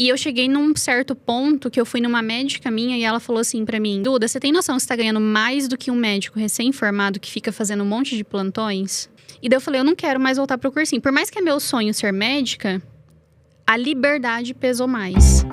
E eu cheguei num certo ponto que eu fui numa médica minha e ela falou assim pra mim: Duda, você tem noção que você tá ganhando mais do que um médico recém-formado que fica fazendo um monte de plantões? E daí eu falei, eu não quero mais voltar pro cursinho. Por mais que é meu sonho ser médica, a liberdade pesou mais.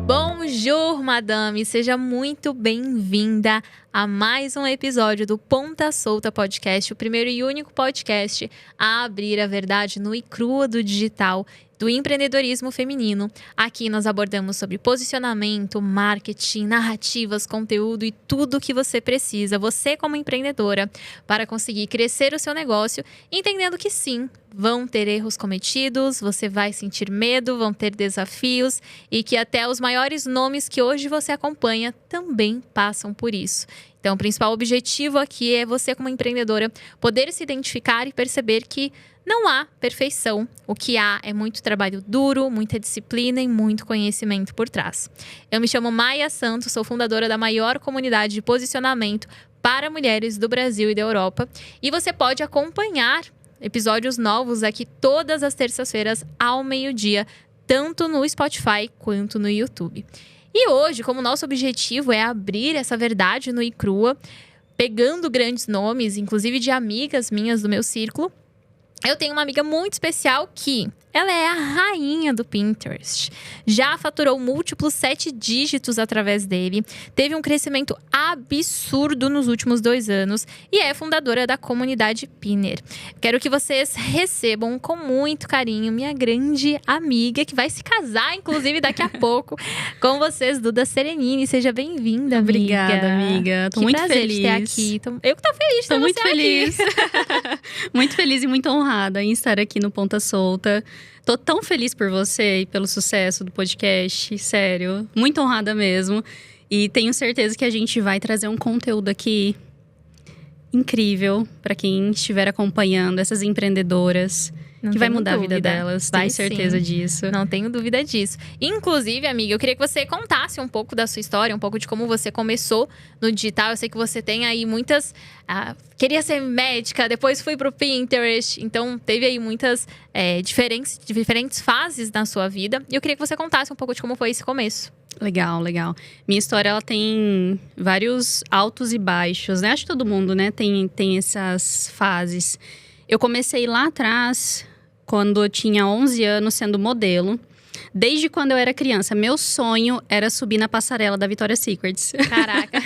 Bonjour, madame! Seja muito bem-vinda a mais um episódio do Ponta Solta Podcast, o primeiro e único podcast a abrir a verdade nua e crua do digital, do empreendedorismo feminino. Aqui nós abordamos sobre posicionamento, marketing, narrativas, conteúdo e tudo o que você precisa, você como empreendedora, para conseguir crescer o seu negócio, entendendo que sim, vão ter erros cometidos, você vai sentir medo, vão ter desafios e que até os maiores nomes que hoje você acompanha também passam por isso. Então, o principal objetivo aqui é você, como empreendedora, poder se identificar e perceber que não há perfeição. O que há é muito trabalho duro, muita disciplina e muito conhecimento por trás. Eu me chamo Maia Santos, sou fundadora da maior comunidade de posicionamento para mulheres do Brasil e da Europa. E você pode acompanhar episódios novos aqui todas as terças-feiras ao meio-dia, tanto no Spotify quanto no YouTube. E hoje, como nosso objetivo é abrir essa verdade nua e crua, pegando grandes nomes, inclusive de amigas minhas do meu círculo, eu tenho uma amiga muito especial que ela é a rainha do Pinterest. Já faturou múltiplos 7 dígitos através dele. Teve um crescimento absurdo nos últimos 2 anos. E é fundadora da comunidade Pinner. Quero que vocês recebam com muito carinho minha grande amiga, que vai se casar, inclusive, daqui a pouco, com vocês, Duda Serenini. Seja bem-vinda, amiga. Obrigada, amiga. Tô muito prazer feliz de ter aqui. Eu que tô feliz de ter Tô muito você feliz. Muito feliz e muito honrada em estar aqui no Ponta Solta. Tô tão feliz por você e pelo sucesso do podcast, sério. Muito honrada mesmo. E tenho certeza que a gente vai trazer um conteúdo aqui incrível para quem estiver acompanhando essas empreendedoras. Que vai mudar a vida delas, tenho certeza disso. Não tenho dúvida disso. Inclusive, amiga, eu queria que você contasse um pouco da sua história, um pouco de como você começou no digital. Eu sei que você tem aí muitas... queria ser médica, depois fui pro Pinterest. Então, teve aí muitas diferentes fases na sua vida. E eu queria que você contasse um pouco de como foi esse começo. Legal, legal. Minha história, ela tem vários altos e baixos, né? Acho que todo mundo, né, tem essas fases. Eu comecei lá atrás, quando eu tinha 11 anos, sendo modelo. Desde quando eu era criança, meu sonho era subir na passarela da Victoria's Secrets. Caraca!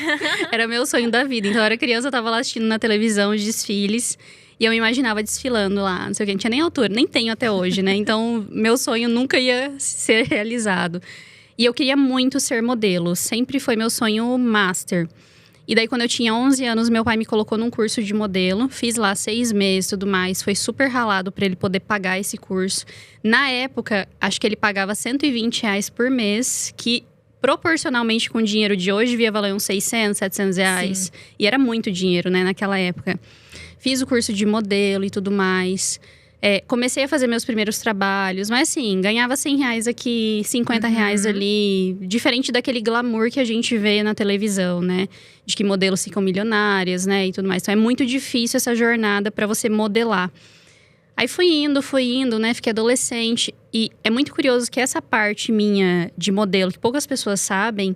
Era meu sonho da vida. Então, eu era criança, eu tava lá assistindo na televisão os desfiles. E eu me imaginava desfilando lá, não sei o que, não tinha nem altura, nem tenho até hoje, né? Então, meu sonho nunca ia ser realizado. E eu queria muito ser modelo, sempre foi meu sonho master. E daí, quando eu tinha 11 anos, meu pai me colocou num curso de modelo. Fiz lá 6 meses e tudo mais. Foi super ralado para ele poder pagar esse curso. Na época, acho que ele pagava R$120 por mês, que proporcionalmente com o dinheiro de hoje, devia valer uns 600, 700 reais. Sim. E era muito dinheiro, né, naquela época. Fiz o curso de modelo e tudo mais. Comecei a fazer meus primeiros trabalhos, mas assim, ganhava R$100 aqui, R$50 ali. Diferente daquele glamour que a gente vê na televisão, né? De que modelos ficam milionárias, né? E tudo mais. Então, é muito difícil essa jornada para você modelar. Aí fui indo, né? Fiquei adolescente. E é muito curioso que essa parte minha de modelo, que poucas pessoas sabem,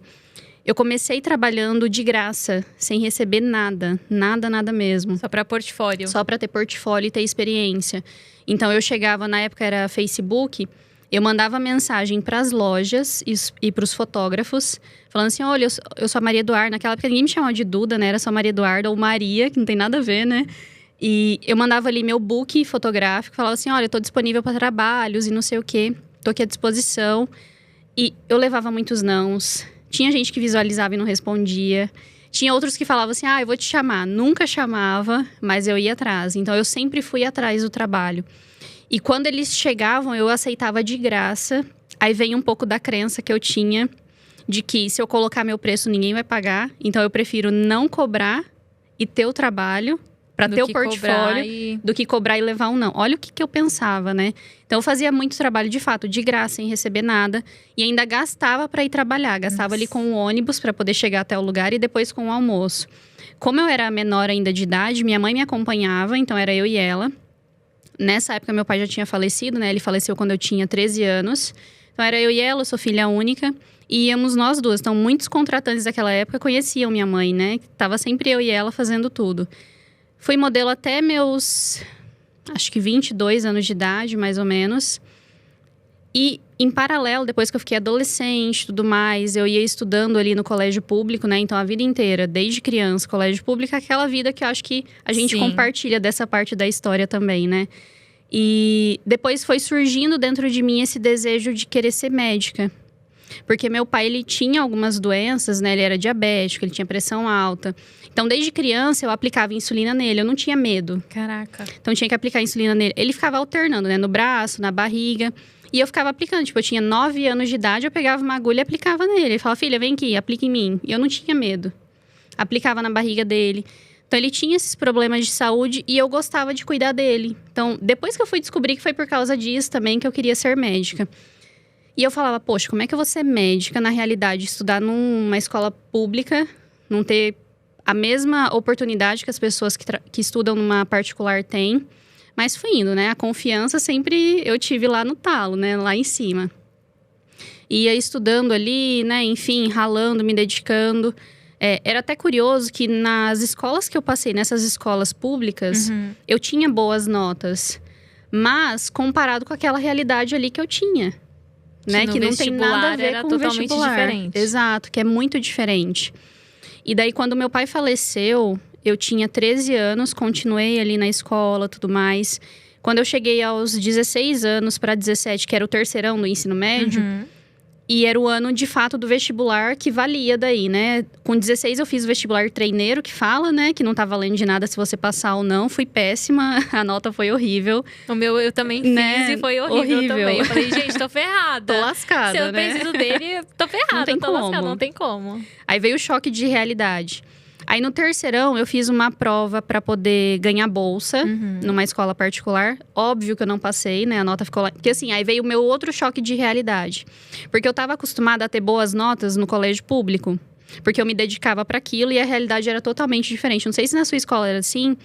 eu comecei trabalhando de graça, sem receber nada. Nada mesmo. Só para portfólio. Só para ter portfólio e ter experiência. Então, eu chegava, na época era Facebook, eu mandava mensagem para as lojas e para os fotógrafos, falando assim, olha, eu sou a Maria Eduarda. Naquela época, ninguém me chamava de Duda, né? Era só Maria Eduarda ou Maria, que não tem nada a ver, né? E eu mandava ali meu book fotográfico, falava assim, olha, eu tô disponível para trabalhos e não sei o quê. Tô aqui à disposição. E eu levava muitos nãos. Tinha gente que visualizava e não respondia. Tinha outros que falavam assim, eu vou te chamar. Nunca chamava, mas eu ia atrás. Então, eu sempre fui atrás do trabalho. E quando eles chegavam, eu aceitava de graça. Aí vem um pouco da crença que eu tinha de que se eu colocar meu preço, ninguém vai pagar. Então, eu prefiro não cobrar e ter o trabalho para ter o portfólio, do que cobrar e levar um não. Olha o que eu pensava, né? Então eu fazia muito trabalho de fato, de graça, sem receber nada. E ainda gastava para ir trabalhar. Gastava ali com o ônibus para poder chegar até o lugar e depois com o almoço. Como eu era menor ainda de idade, minha mãe me acompanhava, então era eu e ela. Nessa época, meu pai já tinha falecido, né? Ele faleceu quando eu tinha 13 anos. Então, era eu e ela, eu sou filha única. E íamos nós duas. Então, muitos contratantes daquela época conheciam minha mãe, né? Tava sempre eu e ela fazendo tudo. Fui modelo até meus, acho que 22 anos de idade, mais ou menos. E, em paralelo, depois que eu fiquei adolescente e tudo mais, eu ia estudando ali no colégio público, né? Então, a vida inteira, desde criança, colégio público, aquela vida que eu acho que a gente compartilha dessa parte da história também, né? E depois foi surgindo dentro de mim esse desejo de querer ser médica. Porque meu pai, ele tinha algumas doenças, né? Ele era diabético, ele tinha pressão alta. Então, desde criança, eu aplicava insulina nele. Eu não tinha medo. Caraca. Então, tinha que aplicar insulina nele. Ele ficava alternando, né? No braço, na barriga. E eu ficava aplicando. Tipo, eu tinha 9 anos de idade, eu pegava uma agulha e aplicava nele. Ele falava, filha, vem aqui, aplica em mim. E eu não tinha medo. Aplicava na barriga dele. Então, ele tinha esses problemas de saúde e eu gostava de cuidar dele. Então, depois que eu fui descobrir que foi por causa disso também que eu queria ser médica. E eu falava, poxa, como é que eu vou ser médica, na realidade, estudar numa escola pública, não ter a mesma oportunidade que as pessoas que estudam numa particular têm. Mas fui indo, né? A confiança sempre eu tive lá no talo, né? Lá em cima. Ia estudando ali, né? Enfim, ralando, me dedicando. Era até curioso que nas escolas que eu passei, nessas escolas públicas, eu tinha boas notas. Mas comparado com aquela realidade ali que eu tinha. Né? Que não tem nada a ver com o vestibular. Diferente. Exato, que é muito diferente. E daí, quando meu pai faleceu, eu tinha 13 anos, continuei ali na escola, tudo mais. Quando eu cheguei aos 16 anos para 17, que era o terceirão do ensino médio, e era o ano, de fato, do vestibular que valia daí, né? Com 16 eu fiz o vestibular treineiro, que fala, né? Que não tá valendo de nada se você passar ou não. Fui péssima, a nota foi horrível. O meu eu também fiz, né? E foi horrível também. Eu falei, gente, tô ferrada. Tô lascada, se eu preciso dele, tô ferrada. Não tem tô como. lascada, não tem como. Aí veio o choque de realidade. Aí no terceirão eu fiz uma prova para poder ganhar bolsa numa escola particular. Óbvio que eu não passei, né? A nota ficou lá. Porque assim, aí veio o meu outro choque de realidade. Porque eu tava acostumada a ter boas notas no colégio público. Porque eu me dedicava para aquilo e a realidade era totalmente diferente. Não sei se na sua escola era assim,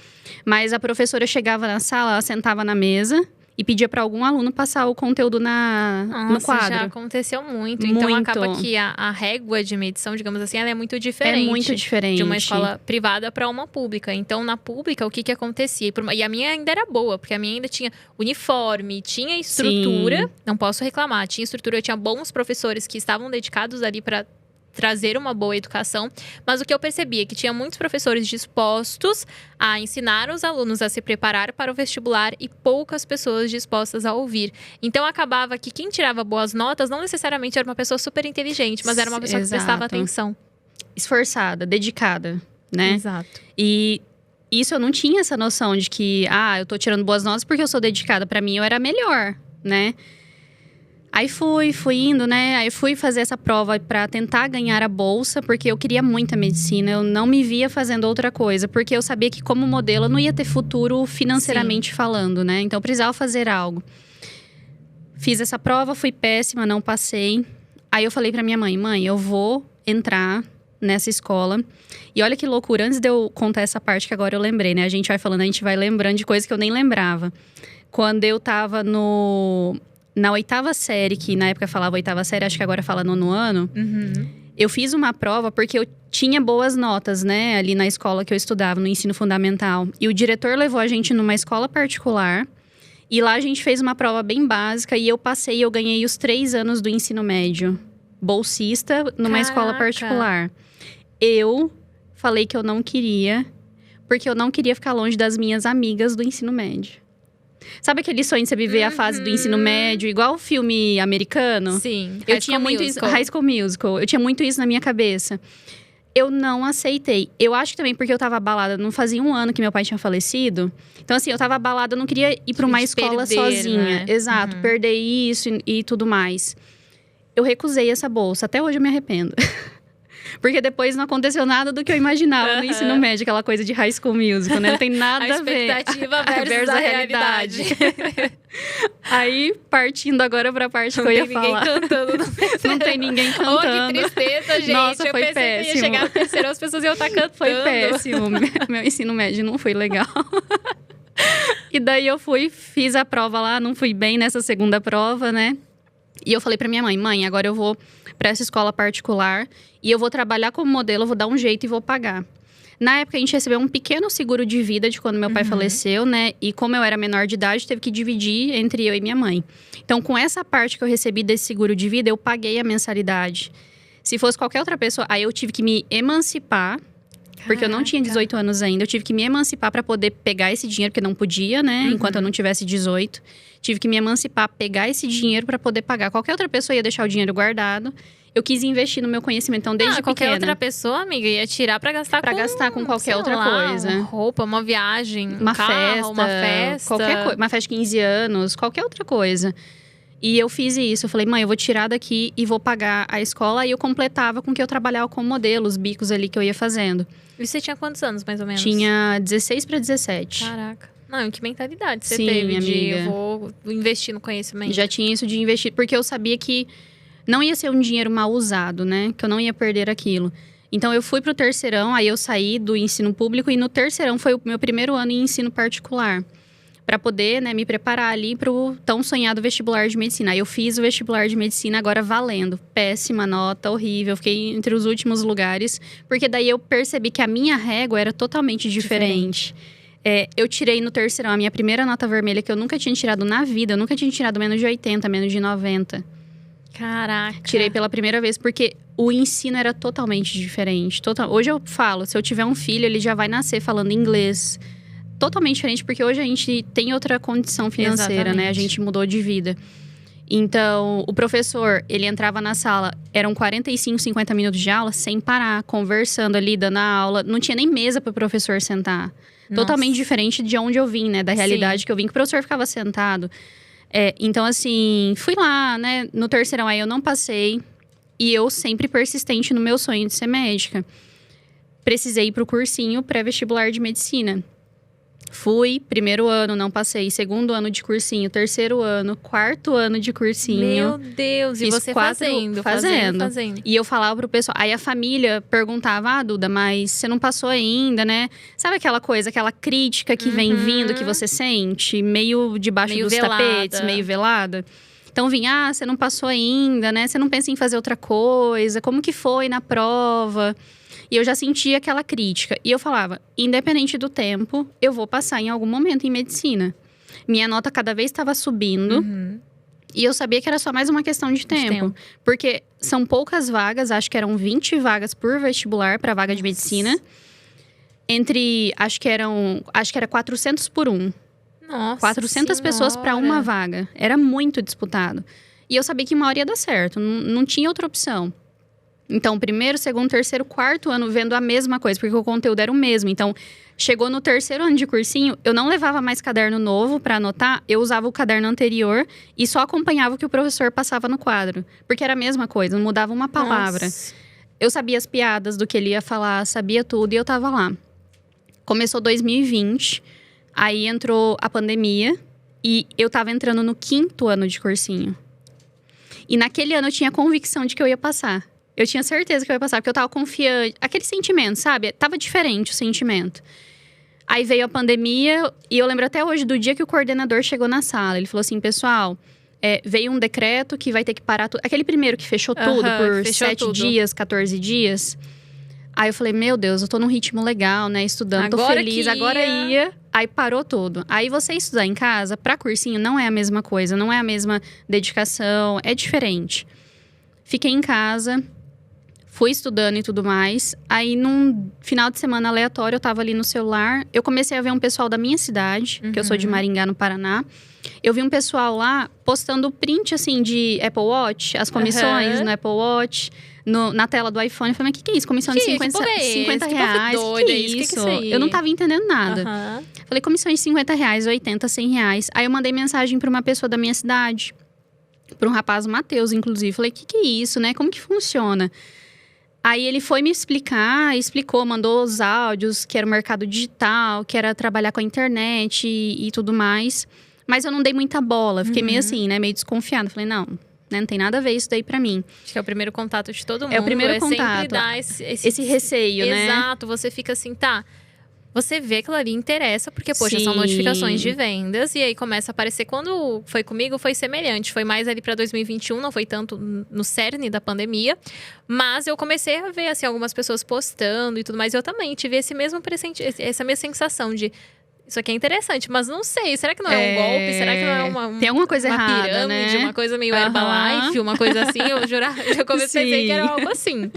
mas a professora chegava na sala, ela sentava na mesa e pedia para algum aluno passar o conteúdo no quadro. Já aconteceu muito. Então, acaba que a régua de medição, digamos assim, ela é muito diferente. É muito diferente. De uma escola privada para uma pública. Então, na pública, o que acontecia? E a minha ainda era boa, porque a minha ainda tinha uniforme, tinha estrutura. Sim. Não posso reclamar. Tinha estrutura, eu tinha bons professores que estavam dedicados ali para trazer uma boa educação, mas o que eu percebi é que tinha muitos professores dispostos a ensinar os alunos a se preparar para o vestibular e poucas pessoas dispostas a ouvir. Então, acabava que quem tirava boas notas não necessariamente era uma pessoa super inteligente, mas era uma pessoa que prestava atenção. Esforçada, dedicada, né? Exato. E isso eu não tinha essa noção de que, eu tô tirando boas notas porque eu sou dedicada. Para mim, eu era melhor, né? Aí fui indo, né? Aí fui fazer essa prova para tentar ganhar a bolsa, porque eu queria muito a medicina. Eu não me via fazendo outra coisa, porque eu sabia que como modelo eu não ia ter futuro financeiramente falando, né? Então eu precisava fazer algo. Fiz essa prova, fui péssima, não passei. Aí eu falei para minha mãe, eu vou entrar nessa escola. E olha que loucura, antes de eu contar essa parte que agora eu lembrei, né? A gente vai falando, a gente vai lembrando de coisas que eu nem lembrava. Quando eu tava na 8ª série, que na época falava 8ª série, acho que agora fala 9º ano. Eu fiz uma prova porque eu tinha boas notas, né? Ali na escola que eu estudava, no ensino fundamental. E o diretor levou a gente numa escola particular. E lá a gente fez uma prova bem básica. E eu passei, eu ganhei os 3 anos do ensino médio. Bolsista numa escola particular. Eu falei que eu não queria. Porque eu não queria ficar longe das minhas amigas do ensino médio. Sabe aquele sonho de você viver a fase do ensino médio, igual o filme americano? Sim. Eu tinha muito isso, High School Musical. Eu tinha muito isso na minha cabeça. Eu não aceitei. Eu acho que também porque eu tava abalada. Não fazia um ano que meu pai tinha falecido. Então, assim, eu tava abalada. Eu não queria ir pra uma escola sozinha. Né? Exato. Perder isso e tudo mais. Eu recusei essa bolsa. Até hoje eu me arrependo. Porque depois não aconteceu nada do que eu imaginava no ensino médio, aquela coisa de High School Musical, né? Não tem nada a ver. A expectativa versus a realidade. Aí, partindo agora pra parte que eu ia falar. Não tem ninguém cantando. Não tem ninguém cantando. Oh, que tristeza, gente. Nossa, foi eu pensei péssimo. Que ia chegar no terceiro, as pessoas iam estar cantando. Foi péssimo. Meu ensino médio não foi legal. E daí eu fiz a prova lá, não fui bem nessa segunda prova, né? E eu falei pra minha mãe, agora eu vou pra essa escola particular e eu vou trabalhar como modelo, eu vou dar um jeito e vou pagar. Na época, a gente recebeu um pequeno seguro de vida de quando meu pai faleceu, né? E como eu era menor de idade, teve que dividir entre eu e minha mãe. Então, com essa parte que eu recebi desse seguro de vida, eu paguei a mensalidade. Se fosse qualquer outra pessoa, aí eu tive que me emancipar. Porque eu não tinha 18 anos ainda. Eu tive que me emancipar para poder pegar esse dinheiro, porque não podia, né? Enquanto eu não tivesse 18. Tive que me emancipar, pegar esse dinheiro para poder pagar. Qualquer outra pessoa ia deixar o dinheiro guardado. Eu quis investir no meu conhecimento. Então, desde qualquer pequena. outra pessoa, amiga, ia tirar para gastar pra gastar com qualquer outra coisa. Uma roupa, uma viagem, uma carro, uma festa. Qualquer coisa. Uma festa de 15 anos, qualquer outra coisa. E eu fiz isso, eu falei, mãe, eu vou tirar daqui e vou pagar a escola. E eu completava com que eu trabalhava como modelo, os bicos ali que eu ia fazendo. E você tinha quantos anos, mais ou menos? Tinha 16 para 17. Caraca. Não, que mentalidade você Sim, teve minha de amiga. eu vou investir no conhecimento? Já tinha isso de investir, porque eu sabia que não ia ser um dinheiro mal usado, né? Que eu não ia perder aquilo. Então, eu fui pro terceirão, aí eu saí do ensino público. E no terceirão foi o meu primeiro ano em ensino particular. Para poder, né, me preparar ali pro tão sonhado vestibular de medicina. Aí eu fiz o vestibular de medicina agora valendo. Péssima nota, horrível. Fiquei entre os últimos lugares. Porque daí eu percebi que a minha régua era totalmente diferente. Eu tirei no terceirão a minha primeira nota vermelha, que eu nunca tinha tirado na vida. Eu nunca tinha tirado menos de 80, menos de 90. Caraca. Tirei pela primeira vez, porque o ensino era totalmente diferente. Hoje eu falo, se eu tiver um filho, ele já vai nascer falando inglês. Totalmente diferente, porque hoje a gente tem outra condição financeira, né? A gente mudou de vida. Então, o professor, ele entrava na sala, eram 45, 50 minutos de aula, sem parar, conversando ali, dando a aula. Não tinha nem mesa para o professor sentar. Nossa. Totalmente diferente de onde eu vim, né? Da realidade que eu vim, que o professor ficava sentado. Então, assim, fui lá, né? No terceirão, aí eu não passei. E eu sempre persistente no meu sonho de ser médica. Precisei ir pro cursinho pré-vestibular de medicina. Fui, primeiro ano, não passei. Segundo ano de cursinho, terceiro ano, quarto ano de cursinho. Meu Deus, e você fazendo. E eu falava pro pessoal. Aí a família perguntava, Duda, mas você não passou ainda, né? Sabe aquela coisa, aquela crítica que vem vindo, que você sente? Meio debaixo dos tapetes, meio velada. Então vinha, você não passou ainda, né? Você não pensa em fazer outra coisa? Como que foi na prova? E eu já sentia aquela crítica. E eu falava, independente do tempo, eu vou passar em algum momento em medicina. Minha nota cada vez estava subindo. E eu sabia que era só mais uma questão de tempo. Porque são poucas vagas, acho que eram 20 vagas por vestibular para vaga de medicina. Acho que era 400 por um. Nossa 400 pessoas para uma vaga. Era muito disputado. E eu sabia que uma hora ia dar certo. Não tinha outra opção. Então, primeiro, segundo, terceiro, quarto ano vendo a mesma coisa, porque o conteúdo era o mesmo. Então, chegou no terceiro ano de cursinho, eu não levava mais caderno novo para anotar, eu usava o caderno anterior e só acompanhava o que o professor passava no quadro. Porque era a mesma coisa, não mudava uma palavra. Nossa. Eu sabia as piadas do que ele ia falar, sabia tudo e eu tava lá. Começou 2020, aí entrou a pandemia e eu tava entrando no 5º ano de cursinho. E naquele ano eu tinha convicção de que eu ia passar. Eu tinha certeza que eu ia passar, porque eu tava confiante. Aquele sentimento, sabe? Tava diferente o sentimento. Aí veio a pandemia, e eu lembro até hoje do dia que o coordenador chegou na sala. Ele falou assim, pessoal, veio um decreto que vai ter que parar tudo. Aquele primeiro que fechou tudo por 7 dias, 14 dias. Aí eu falei, meu Deus, eu tô num ritmo legal, né? Estudando, tô feliz, agora ia. Aí parou tudo. Aí você estudar em casa, pra cursinho, não é a mesma coisa. Não é a mesma dedicação, é diferente. Fiquei em casa, fui estudando e tudo mais. Aí, num final de semana aleatório, eu tava ali no celular. Eu comecei a ver um pessoal da minha cidade, que eu sou de Maringá, no Paraná. Eu vi um pessoal lá postando print, assim, de Apple Watch. As comissões no Apple Watch. Na tela do iPhone. Eu falei, mas o que é isso? Comissão de 50 reais? O que é isso? Eu não tava entendendo nada. Falei, comissão de 50 reais, 80, 100 reais. Aí eu mandei mensagem pra uma pessoa da minha cidade. Pra um rapaz, o Matheus, inclusive. Falei, o que é isso, né? Como que funciona? Aí ele foi me explicar, explicou, mandou os áudios, que era o mercado digital, que era trabalhar com a internet e tudo mais. Mas eu não dei muita bola, fiquei meio assim, né? Meio desconfiada. Falei, não, né, não tem nada a ver isso daí pra mim. Acho que é o primeiro contato de todo mundo. É o primeiro contato. Sempre dar esse receio, né? Exato, você fica assim, tá… Você vê que aquilo ali interessa, porque, poxa, são Sim. notificações de vendas. E aí começa a aparecer. Quando foi comigo, foi semelhante. Foi mais ali pra 2021, não foi tanto no cerne da pandemia. Mas eu comecei a ver, assim, algumas pessoas postando e tudo mais. Eu também tive esse mesmo essa mesma sensação de… Isso aqui é interessante, mas não sei. Será que não é um golpe? Será que não é tem alguma coisa uma errada, pirâmide? né? Uma coisa meio Herbalife, uma coisa assim? Eu pensei que era algo assim.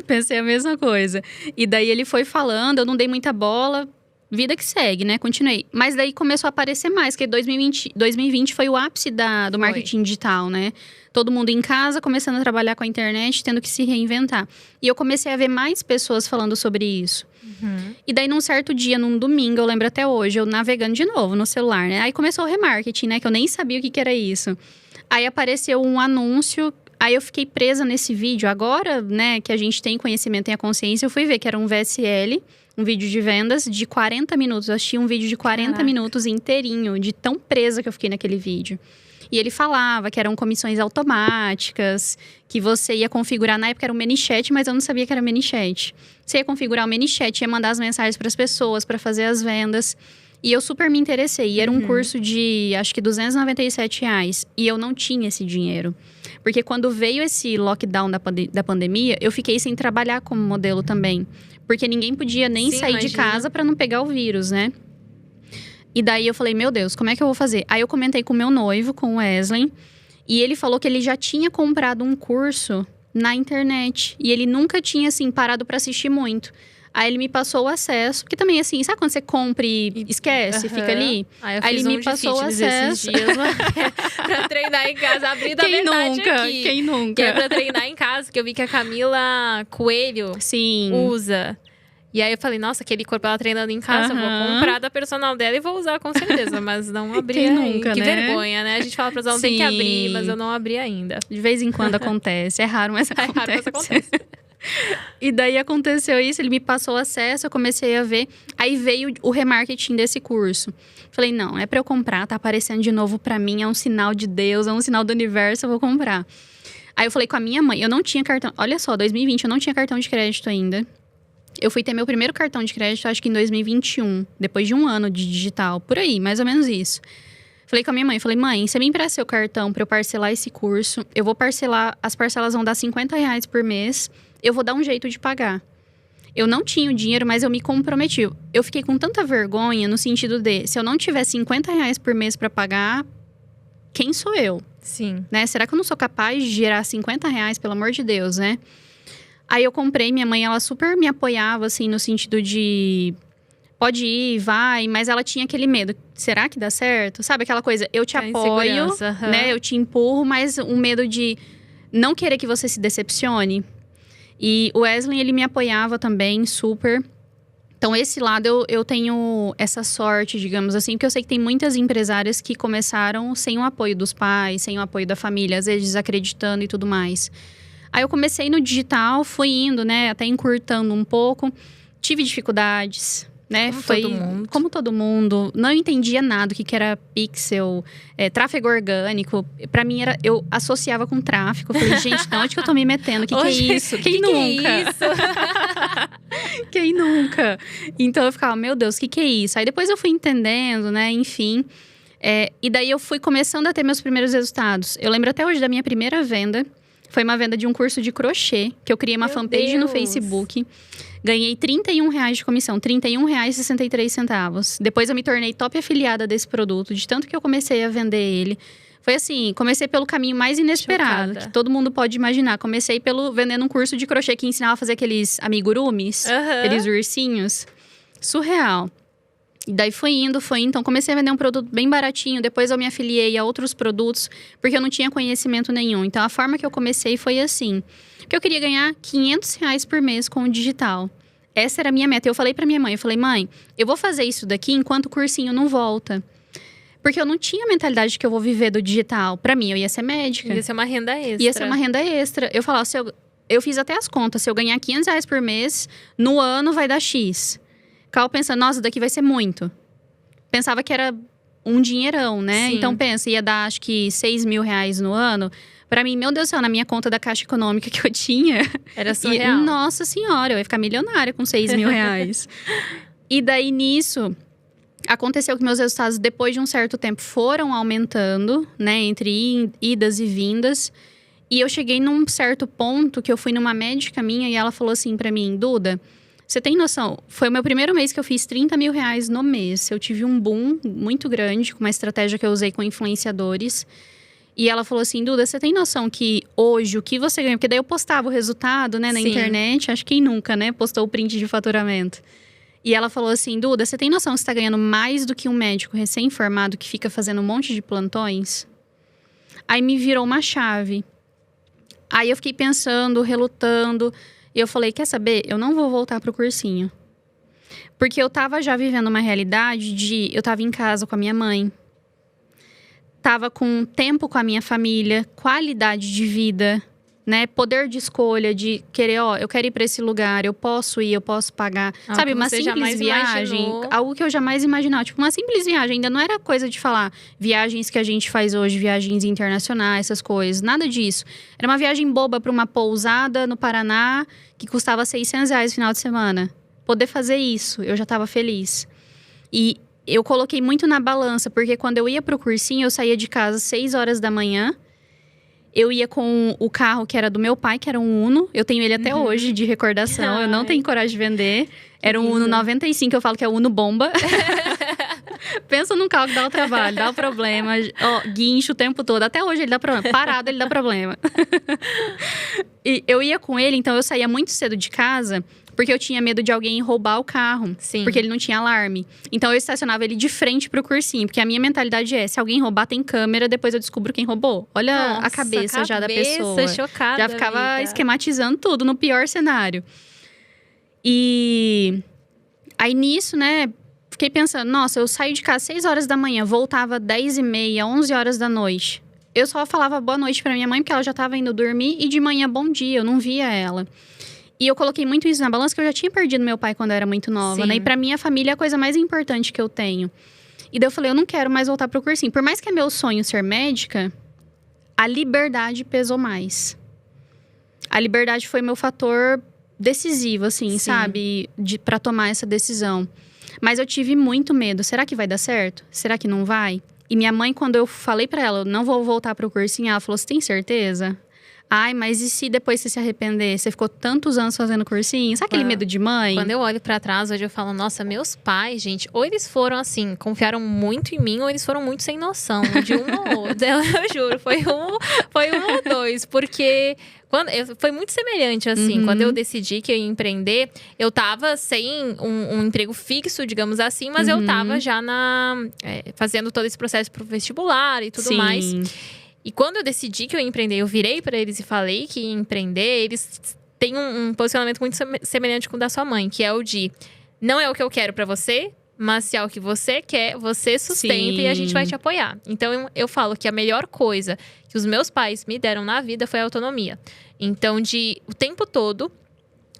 Pensei a mesma coisa. E daí ele foi falando, eu não dei muita bola. Vida que segue, né? Continuei. Mas daí começou a aparecer mais, porque 2020 foi o ápice do marketing digital, né? Todo mundo em casa, começando a trabalhar com a internet, tendo que se reinventar. E eu comecei a ver mais pessoas falando sobre isso. E daí, num certo dia, num domingo, eu lembro até hoje, eu navegando de novo no celular, né? Aí começou o remarketing, né? Que eu nem sabia o que era isso. Aí apareceu um anúncio, aí eu fiquei presa nesse vídeo. Agora, né, que a gente tem conhecimento e a consciência, eu fui ver que era um VSL, um vídeo de vendas de 40 minutos. Eu assisti um vídeo de 40 minutos inteirinho, de tão presa que eu fiquei naquele vídeo. E ele falava que eram comissões automáticas, que você ia configurar. Na época era um ManyChat, mas eu não sabia que era ManyChat. Você ia configurar o ManyChat, ia mandar as mensagens para as pessoas, para fazer as vendas. E eu super me interessei. E era um curso de, acho que R$297. E eu não tinha esse dinheiro. Porque quando veio esse lockdown da pandemia, eu fiquei sem trabalhar como modelo também. Porque ninguém podia nem sair de casa para não pegar o vírus, né? E daí eu falei, meu Deus, como é que eu vou fazer? Aí eu comentei com o meu noivo, com o Wesley. E ele falou que ele já tinha comprado um curso na internet. E ele nunca tinha, assim, parado para assistir muito. Aí ele me passou o acesso. Porque também, assim, sabe quando você compra e esquece, fica ali? Aí ele me passou o acesso. Esses dias, pra treinar em casa. Abrir da verdade aqui. Quem nunca? Que é pra treinar em casa, que eu vi que a Camila Coelho usa. E aí eu falei, nossa, aquele corpo ela treinando em casa, eu vou comprar da personal dela e vou usar com certeza. Mas não abri ainda. Nunca, que né? vergonha, né? A gente fala pra usar, não tem que abrir, mas eu não abri ainda. De vez em quando acontece. É raro, mas acontece. É raro, mas acontece. E daí aconteceu isso, ele me passou o acesso, eu comecei a ver. Aí veio o remarketing desse curso. Falei, não, é pra eu comprar, tá aparecendo de novo pra mim, é um sinal de Deus, é um sinal do universo, eu vou comprar. Aí eu falei com a minha mãe, eu não tinha cartão… Olha só, 2020 eu não tinha cartão de crédito ainda. Eu fui ter meu primeiro cartão de crédito, acho que em 2021. Depois de um ano de digital. Por aí, mais ou menos isso. Falei com a minha mãe. Falei, mãe, você me empresta seu cartão pra eu parcelar esse curso. Eu vou parcelar… As parcelas vão dar R$50 por mês. Eu vou dar um jeito de pagar. Eu não tinha o dinheiro, mas eu me comprometi. Eu fiquei com tanta vergonha no sentido de… Se eu não tiver R$50 por mês pra pagar… Quem sou eu? Sim. Né? Será que eu não sou capaz de gerar R$50? Pelo amor de Deus, né? Aí eu comprei, minha mãe, ela super me apoiava, assim, no sentido de… Pode ir, vai, mas ela tinha aquele medo. Será que dá certo? Sabe aquela coisa, eu te apoio, né? Eu te empurro, mas um medo de não querer que você se decepcione. E o Wesley, ele me apoiava também, super. Então, esse lado eu tenho essa sorte, digamos assim, porque eu sei que tem muitas empresárias que começaram sem o apoio dos pais, sem o apoio da família, às vezes desacreditando e tudo mais. Aí eu comecei no digital, fui indo, né, até encurtando um pouco. Tive dificuldades, né? Como todo mundo. Não entendia nada do que era pixel, tráfego orgânico. Pra mim, eu associava com tráfego. Eu falei, gente, de onde que eu tô me metendo? O que é isso? Quem nunca? Que é isso? Quem nunca? Então, eu ficava, meu Deus, o que é isso? Aí depois eu fui entendendo, né, enfim. E daí eu fui começando a ter meus primeiros resultados. Eu lembro até hoje da minha primeira venda. Foi uma venda de um curso de crochê, que eu criei uma fanpage no Facebook. Ganhei R$31 de comissão, R$31,63. Depois eu me tornei top afiliada desse produto, de tanto que eu comecei a vender ele. Foi assim, comecei pelo caminho mais inesperado, que todo mundo pode imaginar. Comecei vendendo um curso de crochê que ensinava a fazer aqueles amigurumis, aqueles ursinhos. Surreal. E daí foi indo. Então comecei a vender um produto bem baratinho. Depois eu me afiliei a outros produtos, porque eu não tinha conhecimento nenhum. Então a forma que eu comecei foi assim. Porque eu queria ganhar R$500 por mês com o digital. Essa era a minha meta. Eu falei pra minha mãe, mãe, eu vou fazer isso daqui enquanto o cursinho não volta. Porque eu não tinha a mentalidade de que eu vou viver do digital. Pra mim, eu ia ser médica. Ia ser uma renda extra. Ia ser uma renda extra. Eu falava, eu fiz até as contas. Se eu ganhar R$500 por mês, no ano vai dar X. Ficava pensando, nossa, daqui vai ser muito. Pensava que era um dinheirão, né? Sim. Então, pensa, ia dar acho que R$6.000 no ano. Pra mim, meu Deus do céu, na minha conta da Caixa Econômica que eu tinha… Era surreal. Nossa senhora, eu ia ficar milionária com R$6.000. E daí, nisso… Aconteceu que meus resultados, depois de um certo tempo, foram aumentando, né? Entre idas e vindas. E eu cheguei num certo ponto que eu fui numa médica minha e ela falou assim pra mim, Duda, você tem noção? Foi o meu primeiro mês que eu fiz R$30.000 no mês. Eu tive um boom muito grande com uma estratégia que eu usei com influenciadores. E ela falou assim, Duda, você tem noção que hoje o que você ganha… Porque daí eu postava o resultado, né, na internet. Acho que quem nunca, né, postou o print de faturamento. E ela falou assim, Duda, você tem noção que você tá ganhando mais do que um médico recém-formado que fica fazendo um monte de plantões? Aí me virou uma chave. Aí eu fiquei pensando, relutando. E eu falei, quer saber? Eu não vou voltar pro cursinho. Porque eu tava já vivendo uma realidade de… Eu tava em casa com a minha mãe. Tava com tempo com a minha família. Qualidade de vida, né? Poder de escolha, de querer, eu quero ir pra esse lugar. Eu posso ir, eu posso pagar. Sabe, uma simples viagem. Imaginou. Algo que eu jamais imaginava. Tipo, uma simples viagem. Ainda não era coisa de falar viagens que a gente faz hoje. Viagens internacionais, essas coisas. Nada disso. Era uma viagem boba pra uma pousada no Paraná. Que custava R$600 no final de semana. Poder fazer isso, eu já tava feliz. E eu coloquei muito na balança, porque quando eu ia pro cursinho, eu saía de casa às 6 horas da manhã. Eu ia com o carro que era do meu pai, que era um Uno. Eu tenho ele até hoje, de recordação. Eu não tenho coragem de vender. Era um Uno 95, eu falo que é o Uno bomba. Pensa num carro que dá o trabalho, dá o problema. Guincho o tempo todo. Até hoje ele dá problema. Parado, ele dá problema. E eu ia com ele, então eu saía muito cedo de casa… Porque eu tinha medo de alguém roubar o carro. Sim. Porque ele não tinha alarme. Então, eu estacionava ele de frente pro cursinho. Porque a minha mentalidade é, se alguém roubar, tem câmera. Depois eu descubro quem roubou. Olha a cabeça já da pessoa. Chocada, já ficava amiga. esquematizando tudo, no pior cenário. E… Aí, nisso, né… Fiquei pensando, nossa, eu saio de casa 6 horas da manhã. Voltava 10h30, 11 horas da noite. Eu só falava boa noite pra minha mãe, porque ela já tava indo dormir. E de manhã, bom dia. Eu não via ela. E eu coloquei muito isso na balança, que eu já tinha perdido meu pai quando eu era muito nova, Sim. né? E pra mim, a família é a coisa mais importante que eu tenho. E daí eu falei, eu não quero mais voltar pro cursinho. Por mais que é meu sonho ser médica, a liberdade pesou mais. A liberdade foi meu fator decisivo, assim, Sim. sabe? Pra tomar essa decisão. Mas eu tive muito medo. Será que vai dar certo? Será que não vai? E minha mãe, quando eu falei pra ela, eu não vou voltar pro cursinho, ela falou, você tem certeza? Ai, mas e se depois você se arrepender? Você ficou tantos anos fazendo cursinho? Sabe aquele medo de mãe? Quando eu olho pra trás, hoje eu falo, nossa, meus pais, gente, ou eles foram assim, confiaram muito em mim, ou eles foram muito sem noção, de um ou outro. Eu juro, foi um ou dois, porque foi muito semelhante, assim. Quando eu decidi que eu ia empreender, eu tava sem um emprego fixo, digamos assim, mas eu tava já fazendo todo esse processo pro vestibular e tudo mais. E quando eu decidi que eu ia empreender, eu virei pra eles e falei que ia empreender, eles têm um posicionamento muito semelhante com o da sua mãe, que é o de, não é o que eu quero pra você, mas se é o que você quer, você sustenta e a gente vai te apoiar. Então, eu falo que a melhor coisa que os meus pais me deram na vida foi a autonomia. Então, o tempo todo,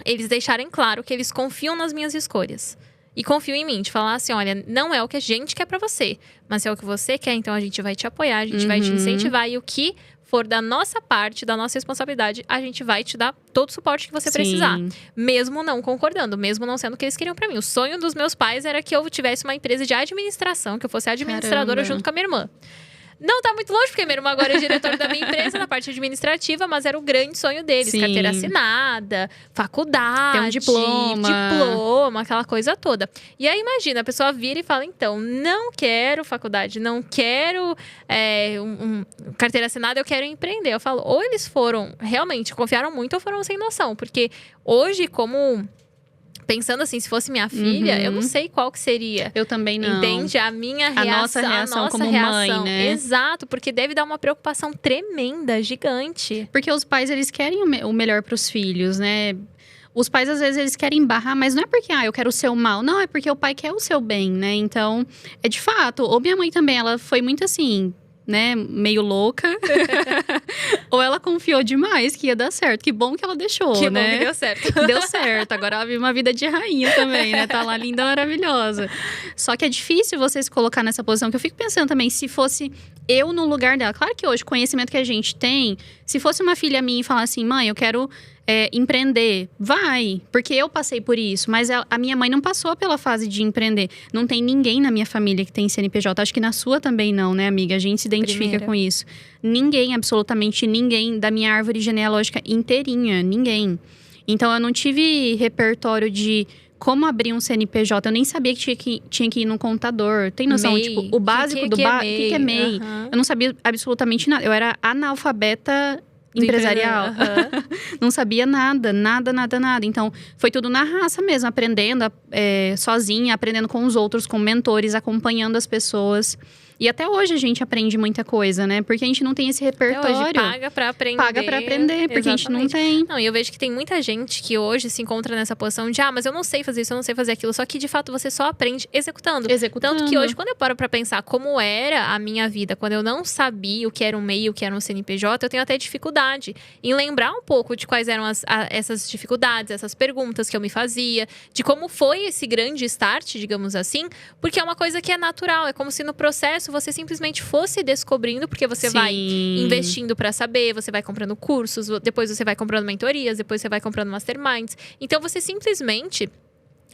eles deixarem claro que eles confiam nas minhas escolhas. E confiam em mim, de falar assim, olha, não é o que a gente quer pra você, mas se é o que você quer, então a gente vai te apoiar, a gente vai te incentivar. E o que for da nossa parte, da nossa responsabilidade, a gente vai te dar todo o suporte que você precisar. Mesmo não concordando, mesmo não sendo o que eles queriam pra mim. O sonho dos meus pais era que eu tivesse uma empresa de administração, que eu fosse administradora junto com a minha irmã. Não tá muito longe, porque minha irmã agora é diretora da minha empresa na parte administrativa, mas era o grande sonho deles. Carteira assinada, faculdade, tem um diploma, aquela coisa toda. E aí, imagina, a pessoa vira e fala, então, não quero faculdade, não quero carteira assinada, eu quero empreender. Eu falo, ou eles realmente confiaram muito ou foram sem noção. Porque hoje, pensando assim, se fosse minha filha, eu não sei qual que seria. Eu também não. Entende? A minha reação. A nossa reação como mãe, né? Exato, porque deve dar uma preocupação tremenda, gigante. Porque os pais, eles querem o melhor pros filhos, né? Os pais, às vezes, eles querem barrar, mas não é porque, eu quero o seu mal. Não, é porque o pai quer o seu bem, né? Então, é de fato. Ou minha mãe também, ela foi muito assim… né, meio louca. Ou ela confiou demais que ia dar certo. Que bom que ela deixou, Que né? bom que deu certo. Deu certo. Agora ela vive uma vida de rainha também, né? Tá lá linda, maravilhosa. Só que é difícil você se colocar nessa posição. Que eu fico pensando também, se fosse eu no lugar dela. Claro que hoje, o conhecimento que a gente tem… Se fosse uma filha minha e falar assim… Mãe, eu quero… empreender, vai, porque eu passei por isso, mas a minha mãe não passou pela fase de empreender. Não tem ninguém na minha família que tem CNPJ, acho que na sua também não, né, amiga? A gente se identifica com isso. Ninguém, absolutamente ninguém da minha árvore genealógica inteirinha, ninguém. Então eu não tive repertório de como abrir um CNPJ, eu nem sabia que tinha que ir no contador. Tem noção, MEI. tipo, o básico do básico, o que é MEI? Uhum. Eu não sabia absolutamente nada, eu era analfabeta empresarial. Não sabia nada. Então, foi tudo na raça mesmo, aprendendo sozinha, aprendendo com os outros, com mentores, acompanhando as pessoas. E até hoje a gente aprende muita coisa, né? Porque a gente não tem esse repertório. Até hoje paga pra aprender. Paga pra aprender, porque a gente não tem. Não, e eu vejo que tem muita gente que hoje se encontra nessa posição de mas eu não sei fazer isso, eu não sei fazer aquilo. Só que, de fato, você só aprende executando. Tanto que hoje, quando eu paro pra pensar como era a minha vida, quando eu não sabia o que era um MEI, o que era um CNPJ, eu tenho até dificuldade em lembrar um pouco de quais eram essas dificuldades, essas perguntas que eu me fazia, de como foi esse grande start, digamos assim, porque é uma coisa que é natural, é como se no processo você simplesmente fosse descobrindo, porque você vai investindo pra saber, você vai comprando cursos, depois você vai comprando mentorias, depois você vai comprando masterminds. Então você simplesmente…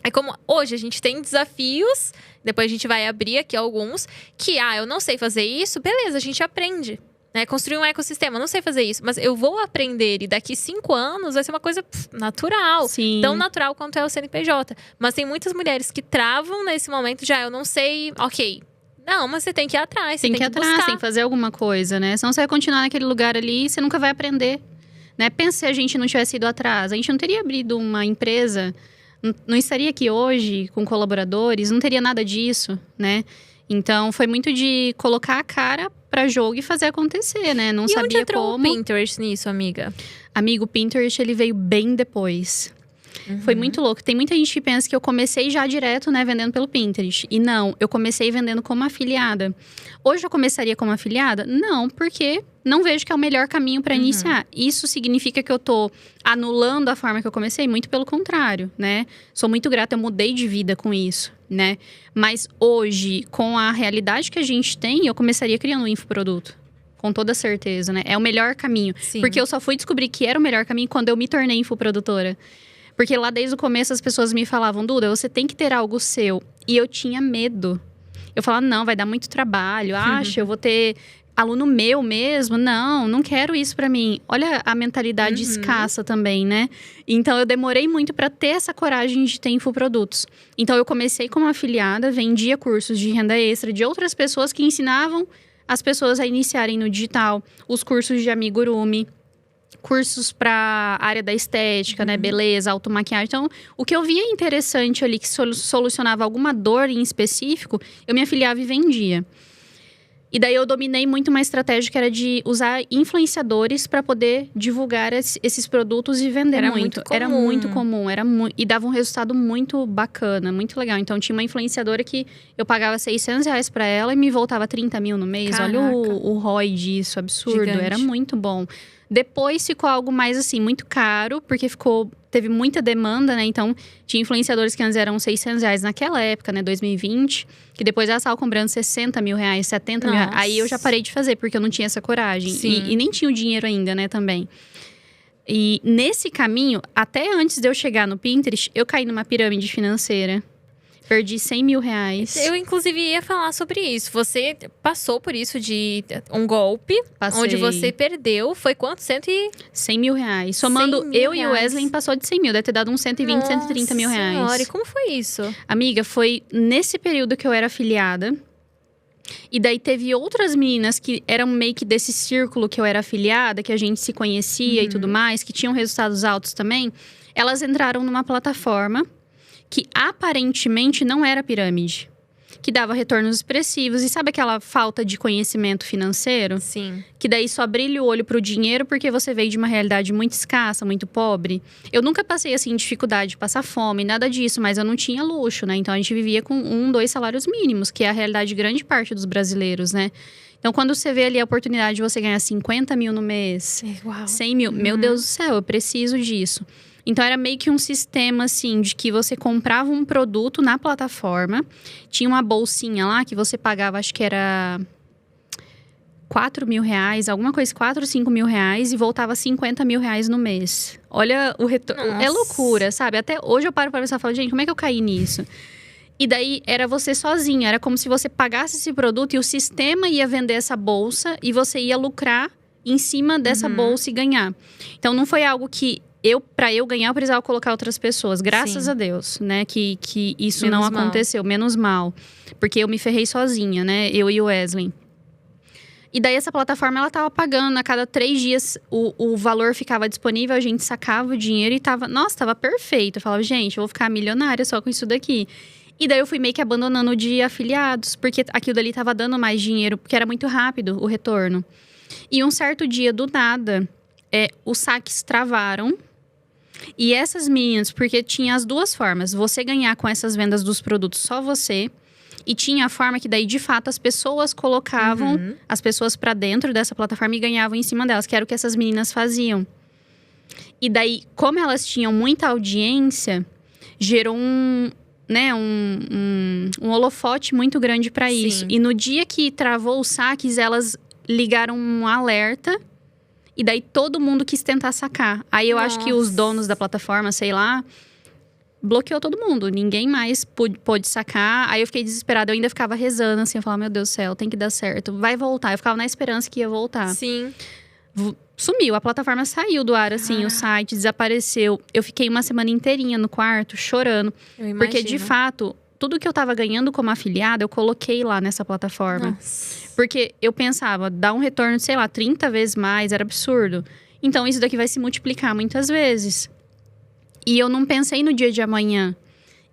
É como hoje a gente tem desafios, depois a gente vai abrir aqui alguns, que eu não sei fazer isso, beleza, a gente aprende. Né, construir um ecossistema, não sei fazer isso, mas eu vou aprender e daqui 5 anos vai ser uma coisa natural. Sim. Tão natural quanto é o CNPJ. Mas tem muitas mulheres que travam nesse momento eu não sei, ok. Não, mas você tem que ir atrás, tem que ir atrás, buscar. tem que fazer alguma coisa, né? Senão você vai continuar naquele lugar ali e você nunca vai aprender. Né? Pensa se a gente não tivesse ido atrás. A gente não teria abrido uma empresa, não estaria aqui hoje com colaboradores, não teria nada disso, né? Então, foi muito de colocar a cara pra jogo e fazer acontecer, né? Não sabia onde entrou como. O Pinterest nisso, amiga? Amigo, o Pinterest, ele veio bem depois. Foi muito louco. Tem muita gente que pensa que eu comecei já direto, né, vendendo pelo Pinterest. E não, eu comecei vendendo como afiliada. Hoje eu começaria como afiliada? Não, porque não vejo que é o melhor caminho para iniciar. Isso significa que eu tô anulando a forma que eu comecei? Muito pelo contrário, né? Sou muito grata, eu mudei de vida com isso, né? Mas hoje, com a realidade que a gente tem, eu começaria criando um infoproduto. Com toda certeza, né? É o melhor caminho. Sim. Porque eu só fui descobrir que era o melhor caminho quando eu me tornei infoprodutora. Porque lá desde o começo as pessoas me falavam, Duda, você tem que ter algo seu. E eu tinha medo. Eu falava, não, vai dar muito trabalho. Eu vou ter aluno meu mesmo. Não quero isso pra mim. Olha a mentalidade escassa também, né? Então, eu demorei muito pra ter essa coragem de ter infoprodutos. Então, eu comecei como afiliada, vendia cursos de renda extra de outras pessoas que ensinavam as pessoas a iniciarem no digital. Os cursos de amigurumi. Cursos para área da estética, né? Beleza, automaquiagem. Então, o que eu via interessante ali, que solucionava alguma dor em específico, eu me afiliava e vendia. E daí, eu dominei muito uma estratégia que era de usar influenciadores para poder divulgar esses produtos e vender muito. Era muito comum. E dava um resultado muito bacana, muito legal. Então, tinha uma influenciadora que eu pagava R$600 para ela e me voltava 30 mil no mês. Caraca. Olha o ROI disso, absurdo. Gigante. Era muito bom. Depois ficou algo mais assim, muito caro, porque teve muita demanda, né? Então, tinha influenciadores que antes eram R$600 naquela época, né? 2020, que depois já estavam cobrando 60 mil reais, 70 mil reais. Aí eu já parei de fazer, porque eu não tinha essa coragem. E nem tinha o dinheiro ainda, né, também. E nesse caminho, até antes de eu chegar no Pinterest, eu caí numa pirâmide financeira. Perdi 100 mil reais. Eu, inclusive, ia falar sobre isso. Você passou por isso de um golpe. Passei. Onde você perdeu. Foi quanto? 100 mil reais. Somando 100 mil eu reais. e o Wesley, passou de 100 mil. Deve ter dado uns 120, 130 mil reais. Senhora, e como foi isso? Amiga, foi nesse período que eu era afiliada. E daí teve outras meninas que eram meio que desse círculo que eu era afiliada, que a gente se conhecia e tudo mais, que tinham resultados altos também. Elas entraram numa plataforma que aparentemente não era pirâmide. que dava retornos expressivos. E sabe aquela falta de conhecimento financeiro? Sim. Que daí só brilha o olho pro dinheiro porque você veio de uma realidade muito escassa, muito pobre. Eu nunca passei, assim, dificuldade de passar fome, nada disso. Mas eu não tinha luxo, né? Então, a gente vivia com 1, 2 salários mínimos. Que é a realidade de grande parte dos brasileiros, né? Então, quando você vê ali a oportunidade de você ganhar 50 mil no mês, 100 mil, meu Deus do céu, eu preciso disso. Então, era meio que um sistema, assim, de que você comprava um produto na plataforma. Tinha uma bolsinha lá que você pagava, acho que era 4 mil reais, alguma coisa, 4 ou 5 mil reais. E voltava 50 mil reais no mês. Olha o retorno. É loucura, sabe? Até hoje eu paro pra pensar e falo, gente, como é que eu caí nisso? E daí, era você sozinha. Era como se você pagasse esse produto e o sistema ia vender essa bolsa. E você ia lucrar em cima dessa bolsa e ganhar. Então, não foi algo que pra eu ganhar, eu precisava colocar outras pessoas. Graças a Deus, né? Que isso não aconteceu. Menos mal. Porque eu me ferrei sozinha, né? Eu e o Wesley. E daí, essa plataforma, ela tava pagando. A cada 3 dias, o valor ficava disponível. A gente sacava o dinheiro e tava... Nossa, tava perfeito. Eu falava, gente, eu vou ficar milionária só com isso daqui. E daí, eu fui meio que abandonando de afiliados. Porque aquilo dali tava dando mais dinheiro. Porque era muito rápido o retorno. E um certo dia, do nada, os saques travaram. E essas meninas, porque tinha as duas formas. Você ganhar com essas vendas dos produtos, só você. E tinha a forma que daí, de fato, as pessoas colocavam as pessoas pra dentro dessa plataforma e ganhavam em cima delas. Que era o que essas meninas faziam. E daí, como elas tinham muita audiência, gerou um holofote muito grande pra isso. E no dia que travou os saques, elas ligaram um alerta. E daí, todo mundo quis tentar sacar. Aí, eu acho que os donos da plataforma, sei lá, bloqueou todo mundo. Ninguém mais pôde sacar. Aí, eu fiquei desesperada. Eu ainda ficava rezando, assim. Eu falava, meu Deus do céu, tem que dar certo. Vai voltar. Eu ficava na esperança que ia voltar. Sim. Sumiu. A plataforma saiu do ar, assim. O site desapareceu. Eu fiquei uma semana inteirinha no quarto, chorando. Eu imagino. Porque, de fato, tudo que eu tava ganhando como afiliada, eu coloquei lá nessa plataforma. Nossa. Porque eu pensava, dá um retorno de, sei lá, 30 vezes mais, era absurdo. Então, isso daqui vai se multiplicar muitas vezes. E eu não pensei no dia de amanhã.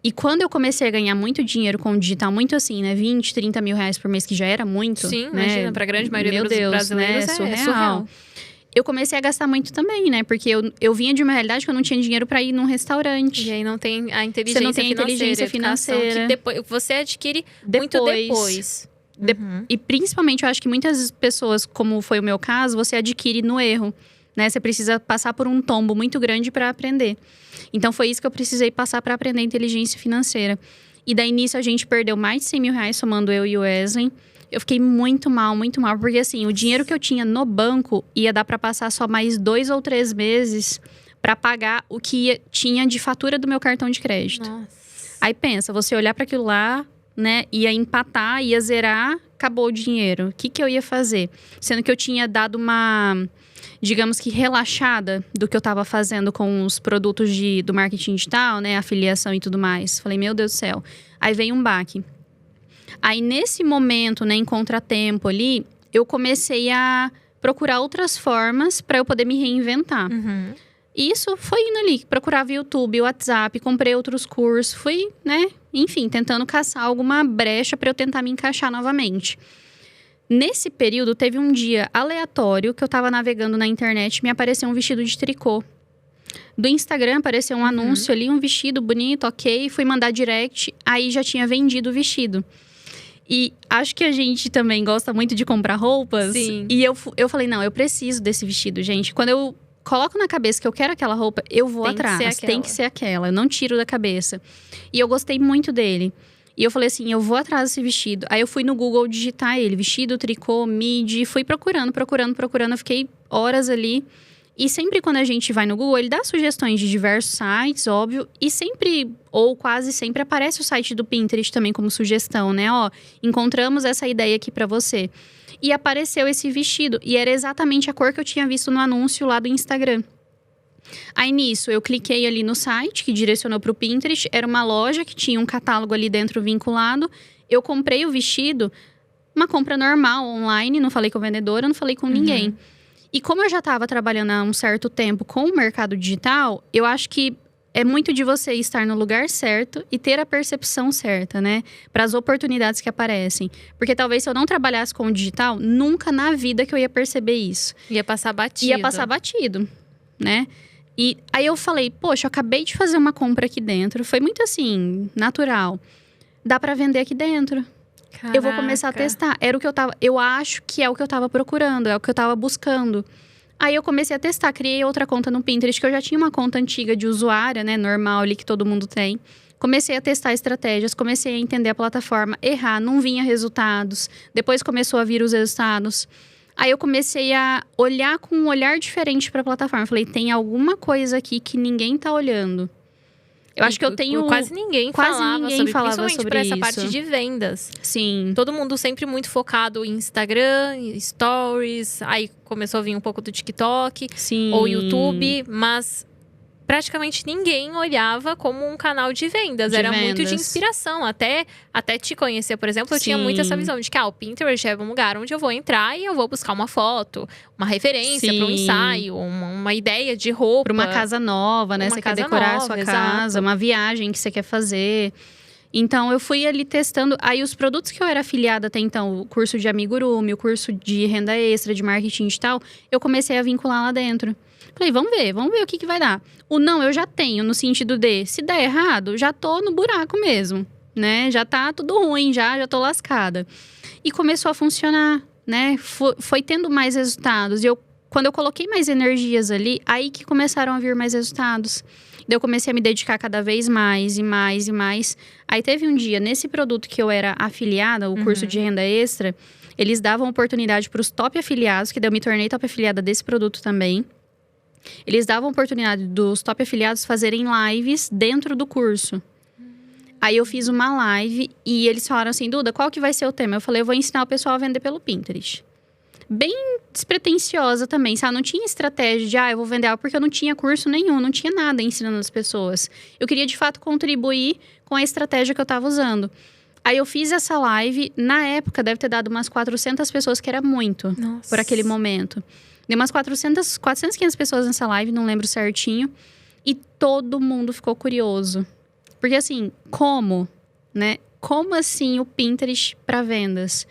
E quando eu comecei a ganhar muito dinheiro com o digital, muito assim, né? 20, 30 mil reais por mês, que já era muito. Sim, né? imagina, pra grande maioria dos brasileiros né? é surreal. Eu comecei a gastar muito também, né? Porque eu vinha de uma realidade que eu não tinha dinheiro pra ir num restaurante. E aí não tem a inteligência Você não tem a inteligência financeira. Que depois, você adquire muito depois. E principalmente, eu acho que muitas pessoas, como foi o meu caso, você adquire no erro, né? Você precisa passar por um tombo muito grande para aprender. Então, foi isso que eu precisei passar para aprender inteligência financeira. E daí, nisso, a gente perdeu mais de 100 mil reais, somando eu e o Wesley. Eu fiquei muito mal, porque assim, o dinheiro que eu tinha no banco ia dar para passar só mais 2 ou 3 meses para pagar o que tinha de fatura do meu cartão de crédito. Nossa. Aí pensa, você olhar para aquilo lá, né, ia empatar, ia zerar, acabou o dinheiro. O que eu ia fazer? Sendo que eu tinha dado uma, digamos que, relaxada do que eu estava fazendo com os produtos do marketing digital, né, afiliação e tudo mais. Falei, meu Deus do céu. Aí veio um baque. Aí, nesse momento, né, em contratempo ali, eu comecei a procurar outras formas para eu poder me reinventar. E isso foi indo ali, procurava YouTube, WhatsApp, comprei outros cursos, fui, né, enfim, tentando caçar alguma brecha para eu tentar me encaixar novamente. Nesse período, teve um dia aleatório que eu tava navegando na internet e me apareceu um vestido de tricô. Do Instagram apareceu um anúncio ali, um vestido bonito, ok, fui mandar direct, aí já tinha vendido o vestido. E acho que a gente também gosta muito de comprar roupas. Sim. E eu falei, não, eu preciso desse vestido, gente. Quando eu coloco na cabeça que eu quero aquela roupa, eu vou atrás. Tem que ser aquela. Eu não tiro da cabeça. E eu gostei muito dele. E eu falei assim, eu vou atrás desse vestido. Aí eu fui no Google digitar ele. Vestido, tricô, midi. Fui procurando. Eu fiquei horas ali. E sempre quando a gente vai no Google, ele dá sugestões de diversos sites, óbvio. E sempre, ou quase sempre, aparece o site do Pinterest também como sugestão, né? Ó, encontramos essa ideia aqui pra você. E apareceu esse vestido. E era exatamente a cor que eu tinha visto no anúncio lá do Instagram. Aí, nisso, eu cliquei ali no site, que direcionou pro Pinterest. Era uma loja que tinha um catálogo ali dentro vinculado. Eu comprei o vestido, uma compra normal, online. Não falei com a vendedora, não falei com ninguém. E como eu já estava trabalhando há um certo tempo com o mercado digital, eu acho que é muito de você estar no lugar certo e ter a percepção certa, né? Para as oportunidades que aparecem. Porque talvez se eu não trabalhasse com o digital, nunca na vida que eu ia perceber isso. Ia passar batido. Ia passar batido, né? E aí eu falei, poxa, eu acabei de fazer uma compra aqui dentro. Foi muito assim, natural. Dá para vender aqui dentro. Caraca. Eu vou começar a testar. Era o que eu acho que é o que eu tava procurando, é o que eu tava buscando. Aí eu comecei a testar, criei outra conta no Pinterest, que eu já tinha uma conta antiga de usuária, né, normal ali que todo mundo tem. Comecei a testar estratégias, comecei a entender a plataforma, errar, não vinha resultados. Depois começou a vir os resultados. Aí eu comecei a olhar com um olhar diferente para a plataforma. Falei, tem alguma coisa aqui que ninguém tá olhando. Eu acho que eu tenho... Quase ninguém falava principalmente sobre pra isso. essa parte de vendas. Sim. Todo mundo sempre muito focado em Instagram, em Stories. Aí começou a vir um pouco do TikTok. Sim. Ou YouTube. Mas praticamente ninguém olhava como um canal de vendas. Era muito de inspiração. Até te conhecer, por exemplo, eu tinha muito essa visão de que o Pinterest é um lugar onde eu vou entrar e eu vou buscar uma foto, uma referência para um ensaio, uma ideia de roupa. Para uma casa nova, né? Você quer decorar a sua casa, uma viagem que você quer fazer. Então, eu fui ali testando. Aí, os produtos que eu era afiliada até então, o curso de amigurumi, o curso de renda extra, de marketing digital, eu comecei a vincular lá dentro. Falei, vamos ver o que vai dar. O não, eu já tenho, no sentido de, se der errado, já tô no buraco mesmo, né? Já tá tudo ruim, já tô lascada. E começou a funcionar, né? Foi tendo mais resultados. E quando eu coloquei mais energias ali, aí que começaram a vir mais resultados. Daí eu comecei a me dedicar cada vez mais e mais e mais. Aí teve um dia, nesse produto que eu era afiliada, o curso de renda extra, eles davam oportunidade para os top afiliados, que daí eu me tornei top afiliada desse produto também. Eles davam oportunidade dos top afiliados fazerem lives dentro do curso. Aí eu fiz uma live e eles falaram assim, Duda, qual que vai ser o tema? Eu falei, eu vou ensinar o pessoal a vender pelo Pinterest. Bem despretensiosa também, sabe? Não tinha estratégia de, eu vou vender algo, porque eu não tinha curso nenhum, não tinha nada ensinando as pessoas. Eu queria, de fato, contribuir com a estratégia que eu estava usando. Aí eu fiz essa live, na época deve ter dado umas 400 pessoas, que era muito. Nossa. Por aquele momento. Deu umas 400, 500 pessoas nessa live, não lembro certinho. E todo mundo ficou curioso. Porque assim, como, né? Como assim o Pinterest para vendas?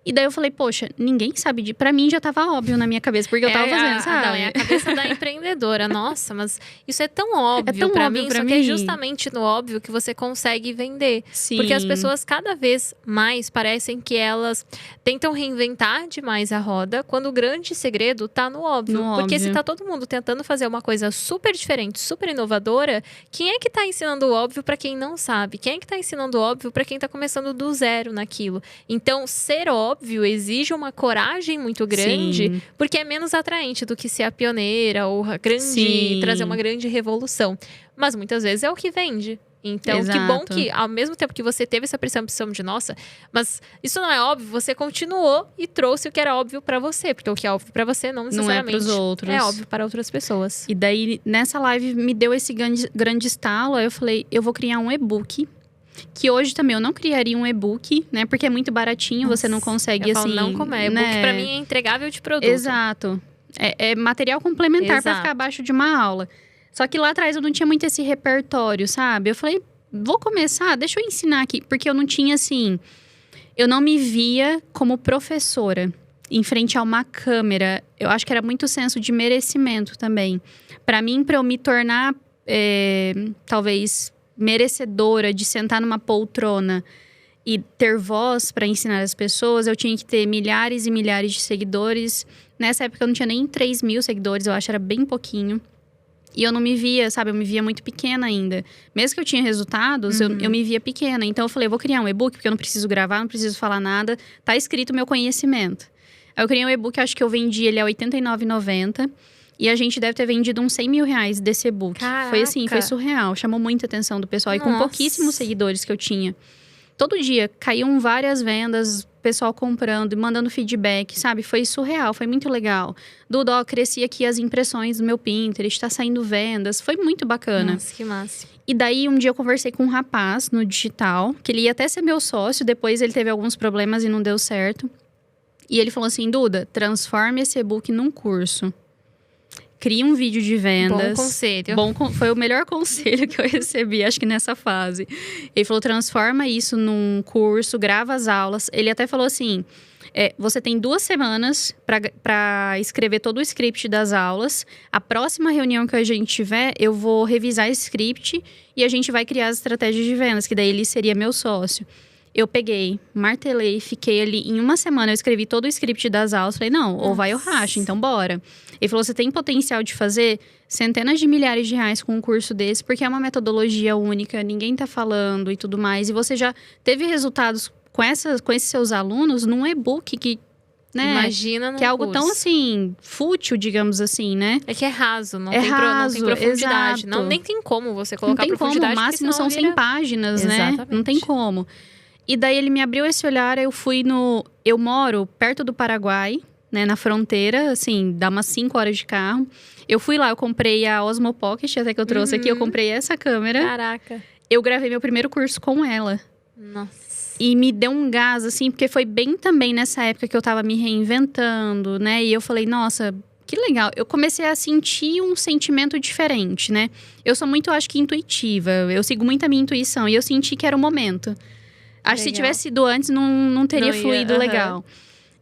E daí eu falei, poxa, ninguém sabe de... Pra mim já tava óbvio na minha cabeça, porque eu tava fazendo, sabe? Não, é a cabeça da empreendedora. Nossa, mas isso é tão óbvio pra mim. Só que é justamente no óbvio que você consegue vender. Sim. Porque as pessoas cada vez mais parecem que elas tentam reinventar demais a roda, quando o grande segredo tá no óbvio. Porque se tá todo mundo tentando fazer uma coisa super diferente, super inovadora, quem é que tá ensinando o óbvio pra quem não sabe? Quem é que tá ensinando o óbvio pra quem tá começando do zero naquilo? Então, ser óbvio exige uma coragem muito grande, Sim. porque é menos atraente do que ser a pioneira ou trazer uma grande revolução. Mas muitas vezes é o que vende. Então, Exato. Que bom que, ao mesmo tempo que você teve essa percepção de, nossa, mas isso não é óbvio, você continuou e trouxe o que era óbvio pra você. Porque o que é óbvio pra você não necessariamente não é pros outros. É óbvio para outras pessoas. E daí, nessa live, me deu esse grande estalo. Aí eu falei, eu vou criar um e-book. Que hoje também eu não criaria um e-book, né? Porque é muito baratinho, você não consegue, assim... não comer. E-book pra mim é entregável de produto. Exato. É material complementar pra ficar abaixo de uma aula. Só que lá atrás eu não tinha muito esse repertório, sabe? Eu falei, vou começar, deixa eu ensinar aqui. Porque eu não tinha, assim... Eu não me via como professora em frente a uma câmera. Eu acho que era muito senso de merecimento também. Pra mim, pra eu me tornar, talvez... merecedora de sentar numa poltrona e ter voz para ensinar as pessoas, eu tinha que ter milhares e milhares de seguidores. Nessa época eu não tinha nem 3 mil seguidores, eu acho que era bem pouquinho. E eu não me via, sabe, eu me via muito pequena ainda. Mesmo que eu tinha resultados, eu me via pequena. Então eu falei, eu vou criar um e-book, porque eu não preciso gravar, não preciso falar nada. Tá escrito o meu conhecimento. Aí eu criei um e-book, acho que eu vendi ele a R$ 89,90. E a gente deve ter vendido uns 100 mil reais desse e-book. Caraca. Foi assim, foi surreal. Chamou muita atenção do pessoal. E com pouquíssimos seguidores que eu tinha. Todo dia caíam várias vendas, pessoal comprando e mandando feedback, sabe? Foi surreal, foi muito legal. Duda, cresci aqui as impressões do meu Pinterest, tá saindo vendas. Foi muito bacana. Nossa, que massa. E daí, um dia eu conversei com um rapaz no digital, que ele ia até ser meu sócio. Depois ele teve alguns problemas e não deu certo. E ele falou assim, Duda, transforme esse e-book num curso. cria um vídeo de vendas. Bom conselho. Foi o melhor conselho que eu recebi, acho que nessa fase. Ele falou, transforma isso num curso, grava as aulas. Ele até falou assim, você tem 2 semanas para escrever todo o script das aulas. A próxima reunião que a gente tiver, eu vou revisar esse script e a gente vai criar as estratégias de vendas, que daí ele seria meu sócio. Eu peguei, martelei, fiquei ali. Em 1 semana, eu escrevi todo o script das aulas. Falei, não, ou vai ou racha, então bora. Ele falou, você tem potencial de fazer centenas de milhares de reais com um curso desse, porque é uma metodologia única, ninguém tá falando e tudo mais. E você já teve resultados com esses seus alunos num e-book que, né? Imagina num que é algo curso. tão, assim, fútil, digamos assim, né? É que é raso, não É tem raso, profundidade. exato. Não, nem tem como você Não colocar tem como, profundidade. o máximo porque senão são 100 páginas, né? Exatamente. Não tem como. E daí ele me abriu esse olhar, eu moro perto do Paraguai, né, na fronteira, assim, dá umas 5 horas de carro. Eu fui lá, eu comprei a Osmo Pocket, até que eu trouxe aqui, eu comprei essa câmera. Caraca. Eu gravei meu primeiro curso com ela. Nossa. E me deu um gás, assim, porque foi bem também nessa época que eu tava me reinventando, né? E eu falei, nossa, que legal. Eu comecei a sentir um sentimento diferente, né? Eu sou muito, acho que, intuitiva. Eu sigo muito a minha intuição. E eu senti que era o momento. Acho que se tivesse sido antes, não teria fluído legal.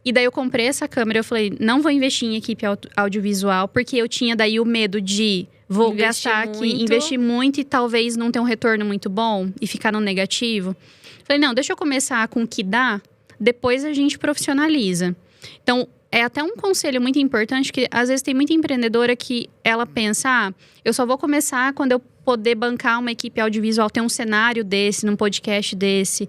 E daí eu comprei essa câmera, eu falei, não vou investir em equipe audiovisual, porque eu tinha daí o medo de vou gastar aqui, investir muito e talvez não ter um retorno muito bom e ficar no negativo. Falei, não, deixa eu começar com o que dá, depois a gente profissionaliza. Então, é até um conselho muito importante, que às vezes tem muita empreendedora que ela pensa, eu só vou começar quando eu poder bancar uma equipe audiovisual, ter um cenário desse, num podcast desse.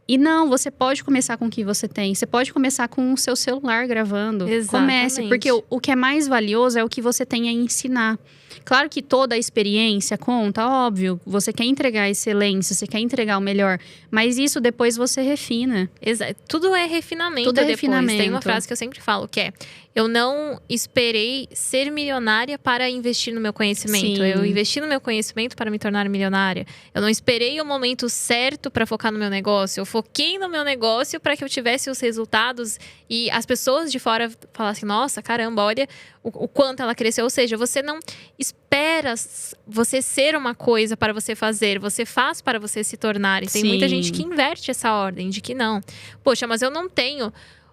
E não, você pode começar com o que você tem. Você pode começar com o seu celular gravando. Exatamente. Comece, porque o que é mais valioso é o que você tem a ensinar. Claro que toda a experiência conta, óbvio. Você quer entregar excelência, você quer entregar o melhor. Mas isso depois você refina. Tudo é refinamento. Tudo é depois. refinamento. Tem uma frase que eu sempre falo, que é: eu não esperei ser milionária para investir no meu conhecimento. Sim. Eu investi no meu conhecimento para me tornar milionária. Eu não esperei o momento certo para focar no meu negócio. Eu foquei no meu negócio para que eu tivesse os resultados e as pessoas de fora falassem, nossa, caramba, olha o quanto ela cresceu. Ou seja, você não espera você ser uma coisa para você fazer. Você faz para você se tornar. E tem muita gente que inverte essa ordem, de que não. Poxa, mas eu não tenho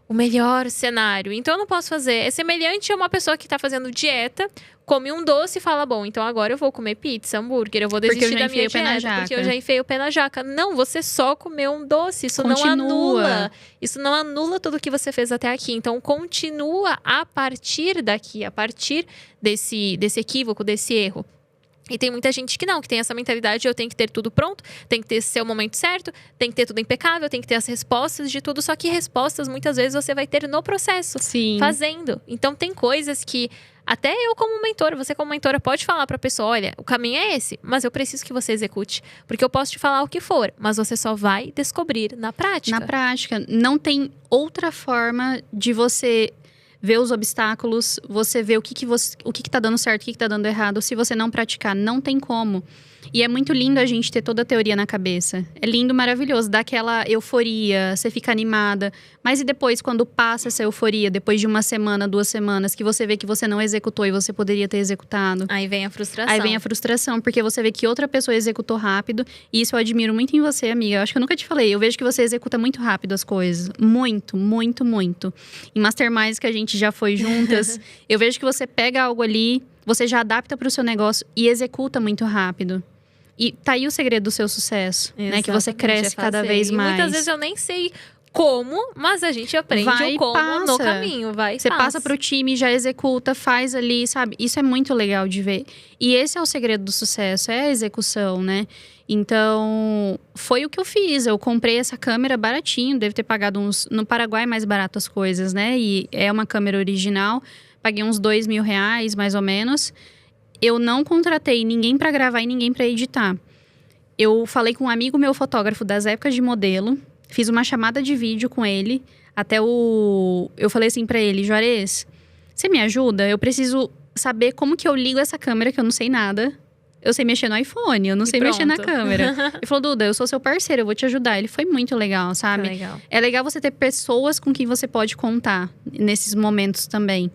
o melhor cenário, então eu não posso fazer. É semelhante a uma pessoa que tá fazendo dieta, come um doce e fala, bom, então agora eu vou comer pizza, hambúrguer, eu vou desistir da minha dieta, porque eu já enfiei o pé na jaca. Não, você só comeu um doce, isso não anula tudo que você fez até aqui. Então continua a partir daqui, a partir desse equívoco, desse erro. E tem muita gente que não, que tem essa mentalidade de eu tenho que ter tudo pronto, tem que ter seu momento certo, tem que ter tudo impecável, tem que ter as respostas de tudo. Só que respostas, muitas vezes, você vai ter no processo, fazendo. Então, tem coisas que até eu como mentora, você como mentora pode falar pra pessoa, olha, o caminho é esse, mas eu preciso que você execute. Porque eu posso te falar o que for, mas você só vai descobrir na prática. Na prática. Não tem outra forma de você ver os obstáculos, você vê o que tá dando certo, o que tá dando errado. Se você não praticar, não tem como. E é muito lindo a gente ter toda a teoria na cabeça. É lindo, maravilhoso, dá aquela euforia, você fica animada. Mas e depois, quando passa essa euforia, depois de 1 semana, 2 semanas, que você vê que você não executou e você poderia ter executado? Aí vem a frustração. Aí vem a frustração, porque você vê que outra pessoa executou rápido. E isso eu admiro muito em você, amiga. Eu acho que eu nunca te falei. Eu vejo que você executa muito rápido as coisas. Muito, muito, muito. Em masterminds que a gente já foi juntas, eu vejo que você pega algo ali, você já adapta para o seu negócio e executa muito rápido. E tá aí o segredo do seu sucesso, né? Que você cresce cada vez mais. E muitas vezes eu nem sei como, mas a gente aprende o como no caminho. Você passa pro time, já executa, faz ali, sabe? Isso é muito legal de ver. E esse é o segredo do sucesso, é a execução, né? Então, foi o que eu fiz. Eu comprei essa câmera baratinho, deve ter pagado no Paraguai é mais barato as coisas, né? E é uma câmera original, paguei uns R$2.000, mais ou menos. Eu não contratei ninguém pra gravar e ninguém pra editar. Eu falei com um amigo meu fotógrafo das épocas de modelo, fiz uma chamada de vídeo com ele, eu falei assim pra ele, Juarez, você me ajuda? Eu preciso saber como que eu ligo essa câmera, que eu não sei nada. Eu sei mexer no iPhone, eu não sei mexer na câmera. Ele falou, Duda, eu sou seu parceiro, eu vou te ajudar. Ele foi muito legal, sabe? Legal. É legal você ter pessoas com quem você pode contar nesses momentos também.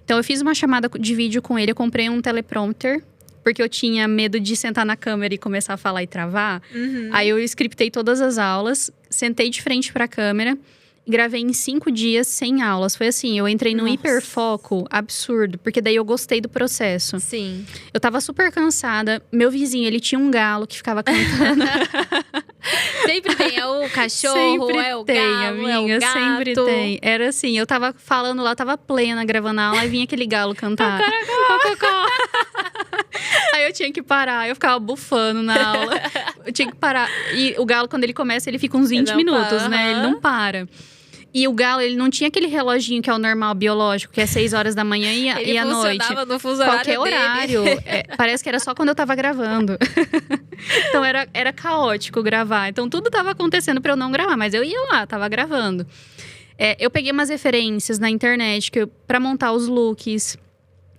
Então, eu fiz uma chamada de vídeo com ele. Eu comprei um teleprompter, porque eu tinha medo de sentar na câmera e começar a falar e travar. Aí, eu scriptei todas as aulas, sentei de frente pra câmera. Gravei em 5 dias sem aulas. Foi assim, eu entrei num hiperfoco absurdo. Porque daí eu gostei do processo. Sim. Eu tava super cansada. Meu vizinho, ele tinha um galo que ficava cantando. Sempre tem, é o cachorro, Sempre é o tem, galo, é amiga, o gato. sempre tem. Era assim, eu tava falando lá, tava plena, gravando a aula. Aí vinha aquele galo cantar. Aí eu tinha que parar, eu ficava bufando na aula. Eu tinha que parar. E o galo, quando ele começa, ele fica uns 20 minutos, né? Ele não para. E o galo, ele não tinha aquele reloginho que é o normal biológico, que é 6 horas da manhã e à noite. Ele funcionava no fuso horário qualquer horário. Parece que era só quando eu tava gravando. Então era caótico gravar. Então tudo tava acontecendo pra eu não gravar, mas eu ia lá, tava gravando. Eu peguei umas referências na internet pra montar os looks.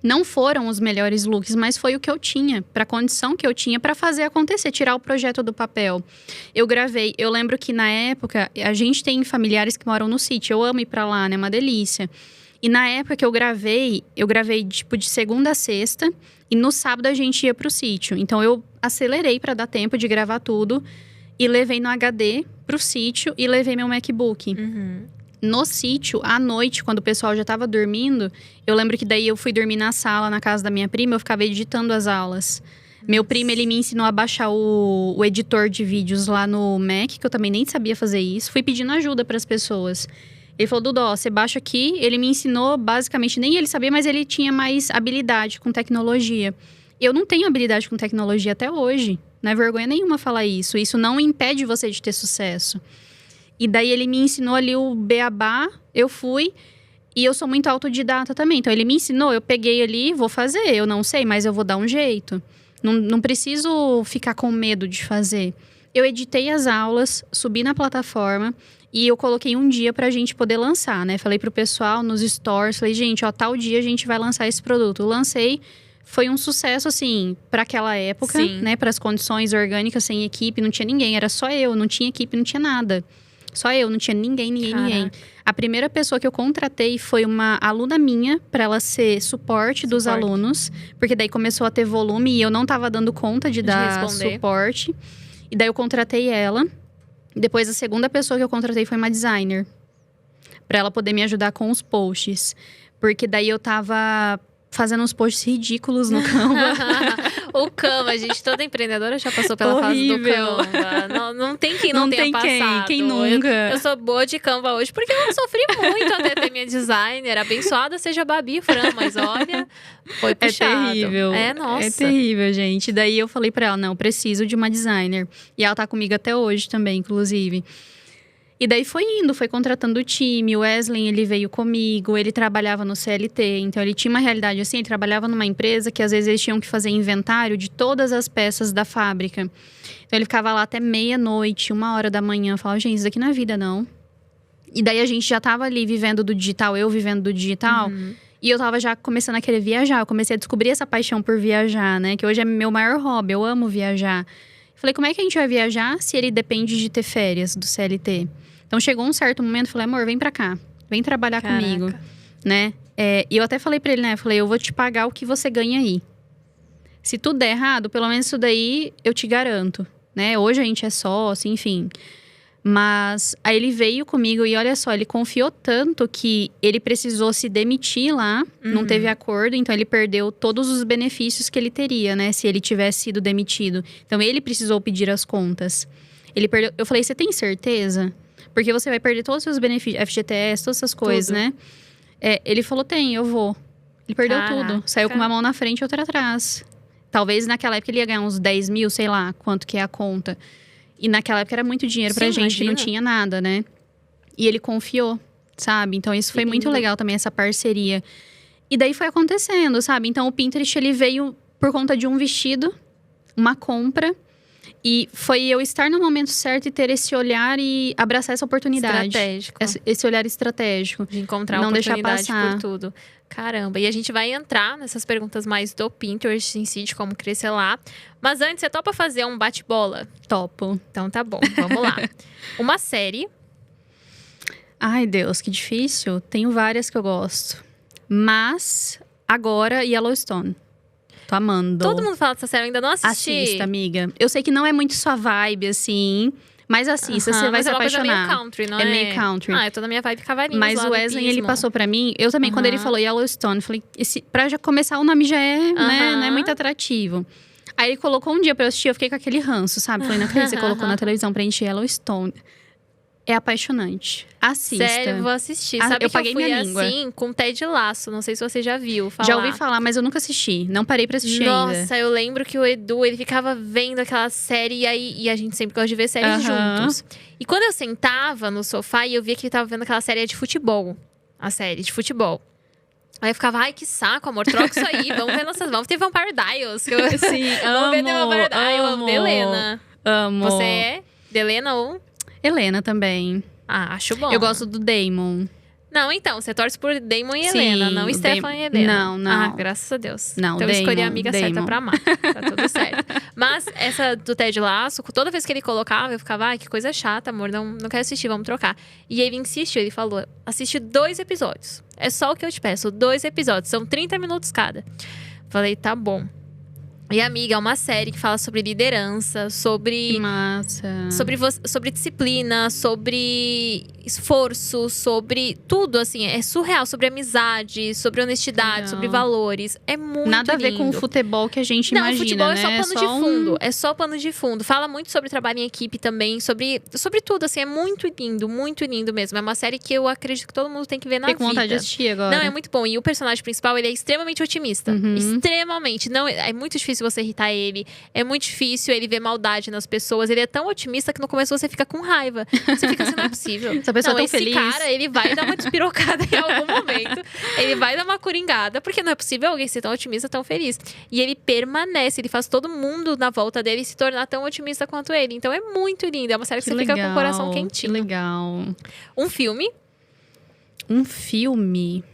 Não foram os melhores looks, mas foi o que eu tinha, pra condição que eu tinha pra fazer acontecer, tirar o projeto do papel. Eu gravei, eu lembro que na época, a gente tem familiares que moram no sítio, eu amo ir pra lá, né, uma delícia. E na época que eu gravei tipo de segunda a sexta, e no sábado a gente ia pro sítio. Então eu acelerei pra dar tempo de gravar tudo, e levei no HD pro sítio, e levei meu MacBook. No sítio, à noite, quando o pessoal já tava dormindo, eu lembro que daí eu fui dormir na sala, na casa da minha prima, eu ficava editando as aulas. Meu primo, ele me ensinou a baixar o editor de vídeos lá no Mac, que eu também nem sabia fazer isso. Fui pedindo ajuda para as pessoas. Ele falou, Dudó, você baixa aqui. Ele me ensinou, basicamente, nem ele sabia, mas ele tinha mais habilidade com tecnologia. Eu não tenho habilidade com tecnologia até hoje. Não é vergonha nenhuma falar isso. Isso não impede você de ter sucesso. E daí ele me ensinou ali o beabá, eu fui. E eu sou muito autodidata também. Então ele me ensinou, eu peguei ali, vou fazer. Eu não sei, mas eu vou dar um jeito. Não preciso ficar com medo de fazer. Eu editei as aulas, subi na plataforma e eu coloquei um dia pra gente poder lançar, né? Falei pro pessoal nos stores, falei, gente, ó, tal dia a gente vai lançar esse produto. Eu lancei, foi um sucesso, assim, pra aquela época, né? Para as condições orgânicas, sem equipe, não tinha ninguém. Era só eu, não tinha equipe, não tinha nada. Só eu, não tinha ninguém. A primeira pessoa que eu contratei foi uma aluna minha, pra ela ser suporte dos alunos. Porque daí começou a ter volume e eu não tava dando conta de dar suporte. E daí eu contratei ela. Depois a segunda pessoa que eu contratei foi uma designer. Pra ela poder me ajudar com os posts. Porque daí eu tava fazendo uns posts ridículos no Canva. O Canva, gente, toda empreendedora já passou pela fase do Canva. Não tem quem não tenha passado. Quem nunca? Eu sou boa de Canva hoje, porque eu sofri muito até ter minha designer. Abençoada seja Babi Fran, mas olha, foi puxado. É terrível. Nossa. É terrível, gente. Daí eu falei pra ela, não, eu preciso de uma designer. E ela tá comigo até hoje também, inclusive. E daí foi contratando o time. O Wesley, ele veio comigo, ele trabalhava no CLT. Então, ele tinha uma realidade assim, ele trabalhava numa empresa que às vezes eles tinham que fazer inventário de todas as peças da fábrica. Então, ele ficava lá até meia-noite, 1h da manhã. Eu falava, gente, isso aqui não é vida, não. E daí, a gente já tava ali vivendo do digital, eu vivendo do digital. E eu tava já começando a querer viajar. Eu comecei a descobrir essa paixão por viajar, né? Que hoje é meu maior hobby, eu amo viajar. Falei, como é que a gente vai viajar se ele depende de ter férias do CLT? Então, chegou um certo momento, falei, amor, vem pra cá. Vem trabalhar comigo, né? E eu até falei pra ele, né? Falei, eu vou te pagar o que você ganha aí. Se tudo der errado, pelo menos isso daí eu te garanto, né? Hoje a gente é sócio, enfim. Mas aí ele veio comigo e olha só, ele confiou tanto que ele precisou se demitir lá. Não teve acordo, então ele perdeu todos os benefícios que ele teria, né? Se ele tivesse sido demitido. Então, ele precisou pedir as contas. Ele perdeu. Eu falei, você tem certeza? Porque você vai perder todos os seus benefícios, FGTS, todas essas coisas, né? Ele falou, eu vou. Ele perdeu tudo. Saiu com uma mão na frente e outra atrás. Talvez naquela época ele ia ganhar uns 10 mil, sei lá, quanto que é a conta. E naquela época era muito dinheiro pra gente, que não tinha nada, né? E ele confiou, sabe? Então, isso foi muito legal também, essa parceria. E daí foi acontecendo, sabe? Então, o Pinterest, ele veio por conta de um vestido, uma compra. E foi eu estar no momento certo e ter esse olhar e abraçar essa oportunidade. Estratégico. Esse olhar estratégico. De encontrar não oportunidade por tudo. Caramba, e a gente vai entrar nessas perguntas mais do Pinterest em si, de como crescer lá. Mas antes, você topa fazer um bate-bola? Topo. Então tá bom, vamos lá. Uma série. Ai, Deus, que difícil. Tenho várias que eu gosto. Mas, agora, Yellowstone. Tô amando. Todo mundo fala dessa série, eu ainda não assisti. Assista, amiga. Eu sei que não é muito sua vibe, assim… Mas assista, você vai mas se é uma coisa apaixonar. meio country, não é? É meio country. Eu tô na minha vibe cavalinhos Mas lá o do Wesley, ele hipismo. passou pra mim… Eu também, quando ele falou Yellowstone, falei… Pra já começar, o nome já é, né? Não é muito atrativo. Aí ele colocou um dia pra eu assistir, eu fiquei com aquele ranço, sabe? Falei, não acredito, você colocou na televisão pra encher Yellowstone. É apaixonante. Assista. Sério, vou assistir. Sabe eu que paguei eu fui minha língua. assim com Ted Lasso. Não sei se você já viu falar. Já ouvi falar, mas eu nunca assisti. Não parei pra assistir ainda. Nossa, eu lembro que o Edu, ele ficava vendo aquela série. E a gente sempre gosta de ver séries juntos. E quando eu sentava no sofá e eu via que ele tava vendo aquela série de futebol. A série de futebol. Aí eu ficava, ai, que saco, amor, troca isso aí. Vamos ver vamos ter Vampire Diaries. Sim, Vamos ver The Vampire Diaries. Eu amo Helena. Amo. Você é Helena ou… Helena também. Ah, acho bom. Eu gosto do Damon. Não, então, você torce por Damon e Sim, Helena, não o Stefan e Helena. Não, não. Ah, graças a Deus. Não, então eu escolhi a Damon, amiga certa pra amar. Tá tudo certo. Mas essa do Ted Lasso, toda vez que ele colocava, eu ficava, ai, que coisa chata, amor, não quero assistir, vamos trocar. E ele insistiu, ele falou, assiste 2 episódios. É só o que eu te peço, 2 episódios, são 30 minutos cada. Falei, tá bom. E, amiga, é uma série que fala sobre liderança, sobre… Que massa. Sobre disciplina, sobre esforço, sobre tudo, assim. É surreal. Sobre amizade, sobre honestidade, Legal. sobre valores. É muito Nada a ver com o lindo. futebol que a gente Não, imagina, o futebol né? é só pano de fundo. É só pano de fundo. Fala muito sobre trabalho em equipe também, sobre tudo, assim. É muito lindo mesmo. É uma série que eu acredito que todo mundo tem que ver na vida. Fiquei com vontade de assistir agora. Não, é muito bom. E o personagem principal, ele é extremamente otimista. Extremamente. Não, é muito difícil você irritar ele. É muito difícil ele ver maldade nas pessoas. Ele é tão otimista que no começo você fica com raiva. Você fica assim, não é possível. Essa pessoa não, tão esse feliz. cara, ele vai dar uma despirocada em algum momento. Ele vai dar uma coringada. Porque não é possível alguém ser tão otimista, tão feliz. E ele permanece. Ele faz todo mundo na volta dele se tornar tão otimista quanto ele. Então é muito lindo. É uma série que você fica com o coração quentinho. Que legal. Um filme. Um filme…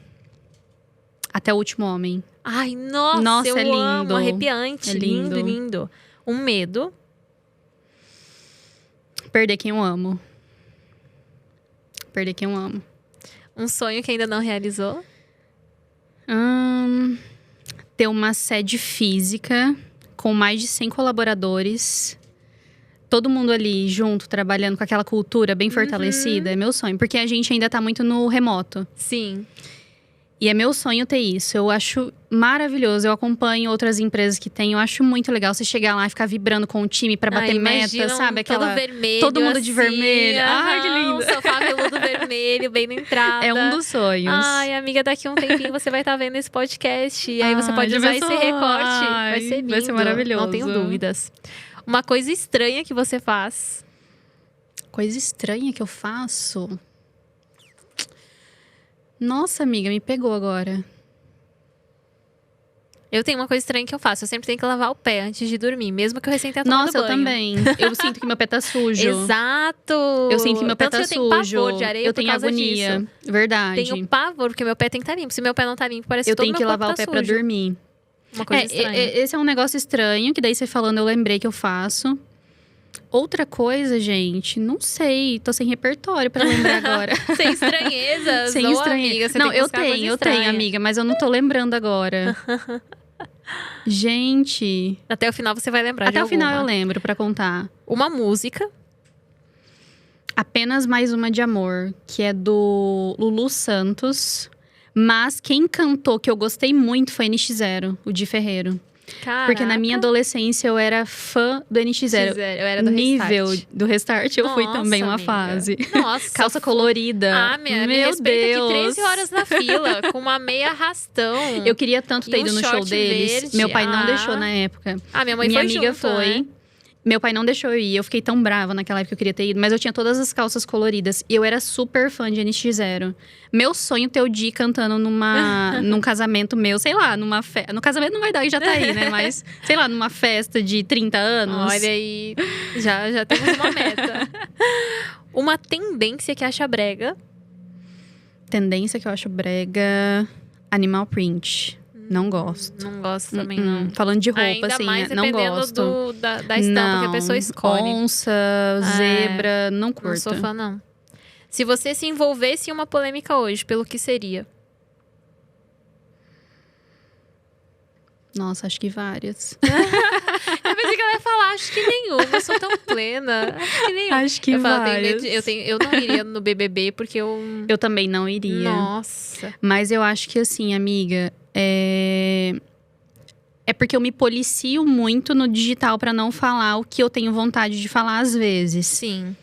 Até o Último Homem. Ai, nossa, eu é lindo. amo. Arrepiante. É lindo. Lindo. Um medo. Perder quem eu amo. Perder quem eu amo. Um sonho que ainda não realizou. Ter uma sede física com mais de 100 colaboradores. Todo mundo ali junto, trabalhando com aquela cultura bem fortalecida. É meu sonho. Porque a gente ainda tá muito no remoto. Sim. E é meu sonho ter isso. Eu acho maravilhoso. Eu acompanho outras empresas que têm. Eu acho muito legal você chegar lá e ficar vibrando com o time pra bater meta, sabe? Todo vermelho. Todo mundo de assim, vermelho. Ai, que lindo. Um sofá veludo vermelho, bem na entrada. É um dos sonhos. Ai, amiga, daqui a um tempinho você vai estar vendo esse podcast. E aí você pode usar esse recorte. Vai ser lindo. Vai ser maravilhoso. Não tenho dúvidas. Uma coisa estranha que você faz. Coisa estranha que eu faço… Nossa, amiga, me pegou agora. Eu tenho uma coisa estranha que eu faço. Eu sempre tenho que lavar o pé antes de dormir. Mesmo que eu recém tenha tomado Nossa, banho. eu também. Eu sinto que meu pé tá sujo. Exato! Eu sinto que meu pé tá sujo. Eu tenho pavor de areia eu tenho agonia. Disso. Verdade. Tenho pavor, porque meu pé tem que estar limpo. Se meu pé não tá limpo, parece eu que todo tenho meu que corpo lavar tá o pé sujo. pra dormir. Uma coisa estranha. Esse é um negócio estranho, que daí você falando, eu lembrei que eu faço. Outra coisa, gente, não sei. Tô sem repertório pra lembrar agora. Sem estranhezas? Sem estranheza. Amiga, você não, tem que eu tenho, estranha. amiga, mas eu não tô lembrando agora. Gente. Até o final você vai lembrar Até de o final eu alguma. lembro pra contar. Uma música. Apenas Mais Uma de Amor, que é do Lulu Santos. Mas quem cantou, que eu gostei muito, foi NX0, o Di Ferreiro. Caraca. Porque na minha adolescência eu era fã do NX0. Eu era do Nível Restart. do Restart, eu fui Nossa, também uma amiga. fase. Nossa. Calça colorida. Ah, me Meu respeita Deus. aqui 13 horas na fila, com uma meia arrastão. Eu queria tanto ter E um ido no show short deles. verde. Meu pai não Ah. deixou na época. Ah, minha mãe Minha foi amiga junto, foi. né? Meu pai não deixou eu ir. Eu fiquei tão brava naquela época que eu queria ter ido. Mas eu tinha todas as calças coloridas. E eu era super fã de NX0. Meu sonho ter o Di cantando num casamento meu. Sei lá, numa festa. No casamento não vai dar, que já tá aí, né? Mas, sei lá, numa festa de 30 anos. Olha aí, já temos uma meta. Uma tendência que acha brega. Tendência que eu acho brega… Animal print. Não gosto. Não gosto também, não. Falando de roupa, Ainda assim, mais não dependendo gosto. da estampa que a pessoa escolhe. Onça, zebra, não curto. Não sou fã, não. Se você se envolvesse em uma polêmica hoje, pelo que seria? Nossa, acho que várias. Eu pensei que ela ia falar, acho que nenhuma, eu sou tão plena. Acho que nenhuma. Acho que eu falo, várias. eu não iria no BBB porque eu... Eu também não iria. Nossa. Mas eu acho que assim, amiga, é porque eu me policio muito no digital pra não falar o que eu tenho vontade de falar às vezes. Sim.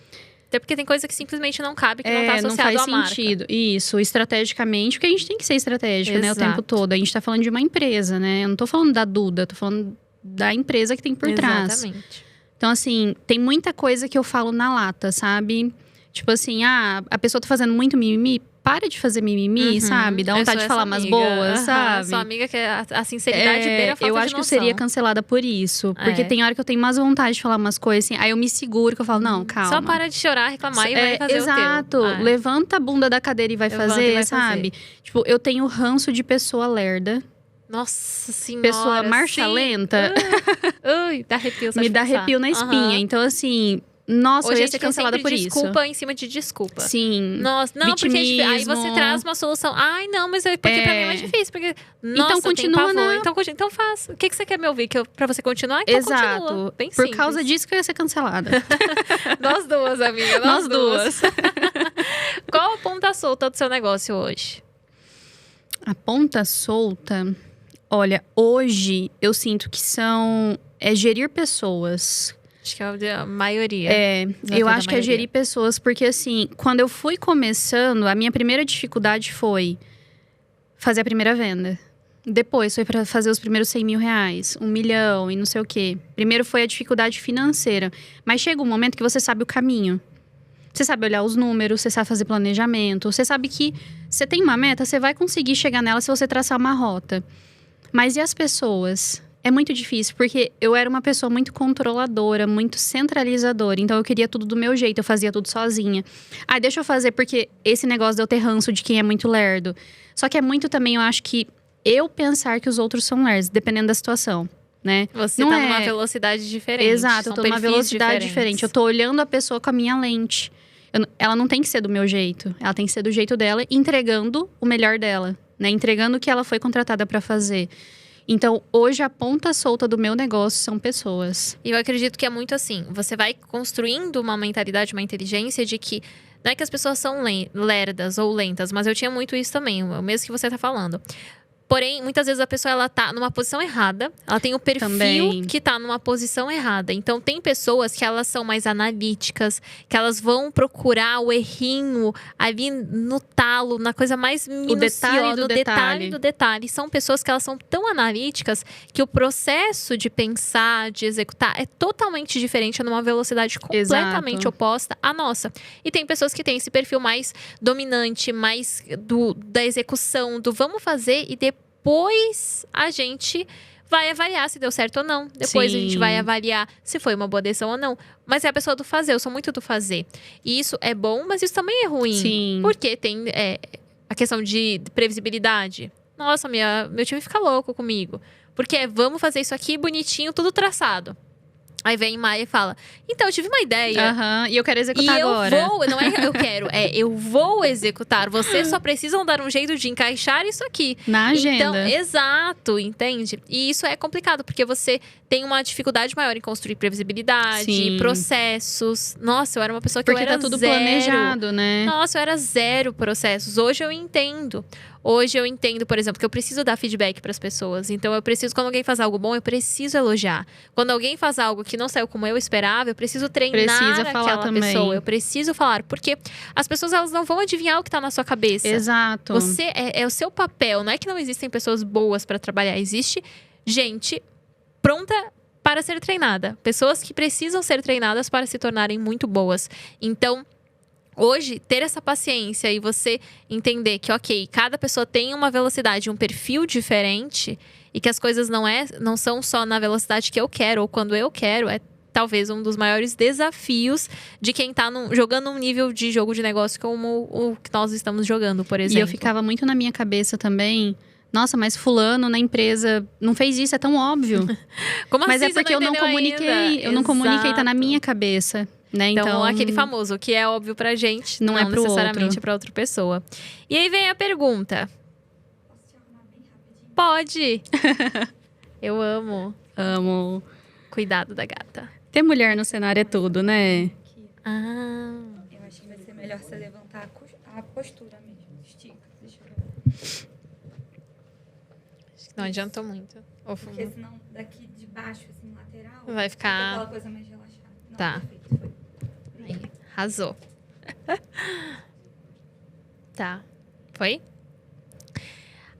Até porque tem coisa que simplesmente não cabe, que não tá associado não à faz marca. sentido. Isso, estrategicamente, porque a gente tem que ser estratégico, né, o Exato. tempo todo. A gente tá falando de uma empresa, né? Eu não tô falando da Duda, tô falando da empresa que tem por trás. Exatamente. Então, assim, tem muita coisa que eu falo na lata, sabe? Tipo assim, a pessoa tá fazendo muito mimimi, para de fazer mimimi, sabe? Dá Eu vontade sou de falar essa umas amiga. boas, Aham, sabe? Sou amiga que a sinceridade beira a falta eu de acho que eu noção. seria cancelada por isso. Porque É. tem hora que eu tenho mais vontade de falar umas coisas assim. Aí eu me seguro, que eu falo, não, calma. Só para de chorar, reclamar e vai fazer exato. o teu. Levanta a bunda da cadeira e vai Levanta fazer, e vai sabe? Tipo, eu tenho ranço de pessoa lerda. Nossa senhora. Pessoa marcha sim. lenta. Ui, dá arrepio só Me de dá pensar. arrepio na espinha. Aham. Então, assim, nossa, Ou eu ia gente ser que é cancelada sempre por isso. desculpa em cima de desculpa. Sim. Nossa, não, Vitimismo. porque aí você traz uma solução. Ai, não, mas porque pra mim é mais difícil. Porque, nossa, Então continua, eu tenho pavor. né? Então faz. O que você quer me ouvir? Pra você continuar? Então Exato. continua. Bem Por simples. causa disso que eu ia ser cancelada. Nós duas, amiga. Nós duas. Qual a ponta solta do seu negócio hoje? A ponta solta, olha, hoje eu sinto que é gerir pessoas. Acho que é a maioria. Eu acho que é gerir pessoas, porque assim, quando eu fui começando, a minha primeira dificuldade foi fazer a primeira venda. Depois foi para fazer os primeiros 100 mil reais, 1 milhão e não sei o quê. Primeiro foi a dificuldade financeira. Mas chega um momento que você sabe o caminho. Você sabe olhar os números, você sabe fazer planejamento. Você sabe que você tem uma meta, você vai conseguir chegar nela se você traçar uma rota. Mas e as pessoas? É muito difícil, porque eu era uma pessoa muito controladora, muito centralizadora. Então, eu queria tudo do meu jeito, eu fazia tudo sozinha. Ah, deixa eu fazer, porque esse negócio de eu ter ranço de quem é muito lerdo. Só que é muito também, eu acho que eu pensar que os outros são lerdos, dependendo da situação, né? Você Não tá numa velocidade diferente. Exato, eu tô numa velocidade diferente. Eu tô olhando a pessoa com a minha lente. Ela não tem que ser do meu jeito. Ela tem que ser do jeito dela, entregando o melhor dela, né? Entregando o que ela foi contratada pra fazer. Então, hoje, a ponta solta do meu negócio são pessoas. E eu acredito que é muito assim. Você vai construindo uma mentalidade, uma inteligência de que... Não é que as pessoas são lerdas ou lentas, mas eu tinha muito isso também. O mesmo que você tá falando. Porém, muitas vezes a pessoa, ela tá numa posição errada. Ela tem o perfil Também. que tá numa posição errada. Então, tem pessoas que elas são mais analíticas, que elas vão procurar o errinho ali no talo, na coisa mais minuciosa, no detalhe do detalhe. São pessoas que elas são tão analíticas que o processo de pensar, de executar, é totalmente diferente, numa velocidade completamente Exato. oposta à nossa. E tem pessoas que têm esse perfil mais dominante, mais da execução, do vamos fazer e depois a gente vai avaliar se deu certo ou não. Depois a gente Sim. vai avaliar se foi uma boa decisão ou não. Mas é a pessoa do fazer, eu sou muito do fazer. E isso é bom, mas isso também é ruim. Sim. Porque tem a questão de previsibilidade. Nossa, meu time fica louco comigo. Porque vamos fazer isso aqui bonitinho, tudo traçado. Aí vem Maia e fala, então, eu tive uma ideia. Aham, e eu quero executar E agora. eu vou, não é eu quero, eu vou executar. Vocês só precisam dar um jeito de encaixar isso aqui. Na agenda. Então, exato, entende? E isso é complicado, porque você tem uma dificuldade maior em construir previsibilidade, Sim. processos. Nossa, eu era uma pessoa que Porque eu era tá tudo zero. planejado, né? Nossa, eu era zero processos. Hoje eu entendo. Hoje eu entendo, por exemplo, que eu preciso dar feedback para as pessoas. Então, eu preciso, quando alguém faz algo bom, eu preciso elogiar. Quando alguém faz algo que não saiu como eu esperava, eu preciso treinar Precisa falar aquela também. pessoa. Eu preciso falar, porque as pessoas, elas não vão adivinhar o que tá na sua cabeça. Exato. Você é o seu papel. Não é que não existem pessoas boas para trabalhar. Existe gente pronta para ser treinada. Pessoas que precisam ser treinadas para se tornarem muito boas. Então, hoje, ter essa paciência e você entender que, ok, cada pessoa tem uma velocidade, um perfil diferente e que as coisas não são só na velocidade que eu quero ou quando eu quero, é talvez um dos maiores desafios de quem tá jogando um nível de jogo de negócio como o que nós estamos jogando, por exemplo. E eu ficava muito na minha cabeça também. Nossa, mas fulano na empresa não fez isso, é tão óbvio. Como Mas assim, é porque você eu não comuniquei. ainda? Eu não comuniquei, tá na Exato. minha cabeça. Né? Então, aquele famoso, que é óbvio pra gente, Não é pro necessariamente outro. pra outra pessoa. E aí vem a pergunta. Pode. Eu amo. Amo. Cuidado da gata. Ter mulher no cenário é tudo, né? Ah. Eu acho que vai ser melhor você levantar a postura mesmo. Estica. Deixa eu ver. Acho que não adiantou muito. Porque senão daqui de baixo, assim, lateral, Vai fica ficar... aquela coisa mais relaxada. Não, Tá. perfeito, foi. Aí, arrasou. Tá. Foi?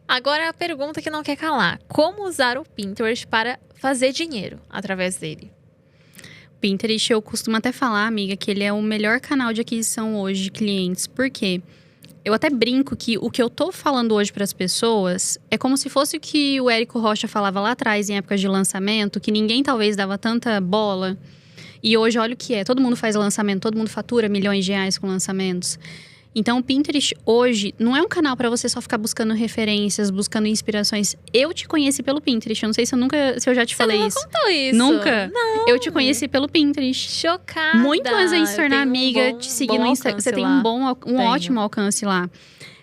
Agora a pergunta que não quer calar. Como usar o Pinterest para fazer dinheiro através dele? Pinterest, eu costumo até falar, amiga, que ele é o melhor canal de aquisição hoje de clientes. Por quê? Eu até brinco que o que eu tô falando hoje para as pessoas é como se fosse o que o Érico Rocha falava lá atrás, em épocas de lançamento, que ninguém talvez dava tanta bola. E hoje, olha o que é. Todo mundo faz lançamento, todo mundo fatura milhões de reais com lançamentos. Então, o Pinterest hoje não é um canal para você só ficar buscando referências, buscando inspirações. Eu te conheci pelo Pinterest. Eu não sei se eu já te falei isso. Você nunca contou isso? Nunca? Não. Eu te conheci pelo Pinterest. Chocada. Muito antes da gente se Eu tornar tenho amiga, bom- te seguir bom no Instagram. Você alcance tem lá. um ótimo alcance lá.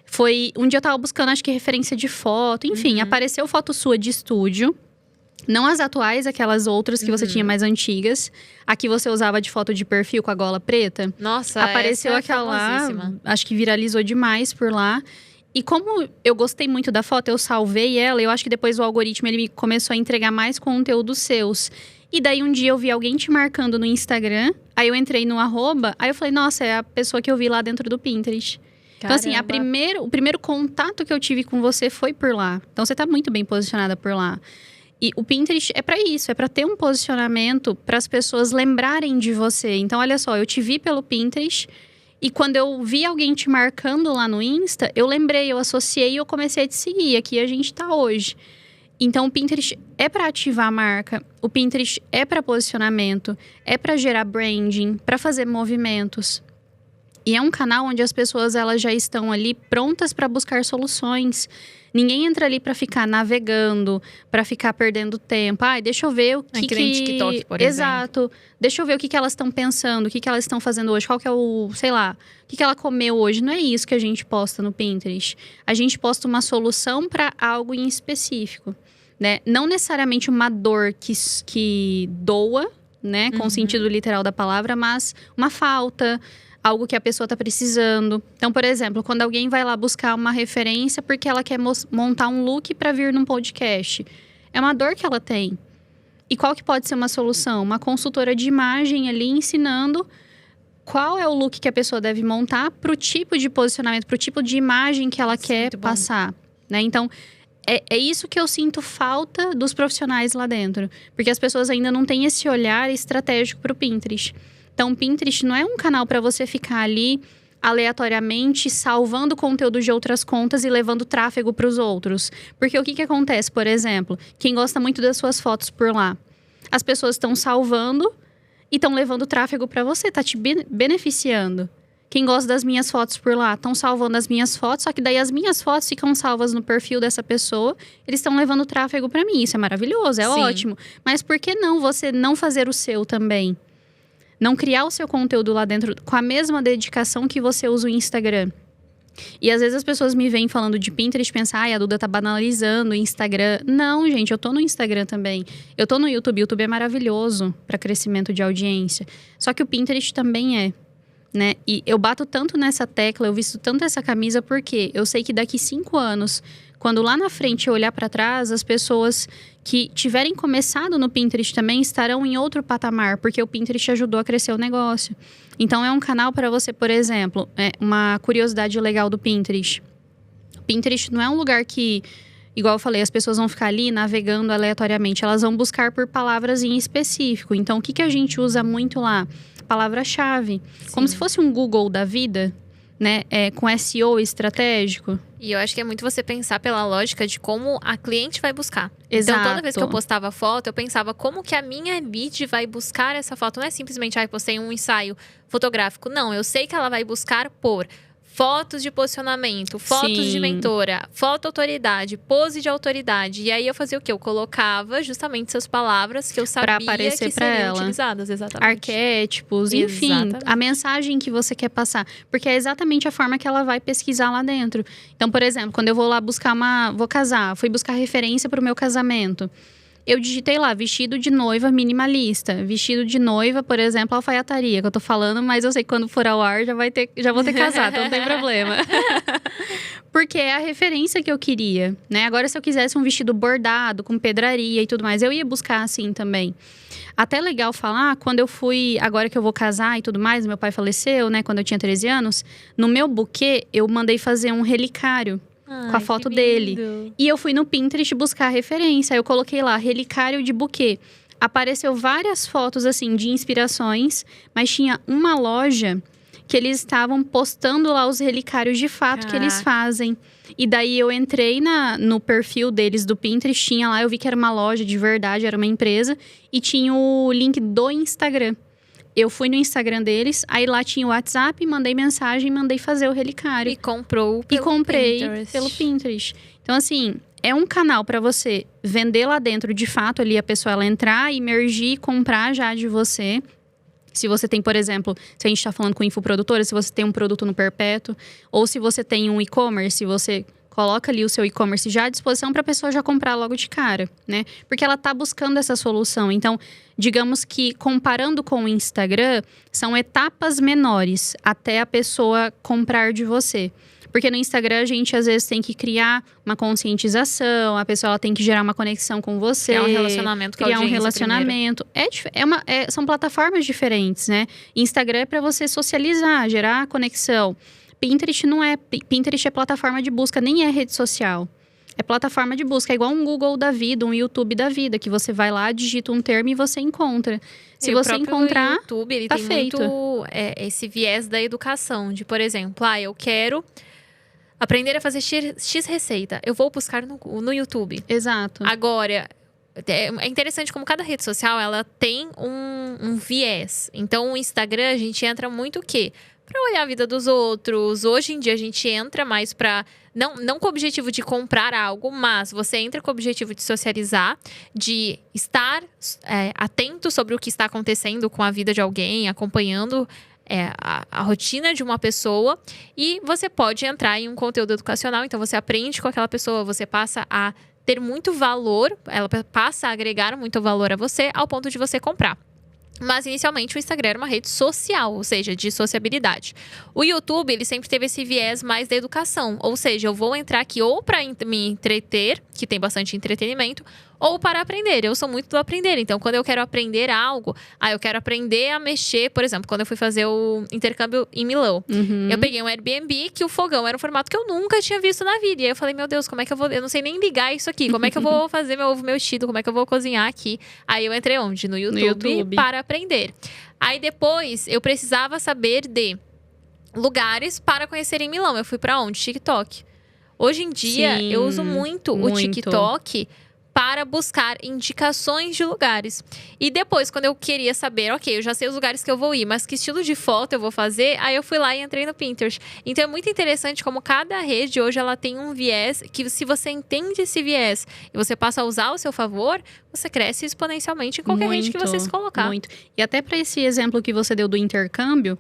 Foi um dia eu tava buscando, acho que referência de foto. Enfim, apareceu foto sua de estúdio. Não as atuais, aquelas outras que você tinha mais antigas. A que você usava de foto de perfil com a gola preta. Nossa, Apareceu essa é aquela lá, famosíssima. acho que viralizou demais por lá. E como eu gostei muito da foto, eu salvei ela. Eu acho que depois o algoritmo ele me começou a entregar mais conteúdos seus. E daí um dia eu vi alguém te marcando no Instagram. Aí eu entrei no @. Aí eu falei, nossa, é a pessoa que eu vi lá dentro do Pinterest. Então assim, Caramba. o primeiro contato que eu tive com você foi por lá. Então você tá muito bem posicionada por lá. E o Pinterest é para isso, é para ter um posicionamento para as pessoas lembrarem de você. Então, olha só, eu te vi pelo Pinterest e quando eu vi alguém te marcando lá no Insta, eu lembrei, eu associei e eu comecei a te seguir. Aqui a gente tá hoje. Então, o Pinterest é para ativar a marca, o Pinterest é para posicionamento, é para gerar branding, para fazer movimentos. E é um canal onde as pessoas elas já estão ali prontas para buscar soluções. Ninguém entra ali para ficar navegando, para ficar perdendo tempo. Ai, deixa eu ver o que que nem TikTok, por exemplo. Exato. Deixa eu ver o que elas estão pensando, o que elas estão fazendo hoje, qual que é o, sei lá, o que ela comeu hoje. Não é isso que a gente posta no Pinterest. A gente posta uma solução para algo em específico, né? Não necessariamente uma dor que doa, né, com o sentido literal da palavra, mas uma falta, algo que a pessoa está precisando. Então, por exemplo, quando alguém vai lá buscar uma referência porque ela quer montar um look para vir num podcast, é uma dor que ela tem. E qual que pode ser uma solução? Uma consultora de imagem ali ensinando qual é o look que a pessoa deve montar para o tipo de posicionamento, para o tipo de imagem que ela quer muito bom. passar, né? Então, é isso que eu sinto falta dos profissionais lá dentro. Porque as pessoas ainda não têm esse olhar estratégico para o Pinterest. Então, o Pinterest não é um canal para você ficar ali aleatoriamente salvando conteúdo de outras contas e levando tráfego para os outros. Porque o que acontece, por exemplo, quem gosta muito das suas fotos por lá, as pessoas estão salvando e estão levando tráfego para você, tá te beneficiando. Quem gosta das minhas fotos por lá, estão salvando as minhas fotos, só que daí as minhas fotos ficam salvas no perfil dessa pessoa, eles estão levando tráfego para mim. Isso é maravilhoso, é Sim. ótimo. Mas por que não você não fazer o seu também? Não criar o seu conteúdo lá dentro com a mesma dedicação que você usa o Instagram. E às vezes as pessoas me vêm falando de Pinterest e pensam, a Duda tá banalizando o Instagram. Não, gente, eu tô no Instagram também. Eu tô no YouTube. O YouTube é maravilhoso para crescimento de audiência. Só que o Pinterest também é, né? E eu bato tanto nessa tecla, eu visto tanto essa camisa, porque eu sei que daqui 5 anos, quando lá na frente eu olhar para trás, as pessoas que tiverem começado no Pinterest também estarão em outro patamar, porque o Pinterest ajudou a crescer o negócio. Então, é um canal para você, por exemplo, uma curiosidade legal do Pinterest. O Pinterest não é um lugar que, igual eu falei, as pessoas vão ficar ali navegando aleatoriamente. Elas vão buscar por palavras em específico. Então, o que a gente usa muito lá? Palavra-chave. Como se fosse um Google da vida, né? Com SEO estratégico. E eu acho que é muito você pensar pela lógica de como a cliente vai buscar. Exato. Então, toda vez que eu postava foto, eu pensava como que a minha lead vai buscar essa foto. Não é simplesmente, postei um ensaio fotográfico. Não, eu sei que ela vai buscar por fotos de posicionamento, fotos Sim. de mentora, foto autoridade, pose de autoridade. E aí eu fazia o quê? Eu colocava justamente essas palavras que eu sabia aparecer que pra seriam ela. utilizadas. Exatamente. Arquétipos, enfim, Exatamente. a mensagem que você quer passar. Porque é exatamente a forma que ela vai pesquisar lá dentro. Então, por exemplo, quando eu vou lá buscar vou casar, fui buscar referência para o meu casamento. eu digitei lá, vestido de noiva minimalista. Vestido de noiva, por exemplo, alfaiataria, que eu tô falando, mas eu sei que quando for ao ar já vou ter casado, então não tem problema. Porque é a referência que eu queria, né? Agora, se eu quisesse um vestido bordado, com pedraria e tudo mais, eu ia buscar assim também. Até legal falar, quando eu fui, agora que eu vou casar e tudo mais, meu pai faleceu, né? Quando eu tinha 13 anos, no meu buquê, eu mandei fazer um relicário. Com a foto dele. E eu fui no Pinterest buscar referência. Eu coloquei lá, relicário de buquê. Apareceu várias fotos, assim, de inspirações. Mas tinha uma loja que eles estavam postando lá os relicários de fato que eles fazem. E daí eu entrei no perfil deles do Pinterest. Tinha lá, eu vi que era uma loja de verdade, era uma empresa. E tinha o link do Instagram. Eu fui no Instagram deles, aí lá tinha o WhatsApp, mandei mensagem, mandei fazer o relicário. E comprou pelo comprei Pinterest. pelo Pinterest. Então, assim, é um canal para você vender lá dentro, de fato, ali a pessoa ela entrar, imergir, comprar já de você. Se você tem, por exemplo, se a gente está falando com infoprodutora, se você tem um produto no Perpétuo, ou se você tem um e-commerce, você coloca ali o seu e-commerce já à disposição para a pessoa já comprar logo de cara, né? Porque ela está buscando essa solução. Então, digamos que comparando com o Instagram, são etapas menores até a pessoa comprar de você. Porque no Instagram a gente às vezes tem que criar uma conscientização, a pessoa ela tem que gerar uma conexão com você. Criar um relacionamento com a audiência. Criar um relacionamento. São plataformas diferentes, né? Instagram é para você socializar, gerar conexão. Pinterest não é. Pinterest é plataforma de busca, nem é rede social. É plataforma de busca, é igual um Google da vida, um YouTube da vida, que você vai lá, digita um termo e você encontra. Se você encontrar, o YouTube, ele tá tem feito. muito esse viés da educação, de, por exemplo, eu quero aprender a fazer X receita. Eu vou buscar no YouTube. Exato. Agora, é interessante como cada rede social, ela tem um viés. Então, o Instagram, a gente entra muito o quê? Para olhar a vida dos outros. Hoje em dia, a gente entra mais para... Não com o objetivo de comprar algo, mas você entra com o objetivo de socializar, de estar atento sobre o que está acontecendo com a vida de alguém, acompanhando a rotina de uma pessoa. E você pode entrar em um conteúdo educacional, então você aprende com aquela pessoa, você passa a ter muito valor, ela passa a agregar muito valor a você, ao ponto de você comprar. Mas, inicialmente, o Instagram era uma rede social, ou seja, de sociabilidade. O YouTube, ele sempre teve esse viés mais da educação. Ou seja, eu vou entrar aqui ou para me entreter, que tem bastante entretenimento, ou para aprender. Eu sou muito do aprender. Então, quando eu quero aprender algo, eu quero aprender a mexer. Por exemplo, quando eu fui fazer o intercâmbio em Milão, eu peguei um Airbnb que o fogão era um formato que eu nunca tinha visto na vida. E aí eu falei, meu Deus, como é que eu vou... Eu não sei nem ligar isso aqui. Como é que eu vou fazer meu ovo mexido? Como é que eu vou cozinhar aqui? Aí eu entrei onde? No YouTube. Para aprender. Aí depois, eu precisava saber de lugares para conhecer em Milão. Eu fui para onde? TikTok. Hoje em dia, eu uso muito o TikTok para buscar indicações de lugares. E depois, quando eu queria saber, ok, eu já sei os lugares que eu vou ir, mas que estilo de foto eu vou fazer, aí eu fui lá e entrei no Pinterest. Então, é muito interessante como cada rede hoje, ela tem um viés, que se você entende esse viés e você passa a usar ao seu favor, você cresce exponencialmente em qualquer rede que você se colocar. Muito. E até para esse exemplo que você deu do intercâmbio,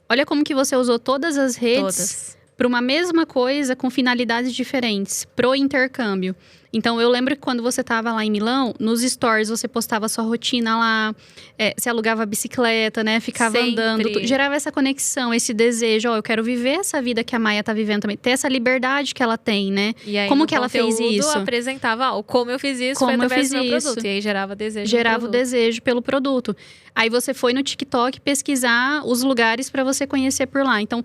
olha como que você usou todas as redes para uma mesma coisa com finalidades diferentes, pro intercâmbio. Então, eu lembro que quando você estava lá em Milão, nos stories você postava sua rotina lá, você alugava bicicleta, né? Ficava andando, gerava essa conexão, esse desejo, eu quero viver essa vida que a Maia tá vivendo também, ter essa liberdade que ela tem, né? E aí, como que ela fez isso? Apresentava, como eu fiz isso, como foi através eu fiz do meu isso. produto. E aí gerava desejo. Gerava o desejo pelo produto. Aí você foi no TikTok pesquisar os lugares para você conhecer por lá. Então,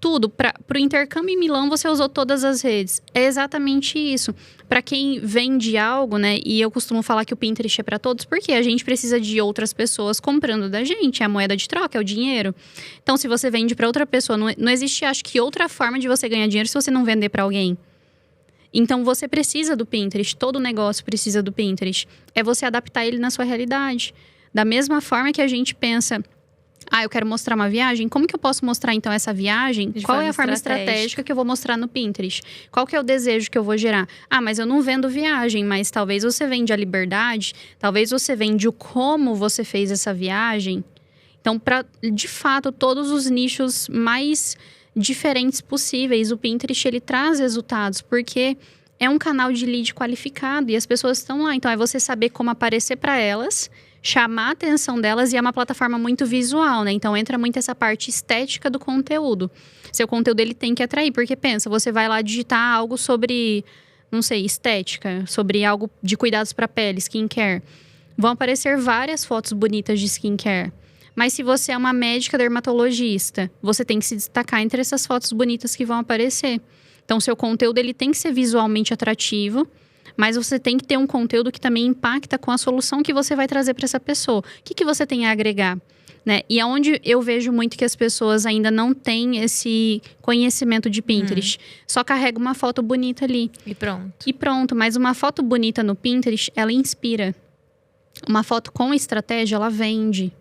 tudo. Para o intercâmbio em Milão, você usou todas as redes. É exatamente isso. Para quem vende algo, né? E eu costumo falar que o Pinterest é para todos, porque a gente precisa de outras pessoas comprando da gente. É a moeda de troca, é o dinheiro. Então, se você vende para outra pessoa, não existe, acho que, outra forma de você ganhar dinheiro se você não vender para alguém. Então, você precisa do Pinterest. Todo negócio precisa do Pinterest. É você adaptar ele na sua realidade. Da mesma forma que a gente pensa... eu quero mostrar uma viagem. Como que eu posso mostrar, então, essa viagem? Qual é a forma estratégica que eu vou mostrar no Pinterest? Qual que é o desejo que eu vou gerar? Mas eu não vendo viagem, mas talvez você vende a liberdade. Talvez você vende o como você fez essa viagem. Então, para, de fato, todos os nichos mais diferentes possíveis, o Pinterest, ele traz resultados. Porque é um canal de lead qualificado e as pessoas estão lá. Então, é você saber como aparecer para elas, chamar a atenção delas, e é uma plataforma muito visual, né? Então, entra muito essa parte estética do conteúdo. Seu conteúdo, ele tem que atrair, porque pensa, você vai lá digitar algo sobre, não sei, estética, sobre algo de cuidados para pele, skincare. Vão aparecer várias fotos bonitas de skincare. Mas se você é uma médica dermatologista, você tem que se destacar entre essas fotos bonitas que vão aparecer. Então, seu conteúdo, ele tem que ser visualmente atrativo, mas você tem que ter um conteúdo que também impacta com a solução que você vai trazer para essa pessoa. O que você tem a agregar? Né? E é onde eu vejo muito que as pessoas ainda não têm esse conhecimento de Pinterest. Só carrega uma foto bonita ali. E pronto. Mas uma foto bonita no Pinterest, ela inspira. Uma foto com estratégia, ela vende.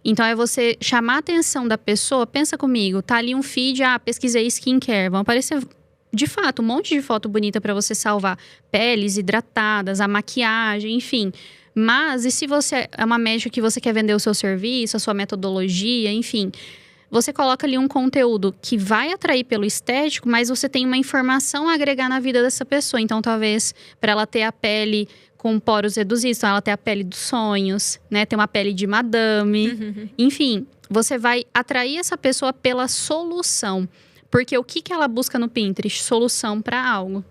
Então, é você chamar a atenção da pessoa. Pensa comigo, tá ali um feed, pesquisei skincare. Vão aparecer, de fato, um monte de foto bonita para você salvar. Peles hidratadas, a maquiagem, enfim. Mas, e se você é uma médica que você quer vender o seu serviço, a sua metodologia, enfim. Você coloca ali um conteúdo que vai atrair pelo estético, mas você tem uma informação a agregar na vida dessa pessoa. Então, talvez, para ela ter a pele com poros reduzidos, então ela tem a pele dos sonhos, né? Tem uma pele de madame. Enfim, você vai atrair essa pessoa pela solução. Porque o que ela busca no Pinterest? Solução para algo.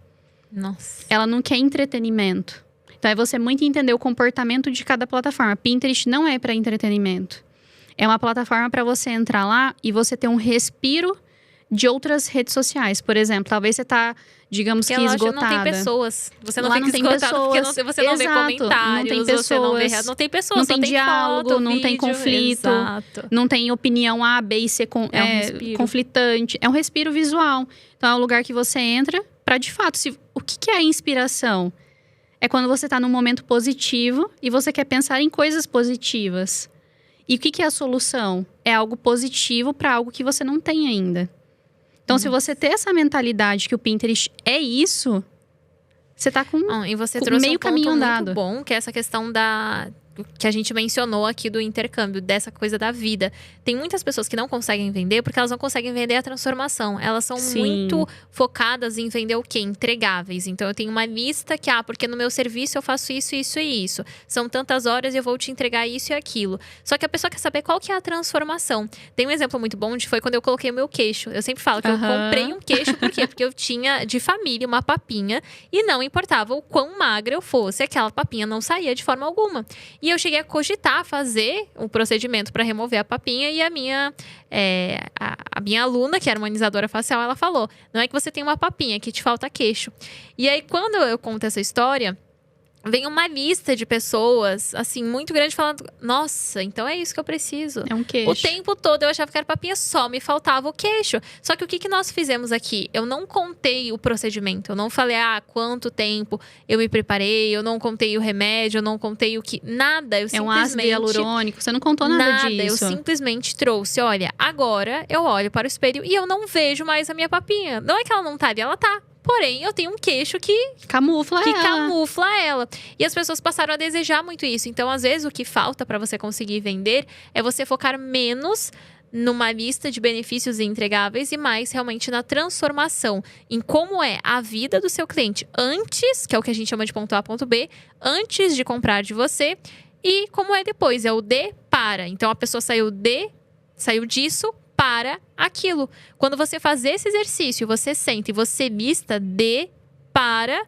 Nossa. Ela não quer entretenimento. Então, é você muito entender o comportamento de cada plataforma. Pinterest não é para entretenimento. É uma plataforma para você entrar lá e você ter um respiro de outras redes sociais. Por exemplo, talvez você tá, digamos porque que esgotada. Não tem pessoas. Você não lá fica não tem esgotado pessoas. Porque você não vê comentários. Não tem pessoas. Você não tem pessoas. Não tem diálogo, foto, não vídeo, tem conflito. Exato. Não tem opinião A, B e C conflitante. É um respiro visual. Então, é um lugar que você entra para, de fato, o que é a inspiração? É quando você tá num momento positivo e você quer pensar em coisas positivas. E o que é a solução? É algo positivo para algo que você não tem ainda. Então, se você ter essa mentalidade que o Pinterest é isso, você tá com e você trouxe meio um ponto caminho andado. muito bom, que é essa questão que a gente mencionou aqui do intercâmbio, dessa coisa da vida. Tem muitas pessoas que não conseguem vender porque elas não conseguem vender a transformação. Elas são muito focadas em vender o quê? Entregáveis. Então, eu tenho uma lista que, porque no meu serviço eu faço isso, isso e isso. São tantas horas e eu vou te entregar isso e aquilo. Só que a pessoa quer saber qual que é a transformação. Tem um exemplo muito bom foi quando eu coloquei o meu queixo. Eu sempre falo que eu comprei um queixo, por quê? Porque eu tinha de família uma papinha e não importava o quão magra eu fosse, aquela papinha não saía de forma alguma. E eu cheguei a cogitar fazer um procedimento para remover a papinha e a minha aluna, que era harmonizadora facial, ela falou: não é que você tem uma papinha, que te falta queixo. E aí, quando eu conto essa história, vem uma lista de pessoas, assim, muito grande, falando: nossa, então é isso que eu preciso. É um queixo. O tempo todo eu achava que era papinha, só me faltava o queixo. Só que o que nós fizemos aqui? Eu não contei o procedimento. Eu não falei, quanto tempo eu me preparei. Eu não contei o remédio, eu não contei o que... Nada, eu simplesmente... É um ácido hialurônico, você não contou nada disso. Eu simplesmente trouxe, olha, agora eu olho para o espelho e eu não vejo mais a minha papinha. Não é que ela não tá ali, ela tá. Porém, eu tenho um queixo que camufla ela. E as pessoas passaram a desejar muito isso. Então, às vezes, o que falta para você conseguir vender é você focar menos numa lista de benefícios entregáveis e mais realmente na transformação, em como é a vida do seu cliente antes, que é o que a gente chama de ponto A, ponto B, antes de comprar de você, e como é depois, é o de para. Então, a pessoa saiu disso para aquilo. Quando você faz esse exercício, você sente e você lista de para,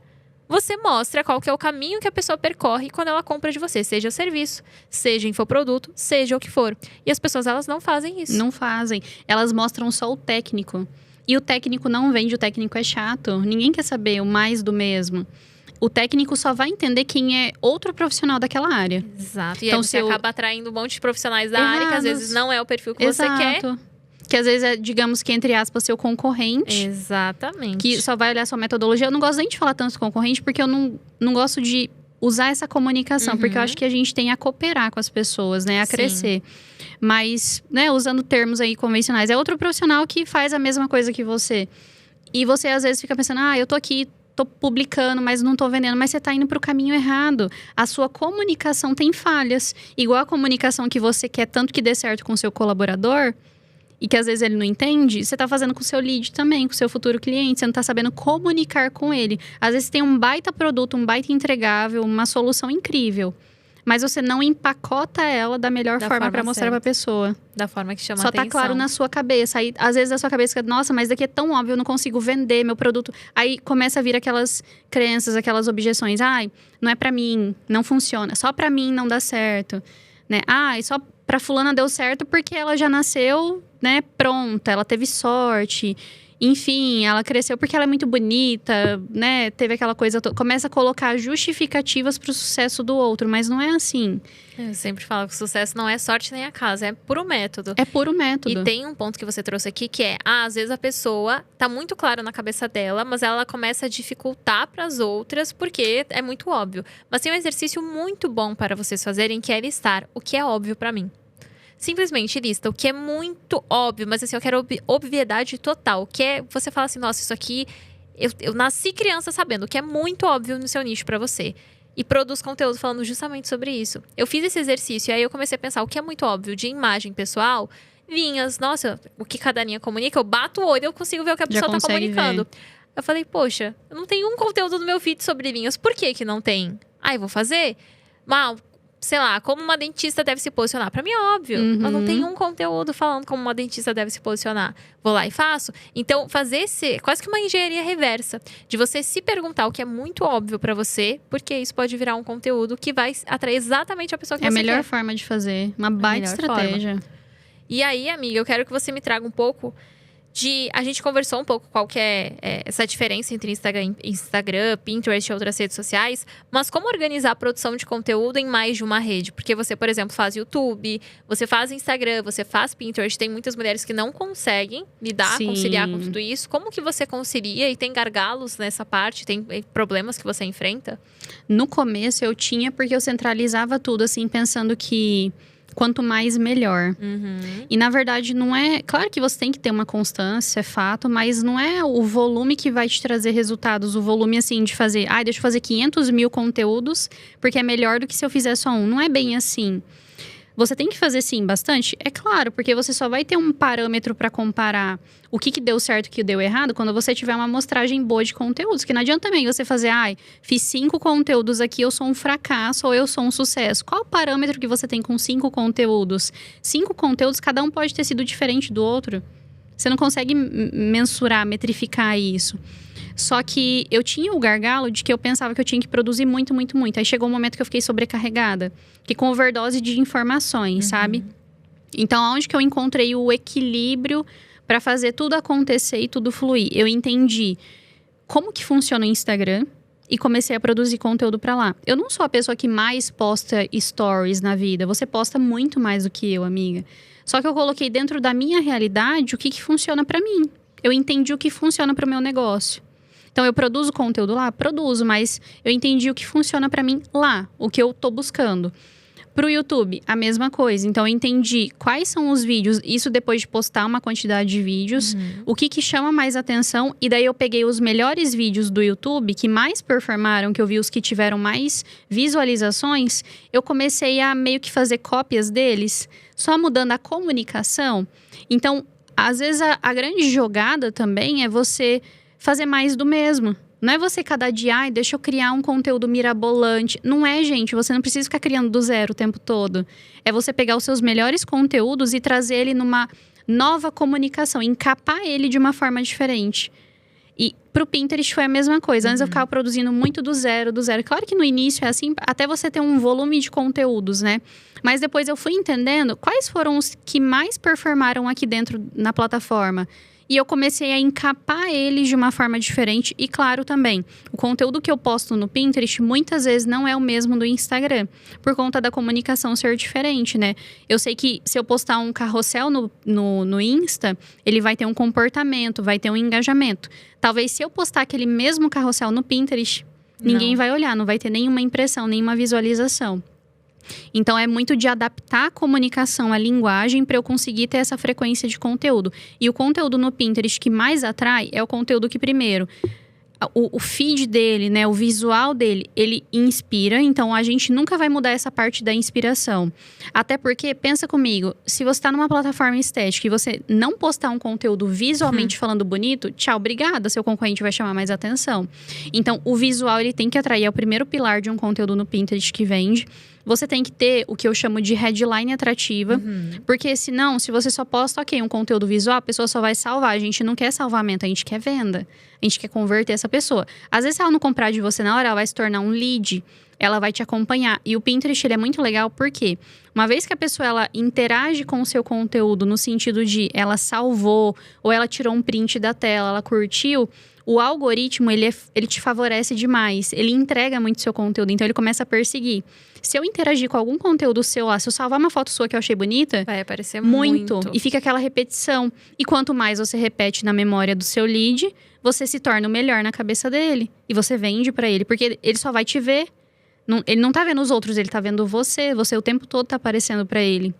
você mostra qual que é o caminho que a pessoa percorre quando ela compra de você, seja serviço, seja infoproduto, seja o que for. E as pessoas, elas não fazem isso. Não fazem. Elas mostram só o técnico. E o técnico não vende, o técnico é chato. Ninguém quer saber o mais do mesmo. O técnico só vai entender quem é outro profissional daquela área. Exato. E então, aí você acaba atraindo um monte de profissionais da área, que às vezes não é o perfil que você quer. Que às vezes é, digamos que, entre aspas, seu concorrente. Exatamente. Que só vai olhar sua metodologia. Eu não gosto nem de falar tanto concorrente, porque eu não gosto de usar essa comunicação. Porque eu acho que a gente tem a cooperar com as pessoas, né? A crescer. Mas, né, usando termos aí convencionais. É outro profissional que faz a mesma coisa que você. E você, às vezes, fica pensando, eu tô aqui, tô publicando, mas não tô vendendo. Mas você tá indo pro caminho errado. A sua comunicação tem falhas. Igual a comunicação que você quer tanto que dê certo com o seu colaborador... e que às vezes ele não entende, você tá fazendo com o seu lead também, com o seu futuro cliente. Você não tá sabendo comunicar com ele. Às vezes tem um baita produto, um baita entregável, uma solução incrível. Mas você não empacota ela da melhor forma para mostrar pra pessoa. Da forma que chama Só atenção. tá claro na sua cabeça. Aí, às vezes, a sua cabeça fica, nossa, mas daqui é tão óbvio, eu não consigo vender meu produto. Aí começa a vir aquelas crenças, aquelas objeções. Ai, não é pra mim, não funciona. Só pra mim não dá certo. Né? Ai, só pra fulana deu certo porque ela já nasceu, né, pronta. Ela teve sorte. Enfim, ela cresceu porque ela é muito bonita, né? Teve aquela coisa... Começa a colocar justificativas pro sucesso do outro, mas não é assim. Eu sempre falo que o sucesso não é sorte nem acaso, é puro método. É puro método. E tem um ponto que você trouxe aqui que é... às vezes a pessoa tá muito claro na cabeça dela, mas ela começa a dificultar pras outras porque é muito óbvio. Mas tem um exercício muito bom para vocês fazerem, que é listar o que é óbvio pra mim. Simplesmente lista o que é muito óbvio, mas assim, eu quero obviedade total. Que é, você fala assim, nossa, isso aqui... Eu nasci criança sabendo o que é muito óbvio no seu nicho pra você. E produz conteúdo falando justamente sobre isso. Eu fiz esse exercício e aí eu comecei a pensar o que é muito óbvio de imagem pessoal. Vinhas, nossa, o que cada linha comunica, eu bato o olho e eu consigo ver o que a pessoa tá comunicando. Eu falei, poxa, eu não tenho um conteúdo no meu feed sobre linhas. Por que não tem? Ah, eu vou fazer? Mal. Sei lá, como uma dentista deve se posicionar. Pra mim é óbvio. Uhum. Eu não tenho um conteúdo falando como uma dentista deve se posicionar. Vou lá e faço. Então, fazer quase que uma engenharia reversa. De você se perguntar o que é muito óbvio pra você. Porque isso pode virar um conteúdo que vai atrair exatamente a pessoa que você quer. É a melhor forma de fazer. Uma baita estratégia. E aí, amiga, eu quero que você me traga um pouco a gente conversou um pouco qual que é essa diferença entre Instagram, Pinterest e outras redes sociais, mas como organizar a produção de conteúdo em mais de uma rede? Porque você, por exemplo, faz YouTube, você faz Instagram, você faz Pinterest, tem muitas mulheres que não conseguem conciliar com tudo isso. Como que você concilia e tem gargalos nessa parte? Tem problemas que você enfrenta? No começo eu tinha, porque eu centralizava tudo, assim, pensando que... quanto mais, melhor. Uhum. E, na verdade, não é... Claro que você tem que ter uma constância, é fato. Mas não é o volume que vai te trazer resultados. O volume, assim, de fazer... deixa eu fazer 500 mil conteúdos, porque é melhor do que se eu fizer só um. Não é bem assim. Você tem que fazer, sim, bastante? É claro, porque você só vai ter um parâmetro para comparar o que deu certo e o que deu errado quando você tiver uma amostragem boa de conteúdos. Que não adianta também você fazer, fiz 5 conteúdos aqui, eu sou um fracasso ou eu sou um sucesso. Qual o parâmetro que você tem com 5 conteúdos? 5 conteúdos, cada um pode ter sido diferente do outro. Você não consegue mensurar, metrificar isso. Só que eu tinha o gargalo de que eu pensava que eu tinha que produzir muito, muito, muito. Aí chegou um momento que eu fiquei sobrecarregada. Que com overdose de informações, sabe? Então, aonde que eu encontrei o equilíbrio para fazer tudo acontecer e tudo fluir? Eu entendi como que funciona o Instagram e comecei a produzir conteúdo para lá. Eu não sou a pessoa que mais posta stories na vida. Você posta muito mais do que eu, amiga. Só que eu coloquei dentro da minha realidade o que funciona para mim. Eu entendi o que funciona para o meu negócio. Então, eu produzo conteúdo lá? Produzo, mas eu entendi o que funciona pra mim lá, o que eu tô buscando. Pro YouTube, a mesma coisa. Então, eu entendi quais são os vídeos, isso depois de postar uma quantidade de vídeos, o que chama mais atenção, e daí eu peguei os melhores vídeos do YouTube, que mais performaram, que eu vi os que tiveram mais visualizações, eu comecei a meio que fazer cópias deles, só mudando a comunicação. Então, às vezes, a grande jogada também é você... fazer mais do mesmo. Não é você cada dia, deixa eu criar um conteúdo mirabolante. Não é, gente. Você não precisa ficar criando do zero o tempo todo. É você pegar os seus melhores conteúdos e trazer ele numa nova comunicação. Encapar ele de uma forma diferente. E pro Pinterest foi a mesma coisa. Antes eu ficava produzindo muito do zero. Claro que no início é assim, até você ter um volume de conteúdos, né? Mas depois eu fui entendendo quais foram os que mais performaram aqui dentro na plataforma. E eu comecei a encapar eles de uma forma diferente. E claro também, o conteúdo que eu posto no Pinterest muitas vezes não é o mesmo do Instagram. Por conta da comunicação ser diferente, né? Eu sei que se eu postar um carrossel no Insta, ele vai ter um comportamento, vai ter um engajamento. Talvez se eu postar aquele mesmo carrossel no Pinterest, ninguém vai olhar, não vai ter nenhuma impressão, nenhuma visualização. Então, é muito de adaptar a comunicação, a linguagem, para eu conseguir ter essa frequência de conteúdo. E o conteúdo no Pinterest que mais atrai é o conteúdo que, primeiro, o feed dele, né, o visual dele, ele inspira, então a gente nunca vai mudar essa parte da inspiração. Até porque, pensa comigo, se você tá numa plataforma estética e você não postar um conteúdo visualmente falando bonito, tchau, obrigada, seu concorrente vai chamar mais atenção. Então, o visual, ele tem que atrair, é o primeiro pilar de um conteúdo no Pinterest que vende. Você tem que ter o que eu chamo de headline atrativa, porque senão, se você só posta, um conteúdo visual, a pessoa só vai salvar. A gente não quer salvamento, a gente quer venda. A gente quer converter essa pessoa. Às vezes, se ela não comprar de você na hora, ela vai se tornar um lead. Ela vai te acompanhar. E o Pinterest, ele é muito legal porque uma vez que a pessoa ela interage com o seu conteúdo no sentido de ela salvou ou ela tirou um print da tela, ela curtiu, o algoritmo, ele te favorece demais. Ele entrega muito seu conteúdo, então ele começa a perseguir. Se eu interagir com algum conteúdo seu lá, se eu salvar uma foto sua que eu achei bonita, vai aparecer muito. E fica aquela repetição. E quanto mais você repete na memória do seu lead, você se torna o melhor na cabeça dele. E você vende pra ele, porque ele só vai te ver. Ele não tá vendo os outros, ele tá vendo você. Você o tempo todo tá aparecendo pra ele.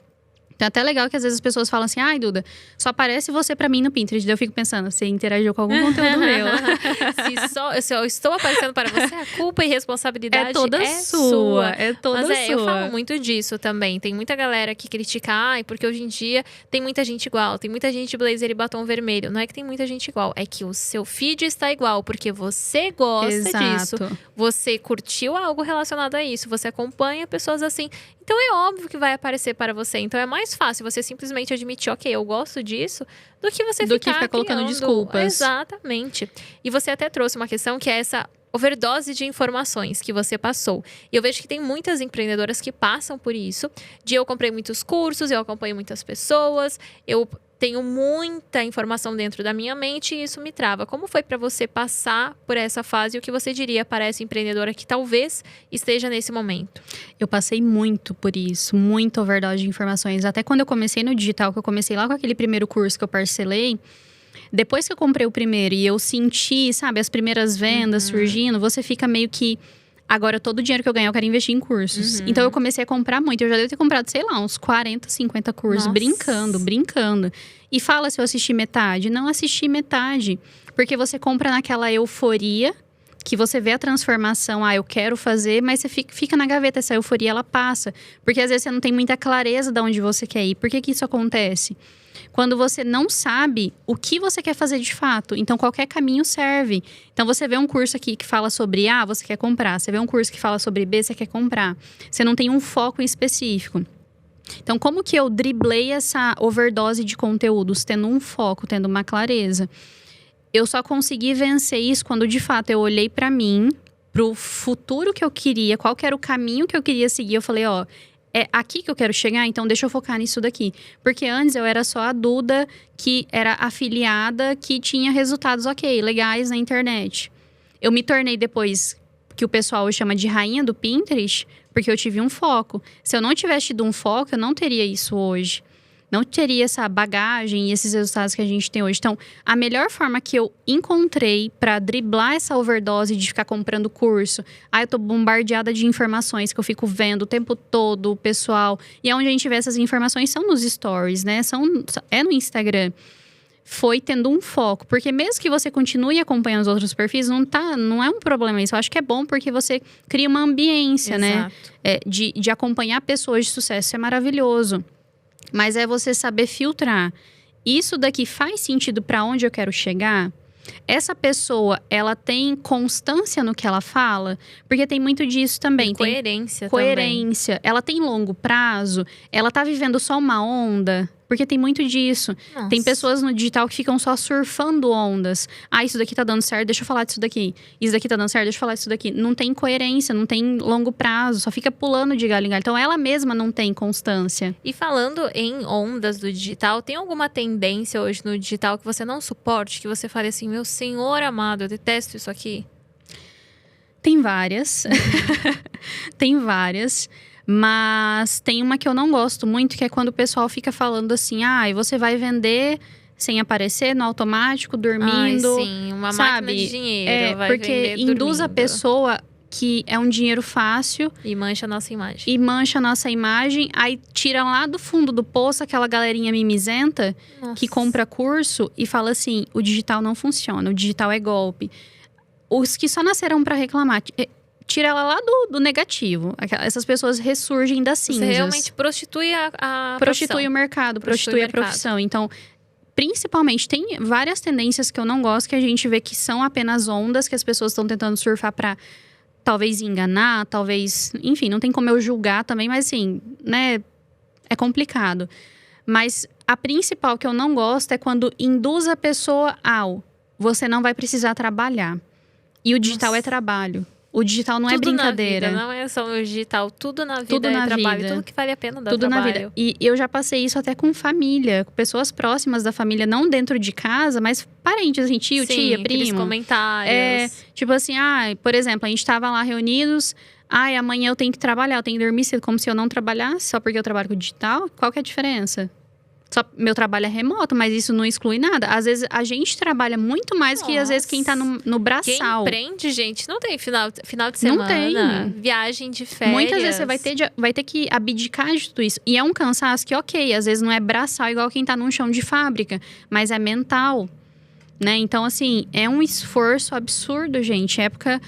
Então é até legal que às vezes as pessoas falam assim, ai, Duda, só aparece você pra mim no Pinterest. Daí eu fico pensando, você interagiu com algum conteúdo meu. Se eu estou aparecendo para você, a culpa e responsabilidade é toda sua. É toda sua. Mas eu falo muito disso também. Tem muita galera que critica, porque hoje em dia tem muita gente igual. Tem muita gente de blazer e batom vermelho. Não é que tem muita gente igual, é que o seu feed está igual, porque você gosta disso. Você curtiu algo relacionado a isso. Você acompanha pessoas assim. Então é óbvio que vai aparecer para você. Então é mais fácil você simplesmente admitir, ok, eu gosto disso, do que você ficar colocando desculpas. Exatamente. E você até trouxe uma questão que é essa overdose de informações que você passou. E eu vejo que tem muitas empreendedoras que passam por isso. Eu comprei muitos cursos, eu acompanho muitas pessoas, eu tenho muita informação dentro da minha mente e isso me trava. Como foi para você passar por essa fase e o que você diria para essa empreendedora que talvez esteja nesse momento? Eu passei muito por isso, muita overdose de informações. Até quando eu comecei no digital, que eu comecei lá com aquele primeiro curso que eu parcelei, depois que eu comprei o primeiro e eu senti, sabe, as primeiras vendas surgindo, você fica meio que... Agora, todo o dinheiro que eu ganhar, eu quero investir em cursos. Então, eu comecei a comprar muito. Eu já devo ter comprado, sei lá, uns 40, 50 cursos. Nossa. Brincando. E fala se eu assisti metade. Não assisti metade. Porque você compra naquela euforia, que você vê a transformação. Eu quero fazer, mas você fica na gaveta. Essa euforia, ela passa. Porque, às vezes, você não tem muita clareza de onde você quer ir. Por que isso acontece? Quando você não sabe o que você quer fazer de fato. Então, qualquer caminho serve. Então, você vê um curso aqui que fala sobre A, você quer comprar. Você vê um curso que fala sobre B, você quer comprar. Você não tem um foco específico. Então, como que eu driblei essa overdose de conteúdos? Tendo um foco, tendo uma clareza. Eu só consegui vencer isso quando, de fato, eu olhei pra mim, pro futuro que eu queria, qual que era o caminho que eu queria seguir. Eu falei, é aqui que eu quero chegar, então deixa eu focar nisso daqui. Porque antes eu era só a Duda que era afiliada, que tinha resultados legais na internet. Eu me tornei depois, que o pessoal chama de rainha do Pinterest, porque eu tive um foco. Se eu não tivesse tido um foco, eu não teria isso hoje. Não teria essa bagagem e esses resultados que a gente tem hoje. Então, a melhor forma que eu encontrei para driblar essa overdose de ficar comprando curso... eu tô bombardeada de informações que eu fico vendo o tempo todo, o pessoal... E onde a gente vê essas informações são nos stories, né? É no Instagram. Foi tendo um foco. Porque mesmo que você continue acompanhando os outros perfis, não é um problema isso. Eu acho que é bom porque você cria uma ambiência, né? De acompanhar pessoas de sucesso. Isso é maravilhoso. Mas é você saber filtrar. Isso daqui faz sentido para onde eu quero chegar? Essa pessoa, ela tem constância no que ela fala? Porque tem muito disso também. Coerência também. Ela tem longo prazo? Ela tá vivendo só uma onda? Porque tem muito disso. Nossa. Tem pessoas no digital que ficam só surfando ondas. Isso daqui tá dando certo, deixa eu falar disso daqui. Isso daqui tá dando certo, deixa eu falar disso daqui. Não tem coerência, não tem longo prazo. Só fica pulando de galho em galho. Então, ela mesma não tem constância. E falando em ondas do digital, tem alguma tendência hoje no digital que você não suporte? Que você fale assim, meu senhor amado, eu detesto isso aqui? Tem várias. Tem várias. Mas tem uma que eu não gosto muito, que é quando o pessoal fica falando assim, você vai vender sem aparecer, no automático, dormindo. Sim, uma sabe? máquina de dinheiro. Vai porque vender induz dormindo. a pessoa que é um dinheiro fácil. E mancha a nossa imagem. Aí tira lá do fundo do poço aquela galerinha mimizenta Nossa. que compra curso e fala assim, o digital não funciona, o digital é golpe. os que só nasceram pra reclamar, tira ela lá do negativo. Essas pessoas ressurgem das cinzas. Você realmente prostitui a Prostitui o mercado, prostitui a profissão. Então, principalmente, tem várias tendências que eu não gosto, que a gente vê que são apenas ondas que as pessoas estão tentando surfar pra talvez enganar, talvez... Enfim, não tem como eu julgar também, mas assim, né? É complicado. Mas a principal que eu não gosto é quando induz a pessoa ao... Você não vai precisar trabalhar. E o digital é trabalho. O digital não é brincadeira. Na vida, não é só o digital. Tudo na vida é trabalho. Tudo que vale a pena dá trabalho. Na vida. E eu já passei isso até com família. Com pessoas próximas da família. Não dentro de casa, mas parentes. Assim, tio, tia, primo. Comentários. Tipo assim, por exemplo, a gente tava lá reunidos. Amanhã eu tenho que trabalhar. Eu tenho que dormir cedo. Como se eu não trabalhasse. Só porque eu trabalho com digital. Qual que é a diferença? Meu trabalho é remoto, mas isso não exclui nada. Às vezes, a gente trabalha muito mais que, às vezes, quem tá no braçal. Quem empreende, gente, não tem final de semana. Não tem. Viagem de férias. Muitas vezes você vai ter que abdicar de tudo isso. E é um cansaço que, ok, às vezes não é braçal igual quem tá num chão de fábrica. Mas é mental, né? Então, assim, é um esforço absurdo, gente. Época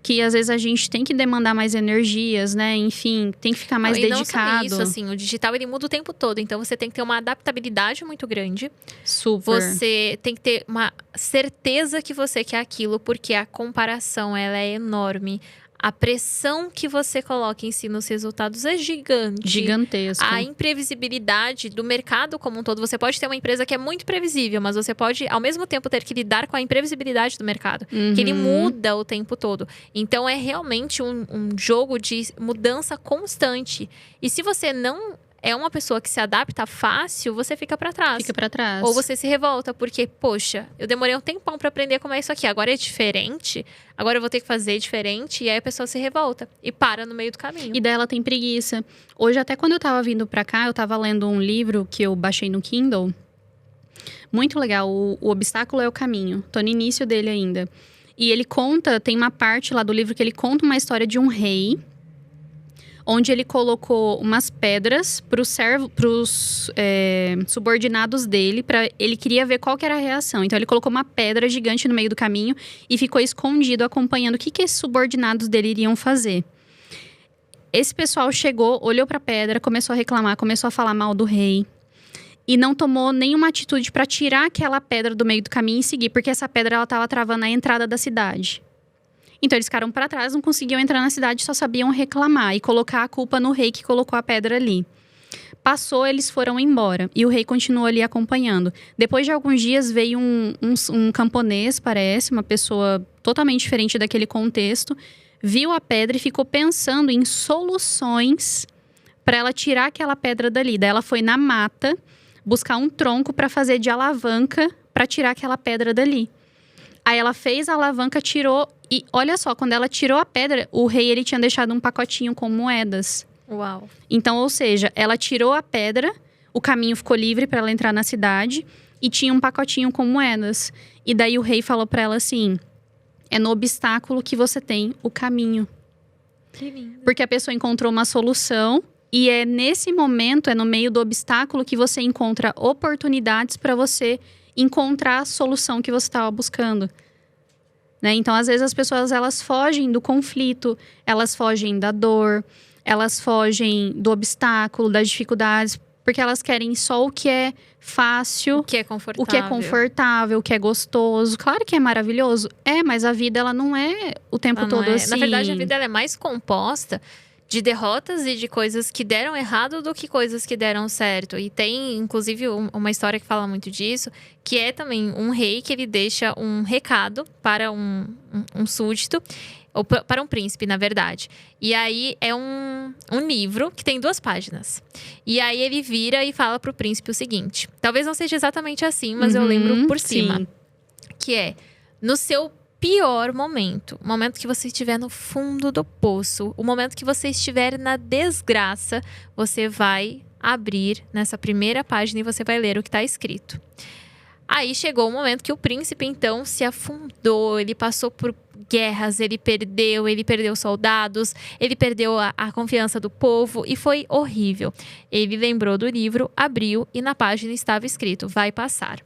que às vezes a gente tem que demandar mais energias, né? Enfim, tem que ficar mais dedicado. Não só isso, assim, o digital ele muda o tempo todo. Então você tem que ter uma adaptabilidade muito grande. Super. Você tem que ter uma certeza que você quer aquilo, porque a comparação ela é enorme. A pressão que você coloca em si nos resultados é gigante. Gigantesco. A imprevisibilidade do mercado como um todo. Você pode ter uma empresa que é muito previsível, mas você pode, ao mesmo tempo, ter que lidar com a imprevisibilidade do mercado. Que ele muda o tempo todo. Então, é realmente um jogo de mudança constante. E se você não é uma pessoa que se adapta fácil, você fica pra trás. Fica pra trás. Ou você se revolta, porque, poxa, eu demorei um tempão pra aprender como é isso aqui. Agora é diferente, agora eu vou ter que fazer diferente. E aí a pessoa se revolta e para no meio do caminho. E daí ela tem preguiça. Hoje, até quando eu tava vindo pra cá, eu tava lendo um livro que eu baixei no Kindle. Muito legal, o Obstáculo é o Caminho. Tô no início dele ainda. E ele conta, tem uma parte lá do livro que ele conta uma história de um rei, onde ele colocou umas pedras pros subordinados dele, ele queria ver qual que era a reação. Então ele colocou uma pedra gigante no meio do caminho e ficou escondido acompanhando o que esses subordinados dele iriam fazer. Esse pessoal chegou, olhou pra pedra, começou a reclamar, começou a falar mal do rei. E não tomou nenhuma atitude para tirar aquela pedra do meio do caminho e seguir, porque essa pedra ela estava travando a entrada da cidade. Então eles ficaram para trás, não conseguiam entrar na cidade, só sabiam reclamar e colocar a culpa no rei que colocou a pedra ali. Passou, eles foram embora e o rei continuou ali acompanhando. Depois de alguns dias veio um camponês, parece, uma pessoa totalmente diferente daquele contexto, viu a pedra e ficou pensando em soluções para ela tirar aquela pedra dali. Daí ela foi na mata buscar um tronco para fazer de alavanca para tirar aquela pedra dali. Aí ela fez a alavanca, tirou e olha só, quando ela tirou a pedra, o rei ele tinha deixado um pacotinho com moedas. Uau. Então, ou seja, ela tirou a pedra, o caminho ficou livre para ela entrar na cidade e tinha um pacotinho com moedas. E daí o rei falou para ela assim: é no obstáculo que você tem o caminho. Que lindo. Porque a pessoa encontrou uma solução e é nesse momento, é no meio do obstáculo que você encontra oportunidades para você encontrar a solução que você estava buscando. Né? Então, às vezes, as pessoas elas fogem do conflito, elas fogem da dor, elas fogem do obstáculo, das dificuldades, porque elas querem só o que é fácil, o que é confortável, o que é gostoso. Claro que é maravilhoso, mas a vida ela não é o tempo todo assim. Na verdade, a vida ela é mais composta de derrotas e de coisas que deram errado do que coisas que deram certo. E tem, inclusive, uma história que fala muito disso, que é também um rei que ele deixa um recado para um súdito, ou para um príncipe, na verdade. E aí é um livro que tem 2 páginas. E aí ele vira e fala pro príncipe o seguinte. Talvez não seja exatamente assim, mas eu lembro por cima. Sim. Que é, no seu pior momento, o momento que você estiver no fundo do poço, o momento que você estiver na desgraça, você vai abrir nessa primeira página e você vai ler o que está escrito. Aí chegou o momento que o príncipe, então, se afundou, ele passou por guerras, ele perdeu soldados, ele perdeu a confiança do povo e foi horrível. Ele lembrou do livro, abriu e na página estava escrito, vai passar.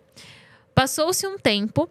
Passou-se um tempo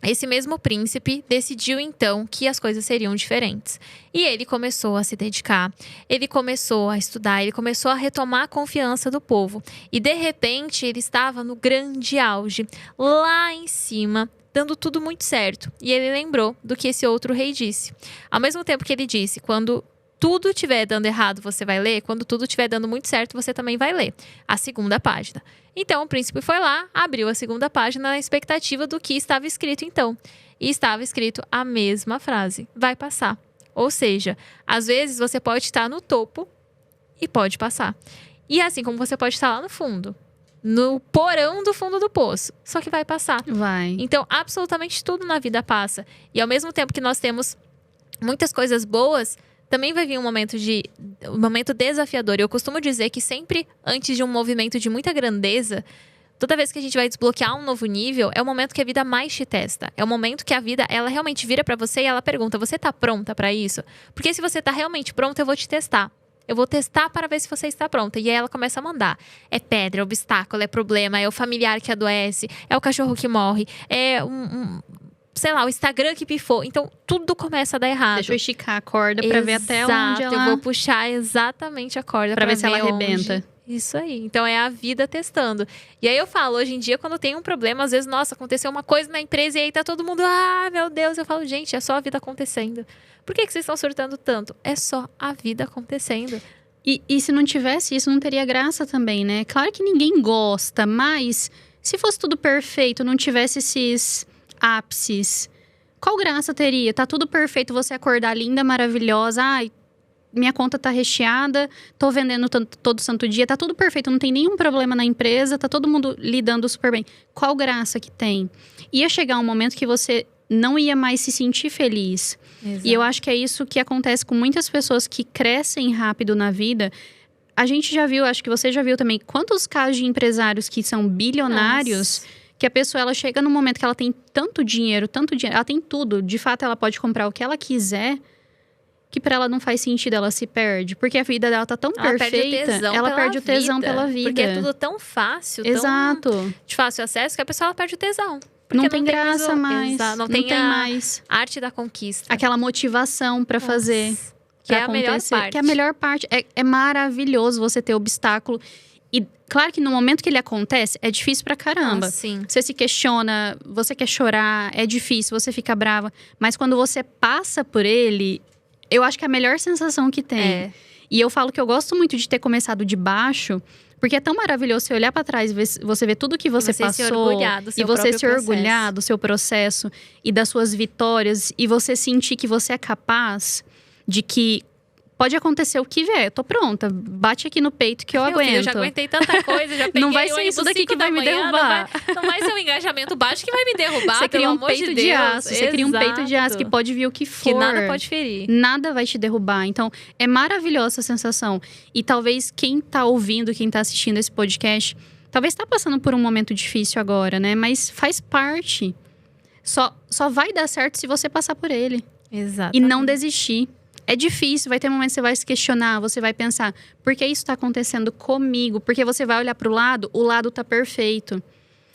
esse mesmo príncipe decidiu então que as coisas seriam diferentes. E ele começou a se dedicar, ele começou a estudar, ele começou a retomar a confiança do povo. E de repente ele estava no grande auge, lá em cima, dando tudo muito certo. E ele lembrou do que esse outro rei disse. Ao mesmo tempo que ele disse, quando tudo estiver dando errado, você vai ler. Quando tudo estiver dando muito certo, você também vai ler a segunda página. Então, o príncipe foi lá, abriu a segunda página na expectativa do que estava escrito então. E estava escrito a mesma frase. Vai passar. Ou seja, às vezes você pode estar no topo e pode passar. E assim como você pode estar lá no fundo. No porão do fundo do poço. Só que vai passar. Vai. Então, absolutamente tudo na vida passa. E ao mesmo tempo que nós temos muitas coisas boas, também vai vir um momento desafiador. Eu costumo dizer que sempre antes de um movimento de muita grandeza, toda vez que a gente vai desbloquear um novo nível, é o momento que a vida mais te testa. É o momento que a vida, ela realmente vira pra você e ela pergunta, você tá pronta pra isso? Porque se você tá realmente pronta, eu vou te testar. Eu vou testar para ver se você está pronta. E aí ela começa a mandar. É pedra, é obstáculo, é problema, é o familiar que adoece, é o cachorro que morre, é sei lá, o Instagram que pifou. Então, tudo começa a dar errado. Deixa eu esticar a corda pra ver até onde ela... eu vou puxar exatamente a corda pra ver se ela arrebenta. Onde... Isso aí. Então, é a vida testando. E aí, eu falo, hoje em dia, quando tem um problema, às vezes, nossa, aconteceu uma coisa na empresa e aí tá todo mundo, meu Deus. Eu falo, gente, é só a vida acontecendo. Por que vocês estão surtando tanto? É só a vida acontecendo. E se não tivesse isso, não teria graça também, né? Claro que ninguém gosta, mas se fosse tudo perfeito, não tivesse esses ápices, qual graça teria? Tá tudo perfeito, você acordar linda, maravilhosa, ai, minha conta tá recheada, tô vendendo todo santo dia, tá tudo perfeito, não tem nenhum problema na empresa, tá todo mundo lidando super bem. Qual graça que tem? Ia chegar um momento que você não ia mais se sentir feliz. Exato. E eu acho que é isso que acontece com muitas pessoas que crescem rápido na vida. A gente já viu, acho que você já viu também, quantos casos de empresários que são bilionários... Nossa. Que a pessoa, ela chega num momento que ela tem tanto dinheiro, ela tem tudo. De fato, ela pode comprar o que ela quiser, que pra ela não faz sentido, ela se perde. Porque a vida dela tá tão perfeita, ela perde o tesão pela vida. Porque é tudo tão fácil, Exato. tão de fácil acesso, que a pessoa ela perde o tesão. Não tem graça mais. Não tem mais. Arte da conquista. Aquela motivação pra fazer. Que é a melhor parte. Que é a melhor parte. É maravilhoso você ter obstáculo. E claro que no momento que ele acontece, é difícil pra caramba. Sim. Você se questiona, você quer chorar, é difícil, você fica brava. Mas quando você passa por ele, eu acho que é a melhor sensação que tem. É. E eu falo que eu gosto muito de ter começado de baixo, porque é tão maravilhoso você olhar pra trás e você ver tudo que você passou. Se orgulhar do seu e você se orgulhar processo. do seu processo e das suas vitórias. E você sentir que você é capaz de que pode acontecer o que vier. Eu tô pronta. Bate aqui no peito que eu aguento. Filho, eu já aguentei tanta coisa, já peguei não vai ser isso daqui que vai me derrubar. Não vai ser um engajamento baixo que vai me derrubar, você cria um peito de aço. Exato. Você cria um peito de aço que pode vir o que for. Que nada pode ferir. Nada vai te derrubar. Então, é maravilhosa essa sensação. E talvez quem tá ouvindo, quem tá assistindo esse podcast, talvez tá passando por um momento difícil agora, né? Mas faz parte. Só vai dar certo se você passar por ele. Exato. E não desistir. É difícil, vai ter momentos que você vai se questionar, você vai pensar, por que isso tá acontecendo comigo? Porque você vai olhar pro lado, o lado tá perfeito.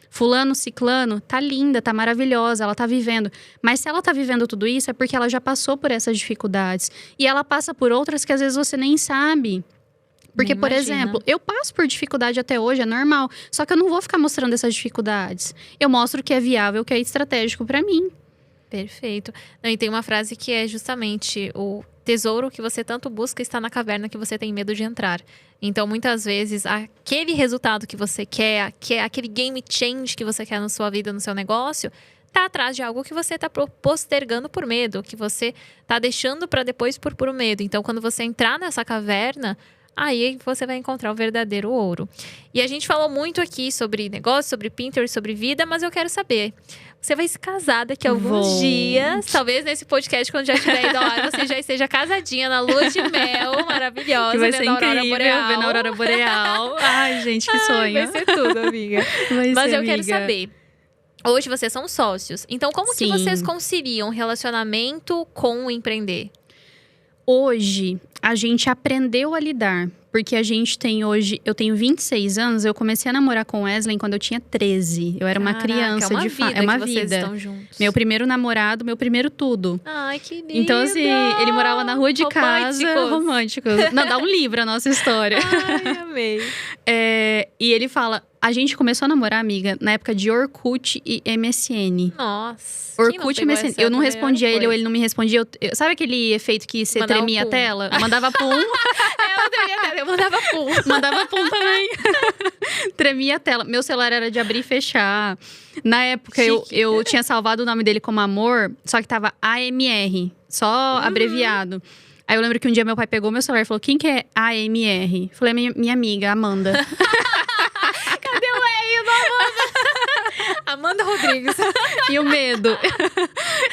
Fulano, ciclano, tá linda, tá maravilhosa, ela tá vivendo. Mas se ela tá vivendo tudo isso, é porque ela já passou por essas dificuldades. E ela passa por outras que às vezes você nem sabe. Porque, Nem por imagina. exemplo, eu passo por dificuldade até hoje, é normal. Só que eu não vou ficar mostrando essas dificuldades. Eu mostro o que é viável, o que é estratégico pra mim. Perfeito. Não, e tem uma frase que é justamente o tesouro que você tanto busca está na caverna que você tem medo de entrar. Então, muitas vezes, aquele resultado que você quer, aquele game change que você quer na sua vida, no seu negócio, tá atrás de algo que você tá postergando por medo, que você tá deixando para depois por puro medo. Então, quando você entrar nessa caverna, aí você vai encontrar o verdadeiro ouro. E a gente falou muito aqui sobre negócio, sobre Pinterest, sobre vida, mas eu quero saber... Você vai se casar daqui a alguns dias. Talvez nesse podcast, quando já estiver indo ao ar, você já esteja casadinha na lua de mel, maravilhosa. Que vai ser vendo a Aurora incrível, Boreal. vendo a Aurora Boreal. Ai, gente, que sonho. Vai ser tudo, amiga. Mas eu quero amiga. saber. Hoje vocês são sócios. Então, como que Sim. vocês conciliam relacionamento com o empreender? Hoje, a gente aprendeu a lidar. porque a gente tem hoje… Eu tenho 26 anos, eu comecei a namorar com o Wesley quando eu tinha 13. Eu era uma criança, de fato. É uma que vida. Vocês estão juntos. Meu primeiro namorado, meu primeiro tudo. Ai, que lindo! Então, assim, ele morava na rua de casa. Românticos. Não, dá um livro a nossa história. Ai, amei. E ele fala… A gente começou a namorar, amiga, na época de Orkut e MSN. Nossa. Orkut e MSN. Eu não respondia ele ou ele não me respondia. Sabe aquele efeito que você Mandava tremia a pum. tela? Mandava pum. Ela tremia a tela, eu mandava pum. Mandava pum também. Tremia a tela. Meu celular era de abrir e fechar. Na época, eu tinha salvado o nome dele como Amor, só que tava AMR. Só abreviado. Aí eu lembro que um dia meu pai pegou meu celular e falou: quem que é AMR? Falei: minha amiga, Amanda. Cadê o E do Amanda? Amanda Rodrigues. E o medo.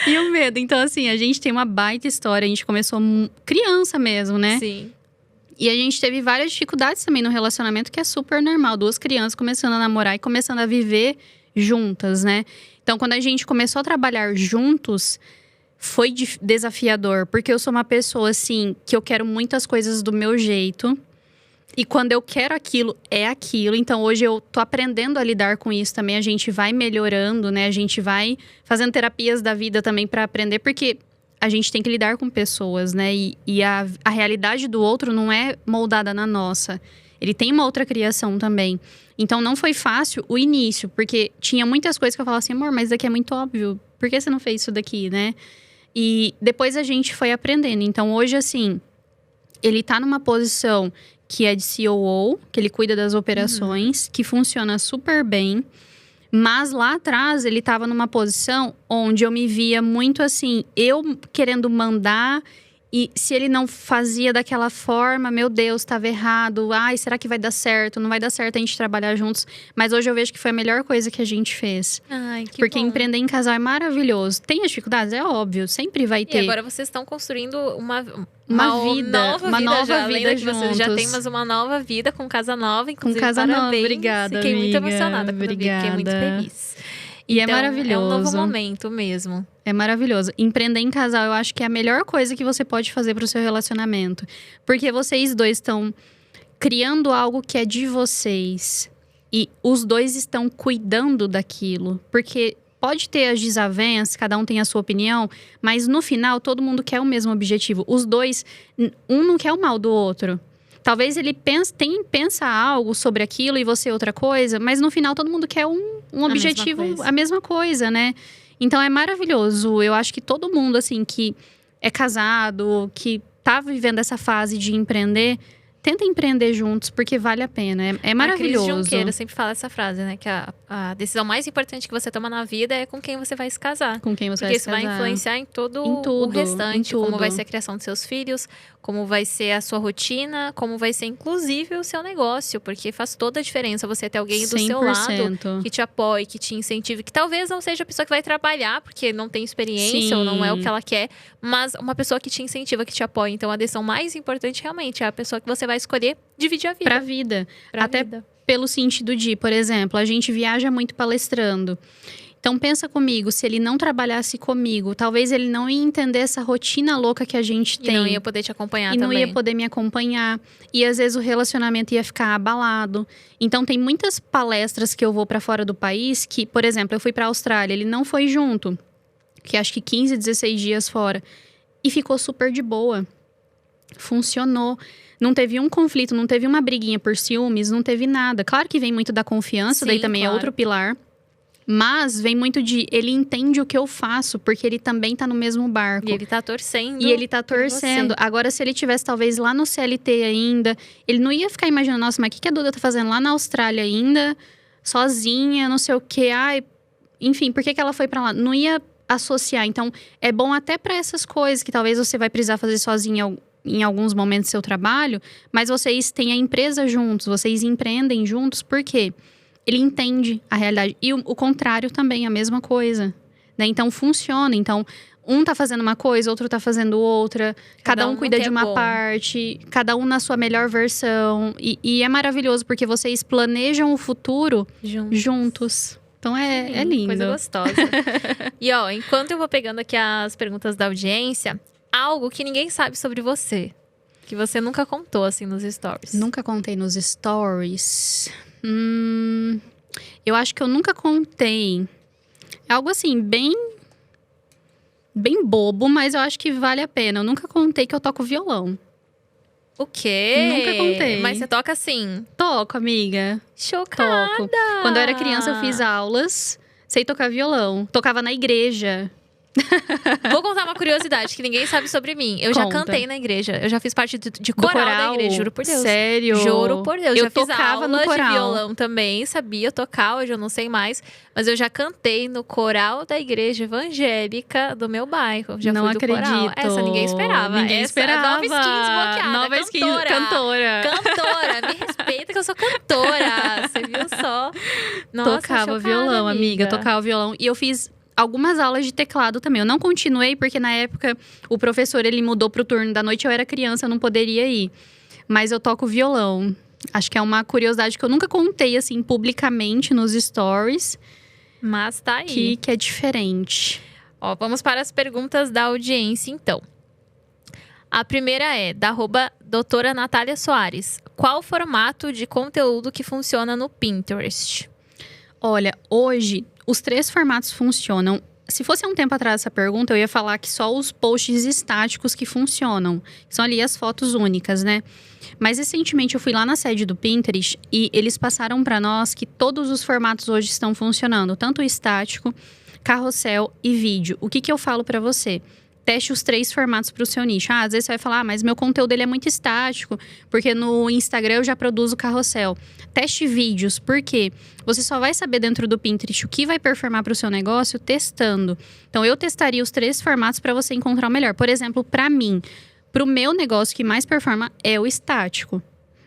E o medo. Então, assim, a gente tem uma baita história. A gente começou criança mesmo, né? Sim. E a gente teve várias dificuldades também no relacionamento, que é super normal. 2 crianças começando a namorar e começando a viver juntas, né? Então, quando a gente começou a trabalhar juntos, foi desafiador. Porque eu sou uma pessoa, assim, que eu quero muitas coisas do meu jeito. E quando eu quero aquilo, é aquilo. Então, hoje eu tô aprendendo a lidar com isso também. A gente vai melhorando, né? A gente vai fazendo terapias da vida também pra aprender. Porque a gente tem que lidar com pessoas, né? E a realidade do outro não é moldada na nossa. Ele tem uma outra criação também. Então, não foi fácil o início. Porque tinha muitas coisas que eu falava assim: amor, mas isso daqui é muito óbvio. Por que você não fez isso daqui, né? E depois a gente foi aprendendo. Então, hoje, assim, ele tá numa posição que é de COO, que ele cuida das operações, que funciona super bem. Mas lá atrás, ele estava numa posição onde eu me via muito assim, eu querendo mandar. E se ele não fazia daquela forma, meu Deus, estava errado. Ai, será que vai dar certo? Não vai dar certo a gente trabalhar juntos. Mas hoje eu vejo que foi a melhor coisa que a gente fez. Ai, que Porque bom. empreender em casal é maravilhoso. Tem as dificuldades? É óbvio, sempre vai ter. E agora vocês estão construindo uma vida, nova uma vida nova já. vida Lembra que vocês já juntos. têm mais uma nova vida com casa nova, inclusive. Com casa nova, parabéns. obrigada, Fiquei muito amiga. emocionada quando eu vi, fiquei muito Obrigada. feliz. E Então, é maravilhoso. É um novo momento mesmo. É maravilhoso. Empreender em casal, eu acho que é a melhor coisa que você pode fazer pro seu relacionamento. Porque vocês dois estão criando algo que é de vocês. E os dois estão cuidando daquilo. Porque pode ter as desavenças, cada um tem a sua opinião. Mas no final, todo mundo quer o mesmo objetivo. Os dois, um não quer o mal do outro. Talvez ele pensa algo sobre aquilo e você outra coisa. Mas no final, todo mundo quer um objetivo, a mesma coisa, né? Então, é maravilhoso. Eu acho que todo mundo, assim, que é casado, que tá vivendo essa fase de empreender, tenta empreender juntos, porque vale a pena. É maravilhoso. A Cris Junqueira sempre fala essa frase, né? Que a decisão mais importante que você toma na vida é com quem você vai se casar. Com quem você Porque vai se casar. isso vai influenciar em todo Em tudo, o restante. em Como tudo. vai ser a criação dos seus filhos, como vai ser a sua rotina, como vai ser, inclusive, o seu negócio. Porque faz toda a diferença você ter alguém do seu lado 100%. que te apoie, que te incentive. Que talvez não seja a pessoa que vai trabalhar, porque não tem experiência Sim. ou não é o que ela quer. Mas uma pessoa que te incentiva, que te apoia. Então, a decisão mais importante, realmente, é a pessoa que você vai escolher dividir a vida. Pra vida. Pra Até vida. pelo sentido de, por exemplo, a gente viaja muito palestrando. Então pensa comigo, se ele não trabalhasse comigo, talvez ele não ia entender essa rotina louca que a gente E tem. não ia poder te acompanhar E também. não ia poder me acompanhar. E às vezes o relacionamento ia ficar abalado. Então tem muitas palestras que eu vou pra fora do país que, por exemplo, eu fui pra Austrália, ele não foi junto. Que acho que 15, 16 dias fora. E ficou super de boa. Funcionou. Não teve um conflito, não teve uma briguinha por ciúmes, não teve nada. Claro que vem muito da confiança, Sim, daí também claro. é outro pilar. Mas vem muito de, ele entende o que eu faço, porque ele também tá no mesmo barco. E ele tá torcendo. E ele tá por torcendo. você. Agora, se ele tivesse talvez lá no CLT ainda, ele não ia ficar imaginando, nossa, mas o que a Duda tá fazendo lá na Austrália ainda, sozinha, não sei o quê. Ai, enfim, por que ela foi pra lá? Não ia associar. Então, é bom até pra essas coisas que talvez você vai precisar fazer sozinha em alguns momentos do seu trabalho, mas vocês têm a empresa juntos, vocês empreendem juntos, por quê? Ele entende a realidade. E o contrário também, a mesma coisa. Né? Então, funciona. Então, um tá fazendo uma coisa, outro tá fazendo outra. Cada um cuida de uma parte. Cada um na sua melhor versão. E é maravilhoso, porque vocês planejam o futuro juntos. Então, é lindo. Coisa gostosa. E, ó, enquanto eu vou pegando aqui as perguntas da audiência, algo que ninguém sabe sobre você. Que você nunca contou, assim, nos stories. Nunca contei nos stories. Eu acho que eu nunca contei. É algo assim, bem bobo, mas eu acho que vale a pena. Eu nunca contei que eu toco violão. O quê? Nunca contei. Mas você toca assim? Toco, amiga. Chocada! Toco. Quando eu era criança, eu fiz aulas. Sei tocar violão. Tocava na igreja. Vou contar uma curiosidade que ninguém sabe sobre mim. Eu já Conta. cantei na igreja. Eu já fiz parte de Do coral da igreja, juro por Deus. Sério? Juro por Deus. Eu já fiz tocava no aulas coral. de violão também. Sabia tocar, hoje eu não sei mais. Mas eu já cantei no coral da igreja evangélica do meu bairro. Já Não fui do coral. acredito. Essa ninguém esperava. Ninguém Essa esperava. Nova skin desbloqueada. Nova skin cantora. Cantora. Me respeita que eu sou cantora. Você viu só? Nossa, Tocava chocada, violão, amiga. Tocava violão. E eu fiz algumas aulas de teclado também. Eu não continuei porque na época o professor ele mudou pro turno da noite. Eu era criança, eu não poderia ir. Mas eu toco violão. Acho que é uma curiosidade que eu nunca contei assim publicamente nos stories. Mas tá aí. Que é diferente. Ó, vamos para as perguntas da audiência, então. A primeira é da @doutora Natália Soares. Qual o formato de conteúdo que funciona no Pinterest? Olha, hoje os 3 formatos funcionam. Se fosse há um tempo atrás essa pergunta, eu ia falar que só os posts estáticos que funcionam. São ali as fotos únicas, né? Mas recentemente eu fui lá na sede do Pinterest e eles passaram para nós que todos os formatos hoje estão funcionando. Tanto o estático, carrossel e vídeo. O que eu falo para você? Teste os 3 formatos para o seu nicho. Às vezes você vai falar, mas meu conteúdo ele é muito estático, porque no Instagram eu já produzo carrossel. Teste vídeos, porque você só vai saber dentro do Pinterest o que vai performar para o seu negócio testando. Então eu testaria os 3 formatos para você encontrar o melhor. Por exemplo, para mim, para o meu negócio que mais performa é o estático.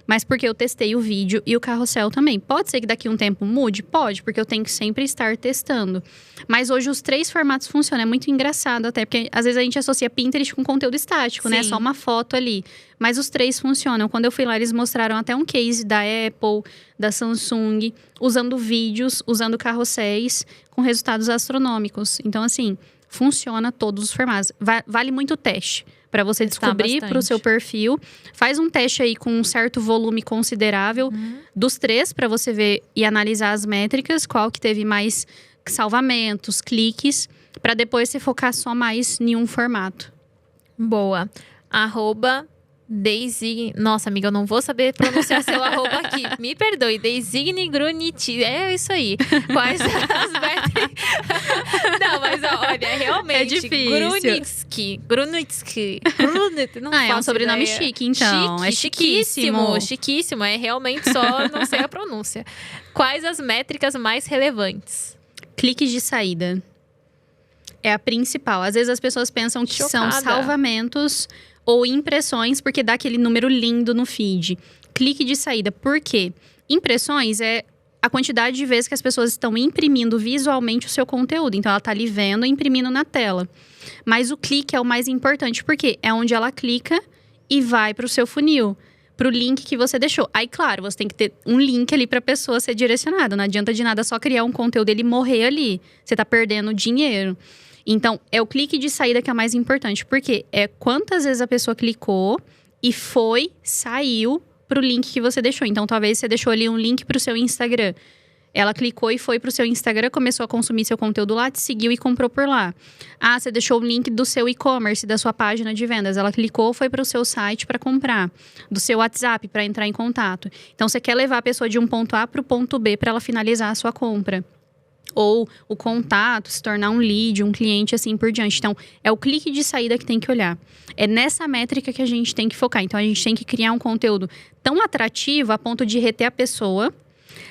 Mas porque eu testei o vídeo e o carrossel também. Pode ser que daqui a um tempo mude? Pode, porque eu tenho que sempre estar testando. Mas hoje os 3 formatos funcionam. É muito engraçado até, porque às vezes a gente associa Pinterest com conteúdo estático, né? Sim. Só uma foto ali. Mas os 3 funcionam. Quando eu fui lá, eles mostraram até um case da Apple, da Samsung, usando vídeos, usando carrosséis, com resultados astronômicos. Então, assim, funciona todos os formatos. Vale muito o teste. Para você descobrir para o seu perfil. Faz um teste aí com um certo volume considerável dos 3 para você ver e analisar as métricas, qual que teve mais salvamentos, cliques, para depois você focar só mais em um formato. Boa. @Designe... Nossa, amiga, eu não vou saber pronunciar seu arroba aqui. Me perdoe. Designe Gruniti. É isso aí. Quais as métricas? Não, mas olha, realmente. É difícil. Grunitsky. Não É um faço sobrenome ideia. chique, então. É chiquíssimo. Chiquíssimo. É realmente só não sei a pronúncia. Quais as métricas mais relevantes? Cliques de saída. É a principal. Às vezes as pessoas pensam que são Chocada. salvamentos ou impressões, porque dá aquele número lindo no feed. Clique de saída. Por quê? Impressões é a quantidade de vezes que as pessoas estão imprimindo visualmente o seu conteúdo. Então, ela está ali vendo e imprimindo na tela. Mas o clique é o mais importante, porque é onde ela clica e vai para o seu funil, para o link que você deixou. Aí, claro, você tem que ter um link ali para a pessoa ser direcionada. Não adianta de nada só criar um conteúdo e ele morrer ali. Você está perdendo dinheiro. Então, é o clique de saída que é o mais importante. Porque é quantas vezes a pessoa clicou e saiu pro link que você deixou. Então, talvez você deixou ali um link pro seu Instagram. Ela clicou e foi pro seu Instagram, começou a consumir seu conteúdo lá, te seguiu e comprou por lá. Ah, você deixou o link do seu e-commerce, da sua página de vendas. Ela clicou, foi pro seu site para comprar. Do seu WhatsApp para entrar em contato. Então, você quer levar a pessoa de um ponto A pro ponto B para ela finalizar a sua compra. Ou o contato, se tornar um lead, um cliente, assim por diante. Então, é o clique de saída que tem que olhar. É nessa métrica que a gente tem que focar. Então, a gente tem que criar um conteúdo tão atrativo a ponto de reter a pessoa,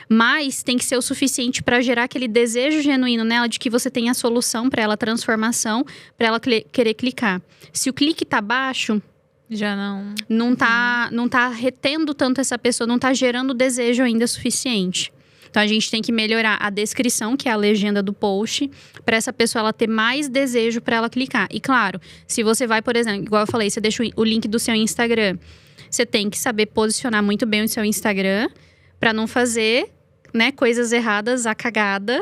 mas tem que ser o suficiente para gerar aquele desejo genuíno nela de que você tem a solução para ela, a transformação, para ela querer clicar. Se o clique tá baixo, Já não... não tá retendo tanto essa pessoa, não tá gerando desejo ainda suficiente. Então, a gente tem que melhorar a descrição, que é a legenda do post, para essa pessoa ela ter mais desejo para ela clicar. E claro, se você vai, por exemplo, igual eu falei, você deixa o link do seu Instagram, você tem que saber posicionar muito bem o seu Instagram para não fazer, né, coisas erradas, a cagada,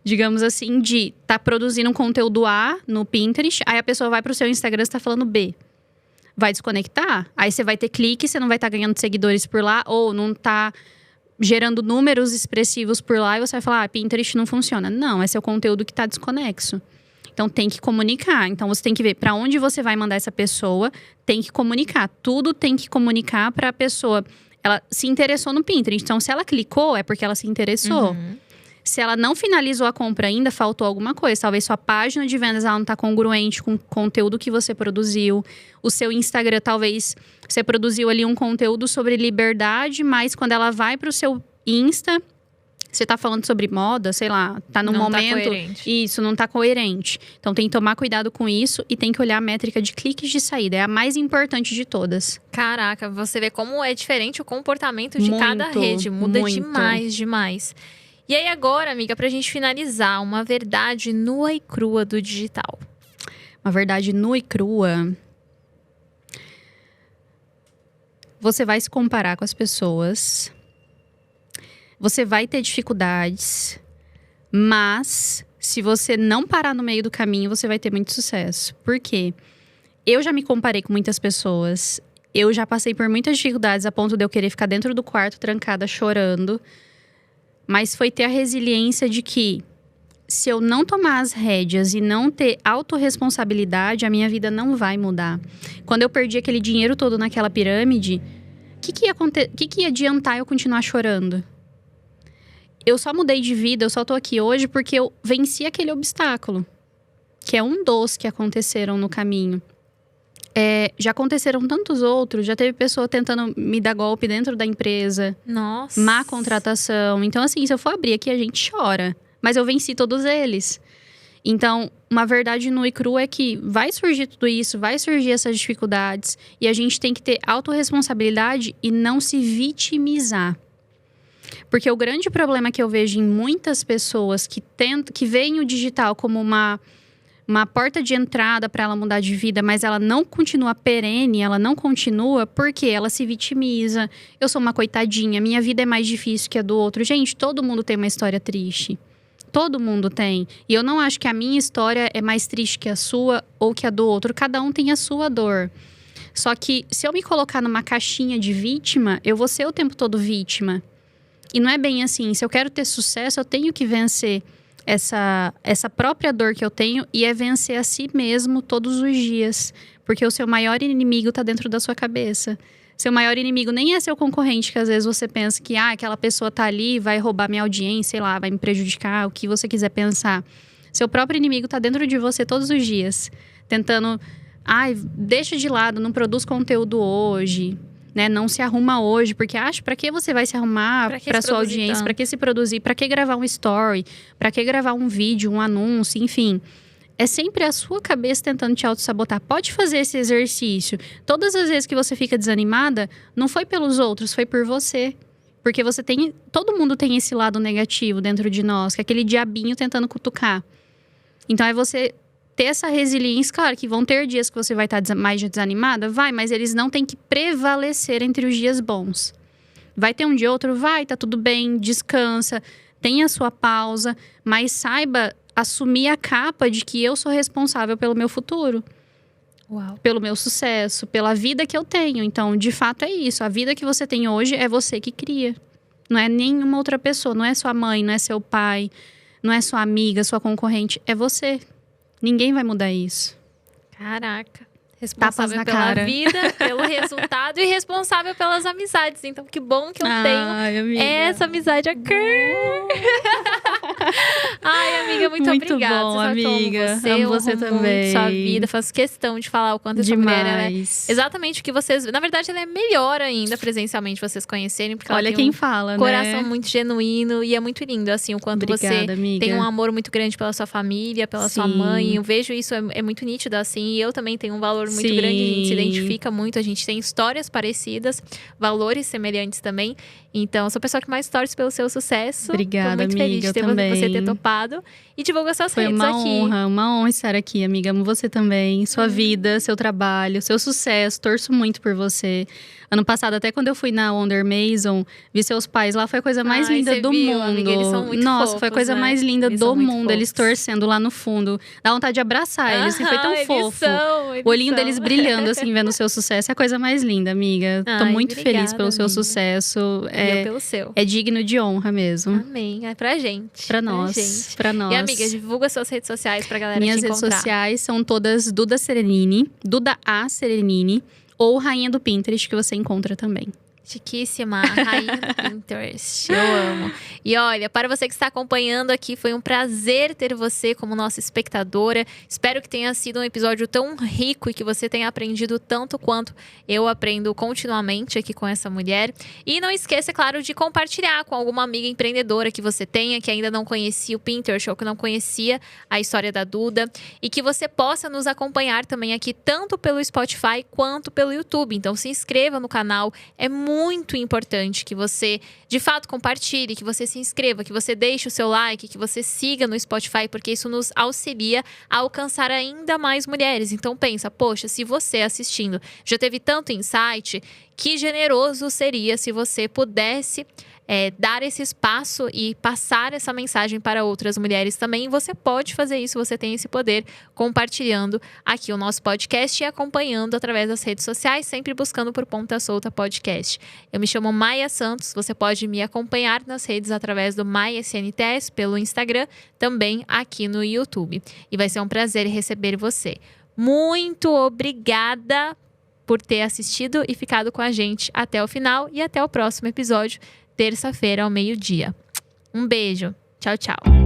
digamos assim, de tá produzindo um conteúdo A no Pinterest, aí a pessoa vai pro seu Instagram e está falando B. vai desconectar. Aí você vai ter clique, você não vai estar ganhando seguidores por lá, ou não tá gerando números expressivos por lá, e você vai falar, Pinterest não funciona. Não, é seu conteúdo que tá desconexo. Então, tem que comunicar. Então, você tem que ver para onde você vai mandar essa pessoa, tem que comunicar. Tudo tem que comunicar para a pessoa. Ela se interessou no Pinterest. Então, se ela clicou, é porque ela se interessou. Se ela não finalizou a compra ainda, faltou alguma coisa. Talvez sua página de vendas ela não está congruente com o conteúdo que você produziu. O seu Instagram, talvez você produziu ali um conteúdo sobre liberdade, mas quando ela vai para o seu Insta, você tá falando sobre moda, sei lá, tá no momento… Tá coerente. Isso, não tá coerente. Então tem que tomar cuidado com isso e tem que olhar a métrica de cliques de saída. É a mais importante de todas. Caraca, você vê como é diferente o comportamento de cada Muito, rede. Muda muito. demais, demais. E aí agora, amiga, pra gente finalizar, uma verdade nua e crua do digital. Uma verdade nua e crua. Você vai se comparar com as pessoas. Você vai ter dificuldades, mas se você não parar no meio do caminho, você vai ter muito sucesso. Por quê? Eu já me comparei com muitas pessoas. Eu já passei por muitas dificuldades a ponto de eu querer ficar dentro do quarto, trancada, chorando. Mas foi ter a resiliência de que, se eu não tomar as rédeas e não ter autorresponsabilidade, a minha vida não vai mudar. Quando eu perdi aquele dinheiro todo naquela pirâmide, o que ia adiantar eu continuar chorando? Eu só mudei de vida, eu só tô aqui hoje porque eu venci aquele obstáculo. Que é um dos que aconteceram no caminho. Já aconteceram tantos outros, já teve pessoa tentando me dar golpe dentro da empresa. Nossa. Má contratação. Então, assim, se eu for abrir aqui, a gente chora. Mas eu venci todos eles. Então, uma verdade nua e crua é que vai surgir tudo isso, vai surgir essas dificuldades. E a gente tem que ter autorresponsabilidade e não se vitimizar. Porque o grande problema que eu vejo em muitas pessoas que veem o digital como uma porta de entrada para ela mudar de vida, mas ela não continua perene, ela não continua porque ela se vitimiza. Eu sou uma coitadinha, minha vida é mais difícil que a do outro. Gente, todo mundo tem uma história triste. Todo mundo tem. E eu não acho que a minha história é mais triste que a sua ou que a do outro. Cada um tem a sua dor. Só que se eu me colocar numa caixinha de vítima, eu vou ser o tempo todo vítima. E não é bem assim. Se eu quero ter sucesso, eu tenho que vencer essa própria dor que eu tenho e é vencer a si mesmo todos os dias. Porque o seu maior inimigo está dentro da sua cabeça. Seu maior inimigo nem é seu concorrente, que às vezes você pensa que aquela pessoa tá ali, vai roubar minha audiência, sei lá, vai me prejudicar, o que você quiser pensar. Seu próprio inimigo tá dentro de você todos os dias, tentando… deixa de lado, não produz conteúdo hoje… Né, não se arruma hoje, porque para que você vai se arrumar para sua audiência, para que se produzir, para que gravar um story, para que gravar um vídeo, um anúncio, enfim. É sempre a sua cabeça tentando te auto-sabotar. Pode fazer esse exercício. Todas as vezes que você fica desanimada, não foi pelos outros, foi por você. Porque todo mundo tem esse lado negativo dentro de nós, que é aquele diabinho tentando cutucar. Então é você ter essa resiliência. Claro que vão ter dias que você vai estar mais desanimada, mas eles não têm que prevalecer entre os dias bons. Vai ter um dia ou outro, tá tudo bem, descansa, tenha a sua pausa, mas saiba assumir a capa de que eu sou responsável pelo meu futuro. Uau. Pelo meu sucesso, pela vida que eu tenho. Então, de fato é isso, a vida que você tem hoje é você que cria. Não é nenhuma outra pessoa, não é sua mãe, não é seu pai, não é sua amiga, sua concorrente, é você. Ninguém vai mudar isso. Caraca. Responsável na pela cara. vida, pelo resultado e responsável pelas amizades. Então, que bom que eu tenho amiga. essa amizade aqui. Ai, amiga, muito obrigada. Bom, amiga. Você, amo você amo também. muito sua vida. Faço questão de falar o quanto essa mulher ela é exatamente o que vocês… Na verdade, ela é melhor ainda presencialmente vocês conhecerem. Porque olha ela tem quem fala, coração né? muito genuíno e é muito lindo, assim, o quanto Obrigada, você amiga. tem um amor muito grande pela sua família, pela sua Sim. mãe. Eu vejo isso, é muito nítido, assim. E eu também tenho um valor muito Sim. grande, a gente se identifica muito, a gente tem histórias parecidas, valores semelhantes também. Então, eu sou a pessoa que mais torce pelo seu sucesso. Obrigada, tô muito amiga, feliz de ter também. você ter topado. E divulga suas Foi redes aqui. uma honra estar aqui, amiga. Amo você também, sua vida, seu trabalho, seu sucesso. Torço muito por você. Ano passado, até quando eu fui na Wonder Maison, vi seus pais lá, foi a coisa mais linda você do viu, mundo. amiga, eles são muito Nossa, fofos, foi a coisa né? mais linda Eles são do muito mundo. Eles fofos. torcendo lá no fundo. Dá vontade de abraçar eles, assim, foi tão Eles fofo. são, eles O olhinho são. eles brilhando, assim, vendo o seu sucesso. É a coisa mais linda, amiga. Tô Ai, muito obrigada, feliz pelo seu amiga. sucesso. Eu pelo seu. É digno de honra mesmo. Amém. É pra gente. Pra nós. gente. Pra nós. E, amiga, divulga suas redes sociais pra galera Minhas te redes encontrar. sociais são todas Duda Serenini, Duda A Serenini, ou Rainha do Pinterest, que você encontra também. Chiquíssima, rainha do Pinterest. Eu amo. E olha, para você que está acompanhando aqui, foi um prazer ter você como nossa espectadora. Espero que tenha sido um episódio tão rico e que você tenha aprendido tanto quanto eu aprendo continuamente aqui com essa mulher. E não esqueça, é claro, de compartilhar com alguma amiga empreendedora que você tenha, que ainda não conhecia o Pinterest ou que não conhecia a história da Duda. E que você possa nos acompanhar também aqui, tanto pelo Spotify quanto pelo YouTube. Então se inscreva no canal, é muito importante que você, de fato, compartilhe, que você se inscreva, que você deixe o seu like, que você siga no Spotify, porque isso nos auxilia a alcançar ainda mais mulheres. Então pensa, poxa, se você assistindo já teve tanto insight, que generoso seria se você pudesse dar esse espaço e passar essa mensagem para outras mulheres também. E você pode fazer isso, você tem esse poder compartilhando aqui o nosso podcast e acompanhando através das redes sociais, sempre buscando por Ponta Solta Podcast. Eu me chamo Maia Santos, você pode me acompanhar nas redes através do Maia SNTS, pelo Instagram, também aqui no YouTube. E vai ser um prazer receber você. Muito obrigada por ter assistido e ficado com a gente até o final e até o próximo episódio, terça-feira ao meio-dia. Um beijo. Tchau, tchau.